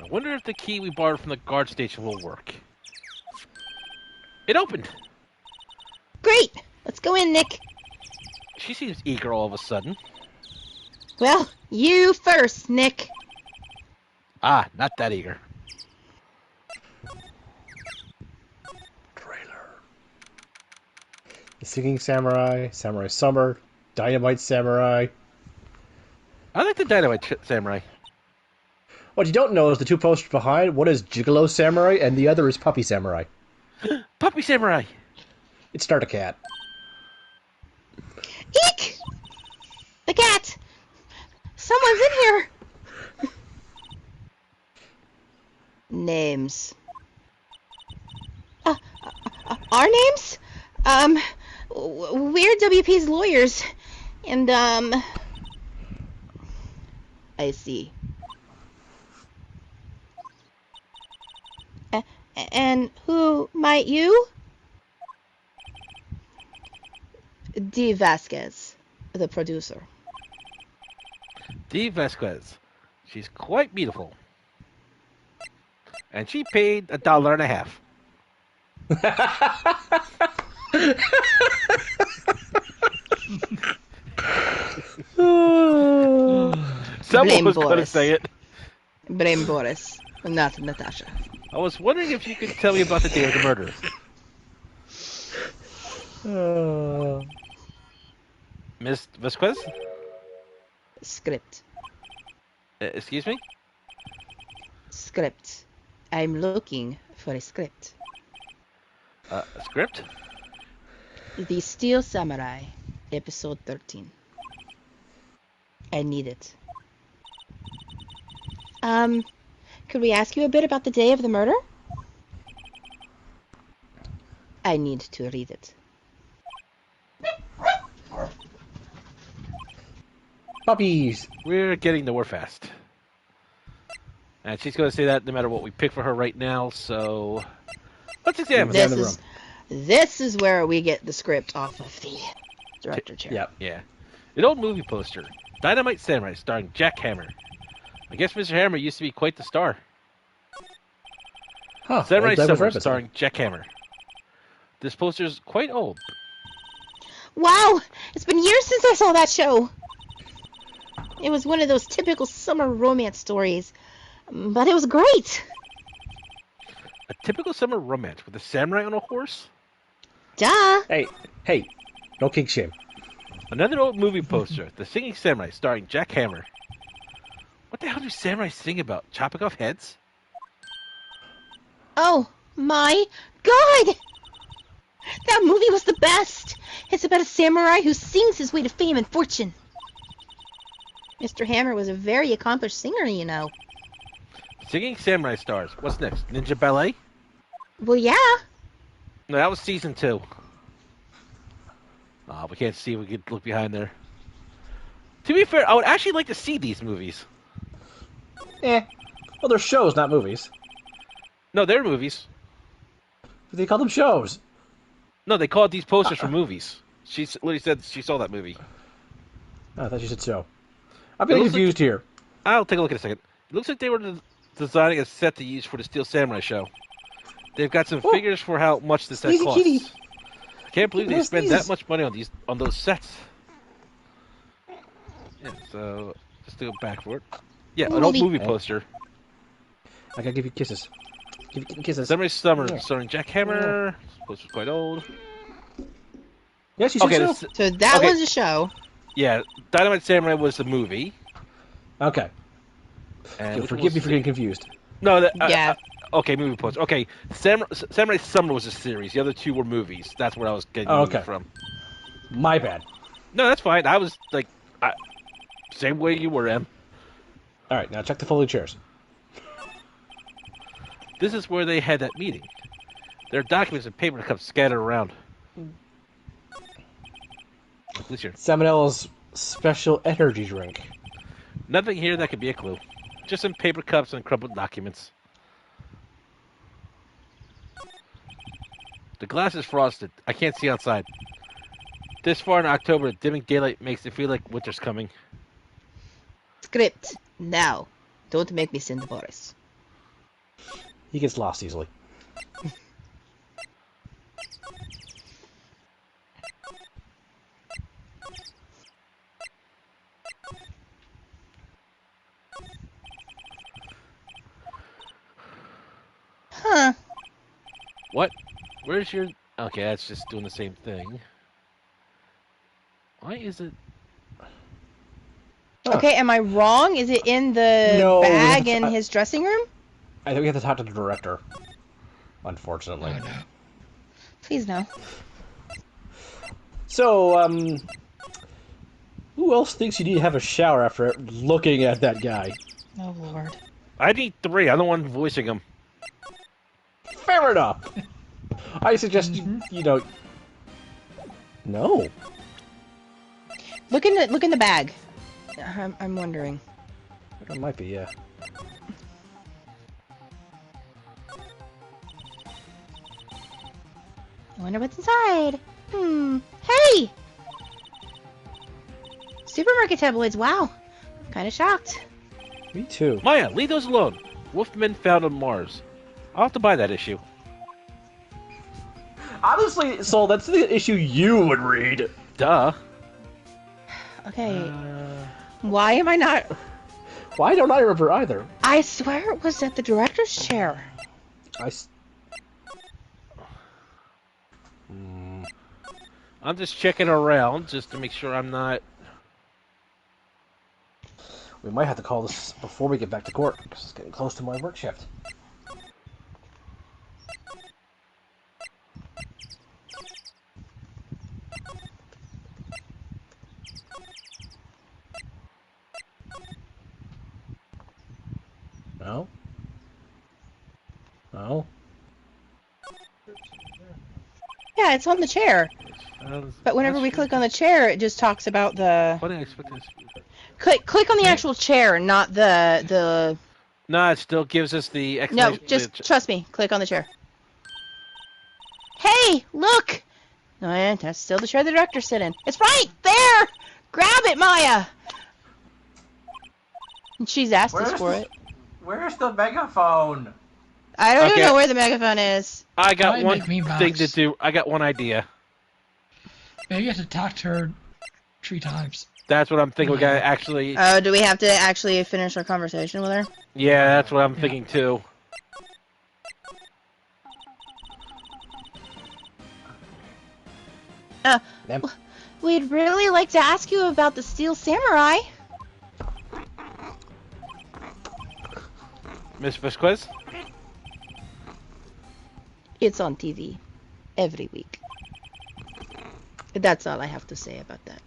I wonder if the key we borrowed from the guard station will work. It opened! Great! Let's go in, Nick. She seems eager all of a sudden. Well, you first, Nick. Ah, not that eager. Trailer. The Singing Samurai, Samurai Summer, Dynamite Samurai. I like the Dynamite Samurai. What you don't know is the two posters behind, one is Gigolo Samurai and the other is Puppy Samurai. Puppy Samurai! It's Start a Cat. Eek! The cat! Someone's in here! Names. Our names? We're WP's lawyers. And, I see. And who might you? D. Vasquez, the producer. Dee Vasquez. She's quite beautiful. And she paid $1.50. Someone Blame was going to Boris. say it. Blame Boris, not Natasha. I was wondering if you could tell me about the day of the murder. Miss Vasquez? Script. Excuse me? Script. I'm looking for a script. A script? The Steel Samurai, episode 13. I need it. Could we ask you a bit about the day of the murder? I need to read it. Puppies. We're getting nowhere fast. And she's going to say that no matter what we pick for her right now, so let's examine Examine it. the This is where we get the script off of the director chair. Yep. Yeah. An old movie poster. Dynamite Samurai starring Jack Hammer. I guess Mr. Hammer used to be quite the star. Huh. Samurai old Douglas Summer Rabbit. starring Jack Hammer. This poster's quite old. Wow! It's been years since I saw that show. It was one of those typical summer romance stories, but it was great. A typical summer romance with a samurai on a horse? Duh. Hey. No kink shame. Another old movie poster. The Singing Samurai starring Jack Hammer. What the hell do samurais sing about? Chopping off heads? Oh my god! That movie was the best! It's about a samurai who sings his way to fame and fortune. Mr. Hammer was a very accomplished singer, you know. Singing Samurai stars. What's next? Ninja Ballet? Well, yeah. No, that was season 2. We can't see. We could look behind there. To be fair, I would actually like to see these movies. Well, they're shows, not movies. No, they're movies. They call them shows. No, they called these posters for movies. She literally said she saw that movie. Oh, I thought you said show. I'm getting looks like- confused here. I'll take a look in a second. It looks like they were designing a set to use for the Steel Samurai show. They've got some figures for how much the set Sneezy costs. kitty. I can't believe they No spent sneezes. that much money on those sets. Yeah, so just to go back for it. Yeah, an old movie poster. I gotta give you kisses. Give you kisses. Samurai Summer Yeah. starring Jack Hammer. This poster's quite old. Yeah, she said Okay, so. So that Okay. was a show. Yeah, Dynamite Samurai was the movie. Okay. And Good, which forgive was me for getting confused. No, Yeah. okay, movie poster. Okay, Samurai Summer was a series. The other two were movies. That's where I was getting the Oh, movie okay. from. My bad. No, that's fine. I was like, same way you were, Em. All right, now check the folding chairs. This is where they had that meeting. There are documents and paper cups scattered around. What's your Salmonella's special energy drink. nothing here that could be a clue. Just some paper cups and crumpled documents. The glass is frosted. I can't see outside. This far in October, dimming daylight makes it feel like winter's coming. Script. Now. Don't make me send Boris. He gets lost easily. Huh. What? Where's your... Okay, that's just doing the same thing. Why is it... Huh. Okay, am I wrong? Is it in the No, bag that's- in his dressing room? I think we have to talk to the director. Unfortunately. Oh no. Please no. So, who else thinks you need to have a shower after looking at that guy? Oh lord. I need 3. I'm the one voicing them. Fair enough. I suggest you know. No. Look in the bag. I'm wondering. It might be, yeah. I wonder what's inside. Hey! Supermarket tabloids, wow. Kinda shocked. Me too. Maya, leave those alone. Wolfmen found on Mars. I'll have to buy that issue. Honestly, Sol, that's the issue you would read. Duh. Okay. Why am I not... Why don't I remember either? I swear it was at the director's chair. I'm just checking around just to make sure I'm not... We might have to call this before we get back to court, because it's getting close to my work shift. No? No? Yeah, it's on the chair. But whenever we click on the chair, it just talks about the... What did I expect this? Click on the actual chair, not the... No, it still gives us the No, explanation. just trust me. Click on the chair. Hey, look! No, that's still the chair the director's sitting. It's right there! Grab it, Maya! And she's asked us for it. Where's the megaphone? I don't even Okay. know where the megaphone is. I got Why one make me thing to box? do. I got one idea. Maybe you have to talk to her 3 times. That's what I'm thinking. We gotta actually. Oh, do we have to actually finish our conversation with her? Yeah, that's what I'm thinking too. Yep. We'd really like to ask you about the Steel Samurai. Miss Vasquez? It's on TV every week. That's all I have to say about that.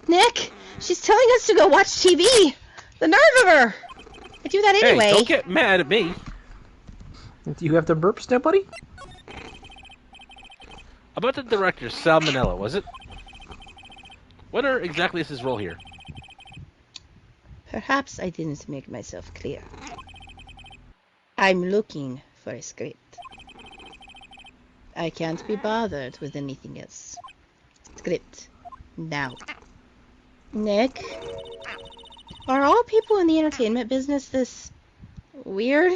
Nick, she's telling us to go watch TV. The nerve of her! I do that anyway. Hey, don't get mad at me. Do you have the burps now, buddy? About the director, Salmonella, was it? What exactly is his role here? Perhaps I didn't make myself clear. I'm looking for a script. I can't be bothered with anything else. Script. Now. Nick? Are all people in the entertainment business this weird?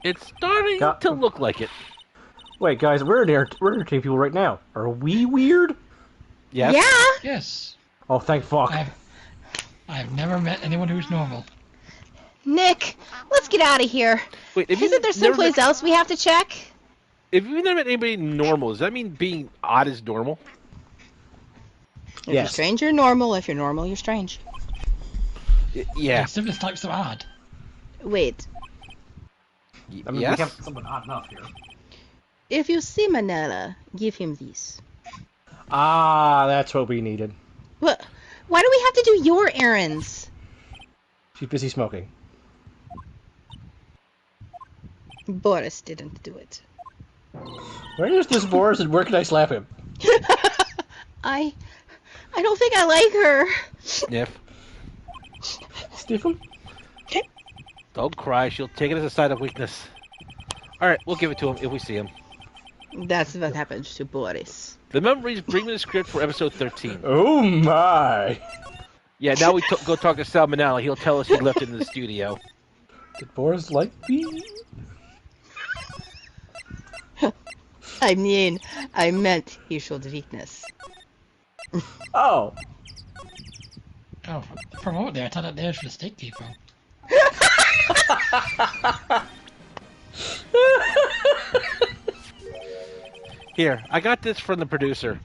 It's starting Got- to look like it. Wait, guys, we're entertaining people right now. Are we weird? Yes? Yeah! Yes. Oh, thank fuck. I've never met anyone who's normal. Nick, let's get out of here. Wait, if Isn't there someplace else we have to check? If you've never met anybody normal, does that mean being odd is normal? If you're Yes. strange, you're normal. If you're normal, you're strange. Yeah. It's different types of odd. Wait. I mean, Yes? we have someone odd enough here. If you see Manila, give him these. Ah, that's what we needed. What? Why do we have to do your errands? She's busy smoking. Boris didn't do it. Where is this Boris and where can I slap him? I don't think I like her. Sniff. Sniff him? Don't cry. She'll take it as a sign of weakness. Alright, we'll give it to him if we see him. That's what happens to Boris. The memories bring me the script for episode 13. Oh my! Yeah, now we go talk to Salmonella. He'll tell us he left it in the studio. Did Boris like me? I mean, I meant he showed weakness. Oh. Oh, from over there, I thought that there's where the steak came from. Here, I got this from the producer.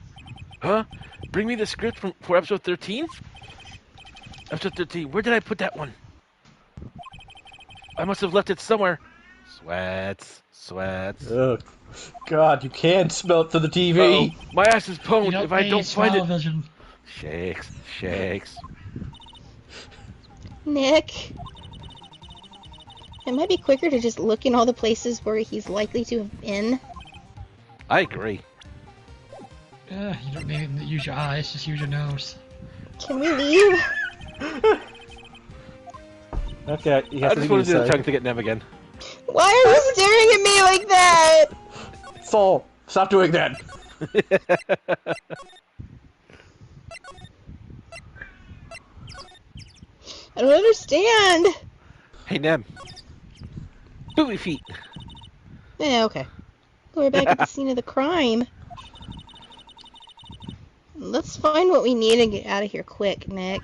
Huh? Bring me the script for episode 13? Episode 13. Where did I put that one? I must have left it somewhere. Sweats. Ugh. God, you can't smell it through the TV. Uh-oh. My ass is pwned if I don't find it. Vision. Shakes. Nick, it might be quicker to just look in all the places where he's likely to have been. I agree. You don't need to use your eyes, just use your nose. Can we leave? Okay, you have I to just leave wanted to do the inside. tongue to get them again. Why are you staring at me like that? Soul, stop doing that. I don't understand. Hey, Nem. Booby feet. Yeah, okay. We're back at the scene of the crime. Let's find what we need and get out of here quick, Nick.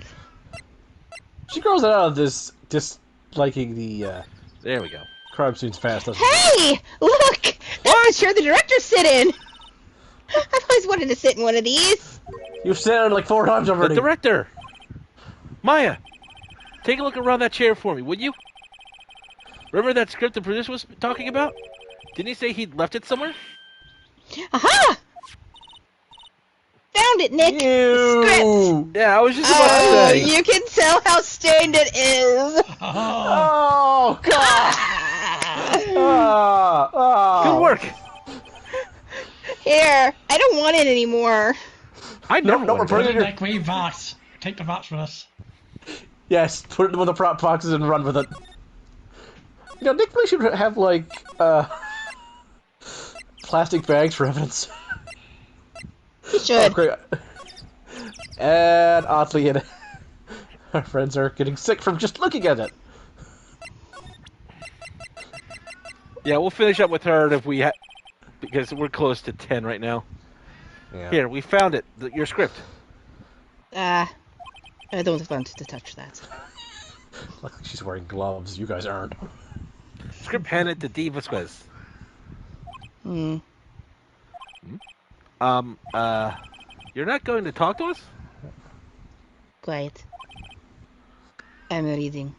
She grows out of this disliking the There we go. crime scenes fast, doesn't Hey! Look! That's the chair the directors sit in! I've always wanted to sit in one of these. she? You've said it like 4 times The already. director. Maya, take a look around that chair for me, would you? Remember that script the producer was talking about? Didn't he say he'd left it somewhere? Aha! Found it, Nick! The Ew. script! Yeah, I was just about to Oh, say. you can tell how stained it is! Oh, Oh God! Ah! Oh. Good work. Here, I don't want it anymore. I never no, we're wanted putting it. it in your... Like we box. Take the box with us. Yes, put it in one of the prop boxes and run with it. You know, Nick really should have, like, plastic bags for evidence. You should. Oh, great. And oddly, our friends are getting sick from just looking at it. Yeah, we'll finish up with her if we because we're close to 10 right now. Yeah. Here, we found it. Your script. I don't want to touch that. Luckily, she's wearing gloves. You guys aren't. Script handed to D. Vasquez. Hmm. You're not going to talk to us? Quiet. I'm reading.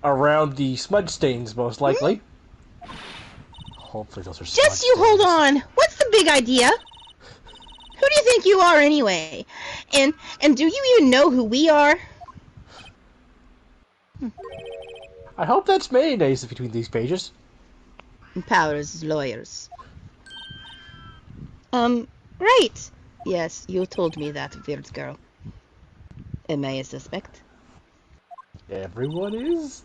Around the smudge stains, most likely. Hopefully those are smudge Just you stains. hold on. What's the big idea? Who do you think you are anyway? And do you even know who we are? I hope that's mayonnaise between these pages. Powers lawyers. Right. Yes, you told me that, weird girl. Am I a suspect? Everyone is?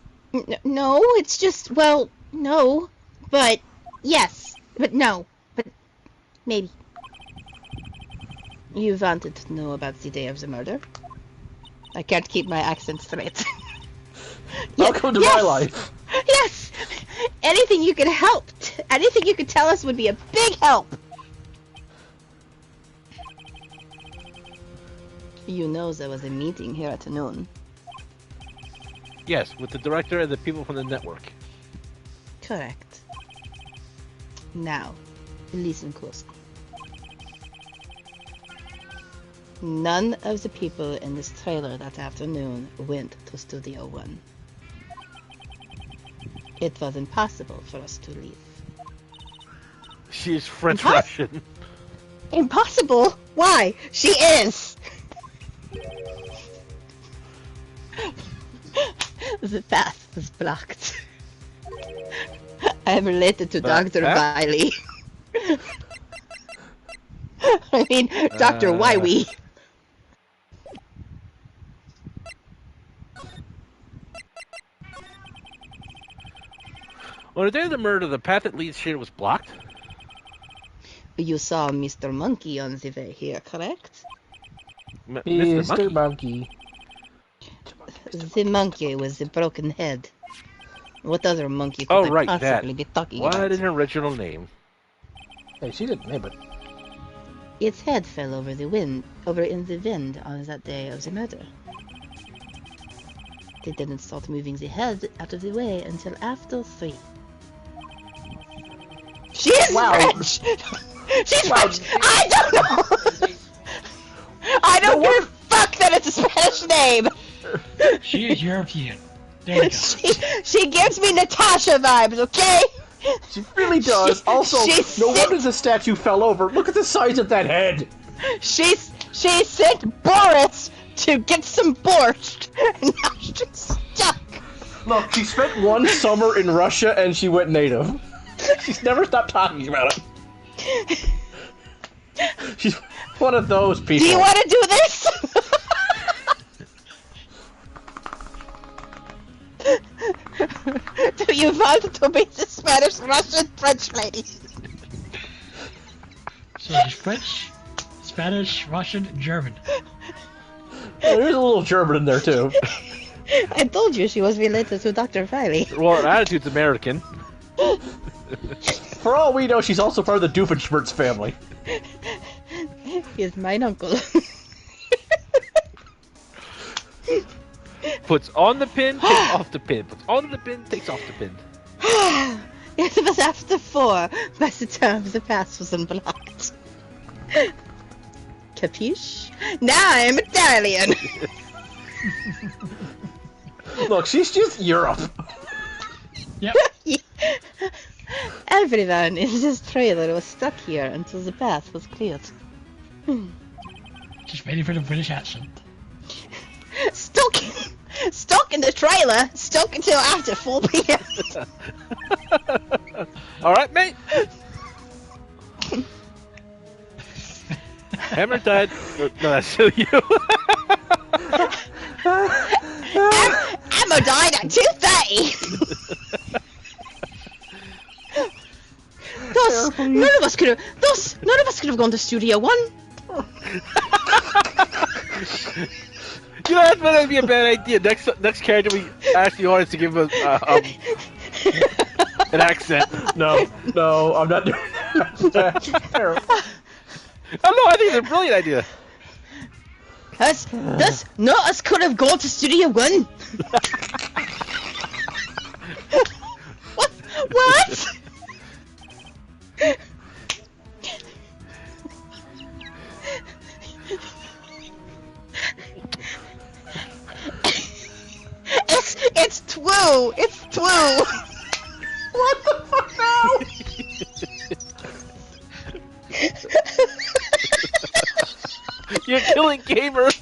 No, it's just, well, no. But, yes. But no. But, maybe. You wanted to know about the day of the murder? I can't keep my accent straight. Welcome to my life. Yes! Anything you could help. Anything you could tell us would be a big help. You know there was a meeting here at noon. Yes, with the director and the people from the network. Correct. Now, listen closely. None of the people in this trailer that afternoon went to Studio One. It was impossible for us to leave. She's French-Russian. Impossible? Why? She is! The path was blocked. I am related to Dr. Wiley. I mean, Dr. Wiley. On the day of the murder, the path that leads here was blocked? You saw Mr. Monkey on the way here, correct? Mr. Monkey? The monkey with the broken head. What other monkey could I possibly be talking about? What an original name. Hey, she didn't name it. Its head fell over in the wind on that day of the murder. They didn't start moving the head out of the way until after 3. She's French! She's French! I don't know! I don't give a fuck that it's a Spanish name! She is European. There we go. She gives me Natasha vibes, okay? She really does. Also, no wonder the statue fell over. Look at the size of that head. She sent Boris to get some borscht, and now she's stuck. Look, she spent one summer in Russia and she went native. She's never stopped talking about it. She's one of those people. Do you want to do this? Do you want to be the Spanish, Russian, French lady? So she's French, Spanish, Russian, German. There's a little German in there too. I told you she was related to Dr. Riley. Well, her attitude's American. For all we know, she's also part of the Doofenshmirtz family. He's mine uncle. Puts on the pin, takes off the pin. Puts on the pin, takes off the pin. It was after 4 by the time the pass was unblocked. Capiche? Now I'm Italian. Look, she's just Europe. Yep. Everyone in this trailer was stuck here until the path was cleared. Just waiting for the British accent. Stuck in the trailer, stuck until after 4 p.m. All right, mate. Hammer died. No, that's still you. Emma died at 2:30. None of us could have gone to Studio One. You know, that might be a bad idea. Next character, we ask the audience to give us an accent. No, I'm not doing that. That's terrible. Oh no, I think it's a brilliant idea. Thus, none of us could have gone to Studio One. What? It's true. It's true. What the fuck now? You're killing gamers.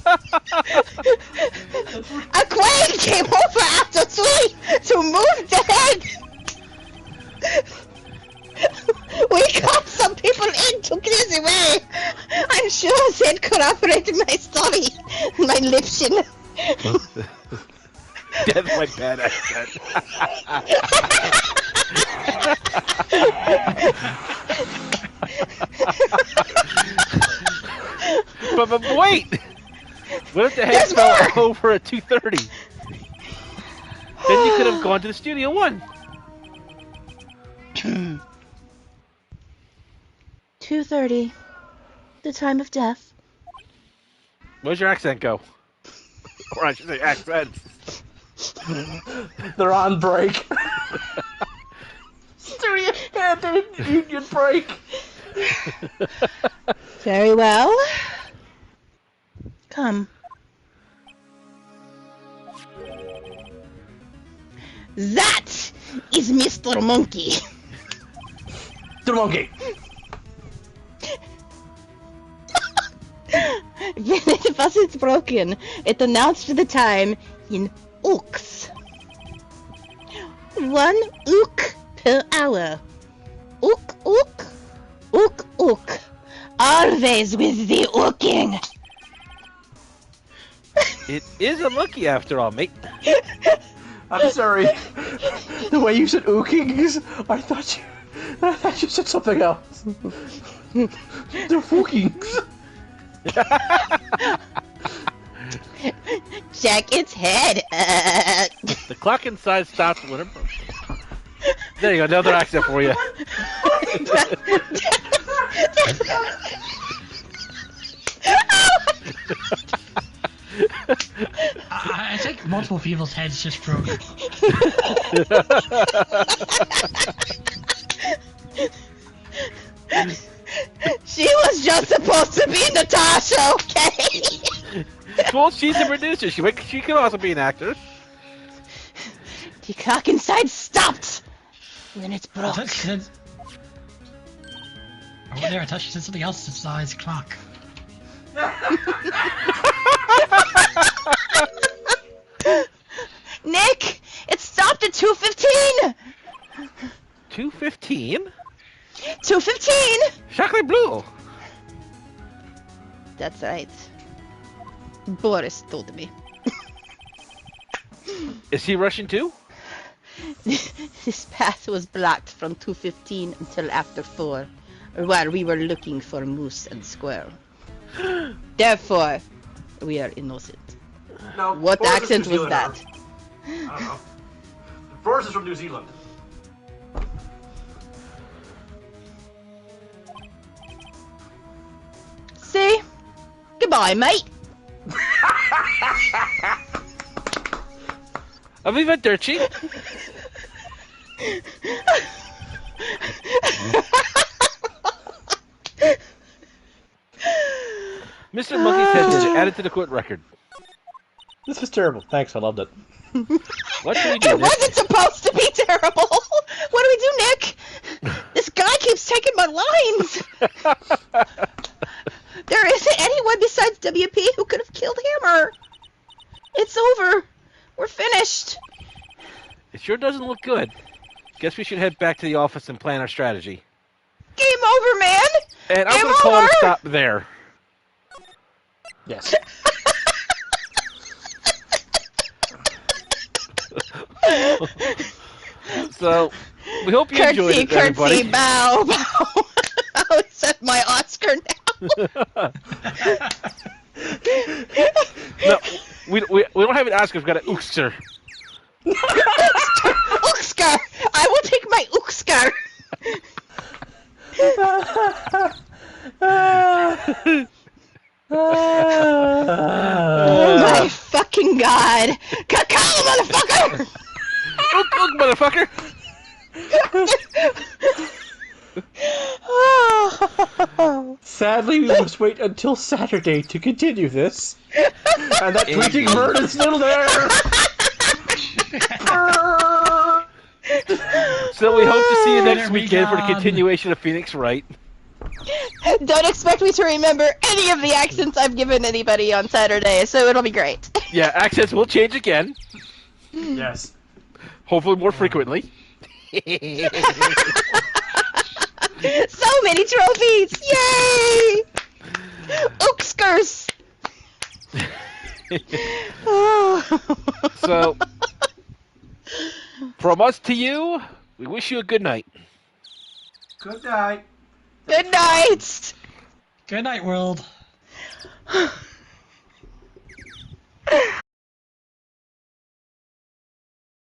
A queen came over after 3 to move the head. We got some people in to clear the way. I'm sure they'd corroborate my story. My lipsin. That's my bad accent. but wait! What if the head fell over at 2:30? Then you could have gone to the Studio One. 2:30. The time of death. Where's your accent go? Or I should say accents. They're on break. Studio union break. Very well. Come. That is Mr. Monkey. The monkey. When it wasn't broken, it announced the time in ooks. 1 ook per hour. Ook, ook. Ook, ook. Always with the ooking. It is a monkey after all, mate. I'm sorry. The way you said ookings, I thought you said something else. The fookings. Check its head. The clock inside stops when it broke. There you go, another accent for you. I think multiple people's heads just broke. She was just supposed to be Natasha, okay? Well, she's a producer. She can also be an actor. The clock inside stopped when it broke. I thought she said... Over there, I thought she said something else besides clock. Nick, it stopped at 2:15. 2:15? 2:15. Chocolate blue. That's right. Boris told me. Is he Russian too? This path was blocked from 2:15 until after 4, while we were looking for moose and squirrel. Therefore, we are innocent. No, What Boris is accent New was Zealand, that? I don't know. Boris is from New Zealand. See? Goodbye, mate. Arrivederci. Mr. Monkey's head is added to the court record. This is terrible. Thanks, I loved it. What do we do, It Nick? wasn't supposed to be terrible. What do we do, Nick? This guy keeps taking my lines. There isn't anyone besides WP who could have killed Hammer. It's over. We're finished. It sure doesn't look good. Guess we should head back to the office and plan our strategy. Game over, man. And I'm Game going to call it over? a stop there. Yes. So, we hope you enjoyed Curtsy, it, everybody. curtsy, bow, bow. I'll accept my Oscar now. No, we don't have an Oscar. We've got an Ookster. Ookskar! I will take my Ookskar! Oh my fucking god! Cacao, motherfucker! Ook, motherfucker! Oh. Sadly, we must wait until Saturday to continue this. And that tweeting bird is still there! So we hope to see you next There we weekend for the gone. continuation of Phoenix Wright. Don't expect me to remember any of the accents I've given anybody on Saturday, so it'll be great. Yeah, accents will change again. Yes. Hopefully more frequently. So many trophies! Yay! Ookskers! So, from us to you, we wish you a good night. Good night. Good night! Good night, world.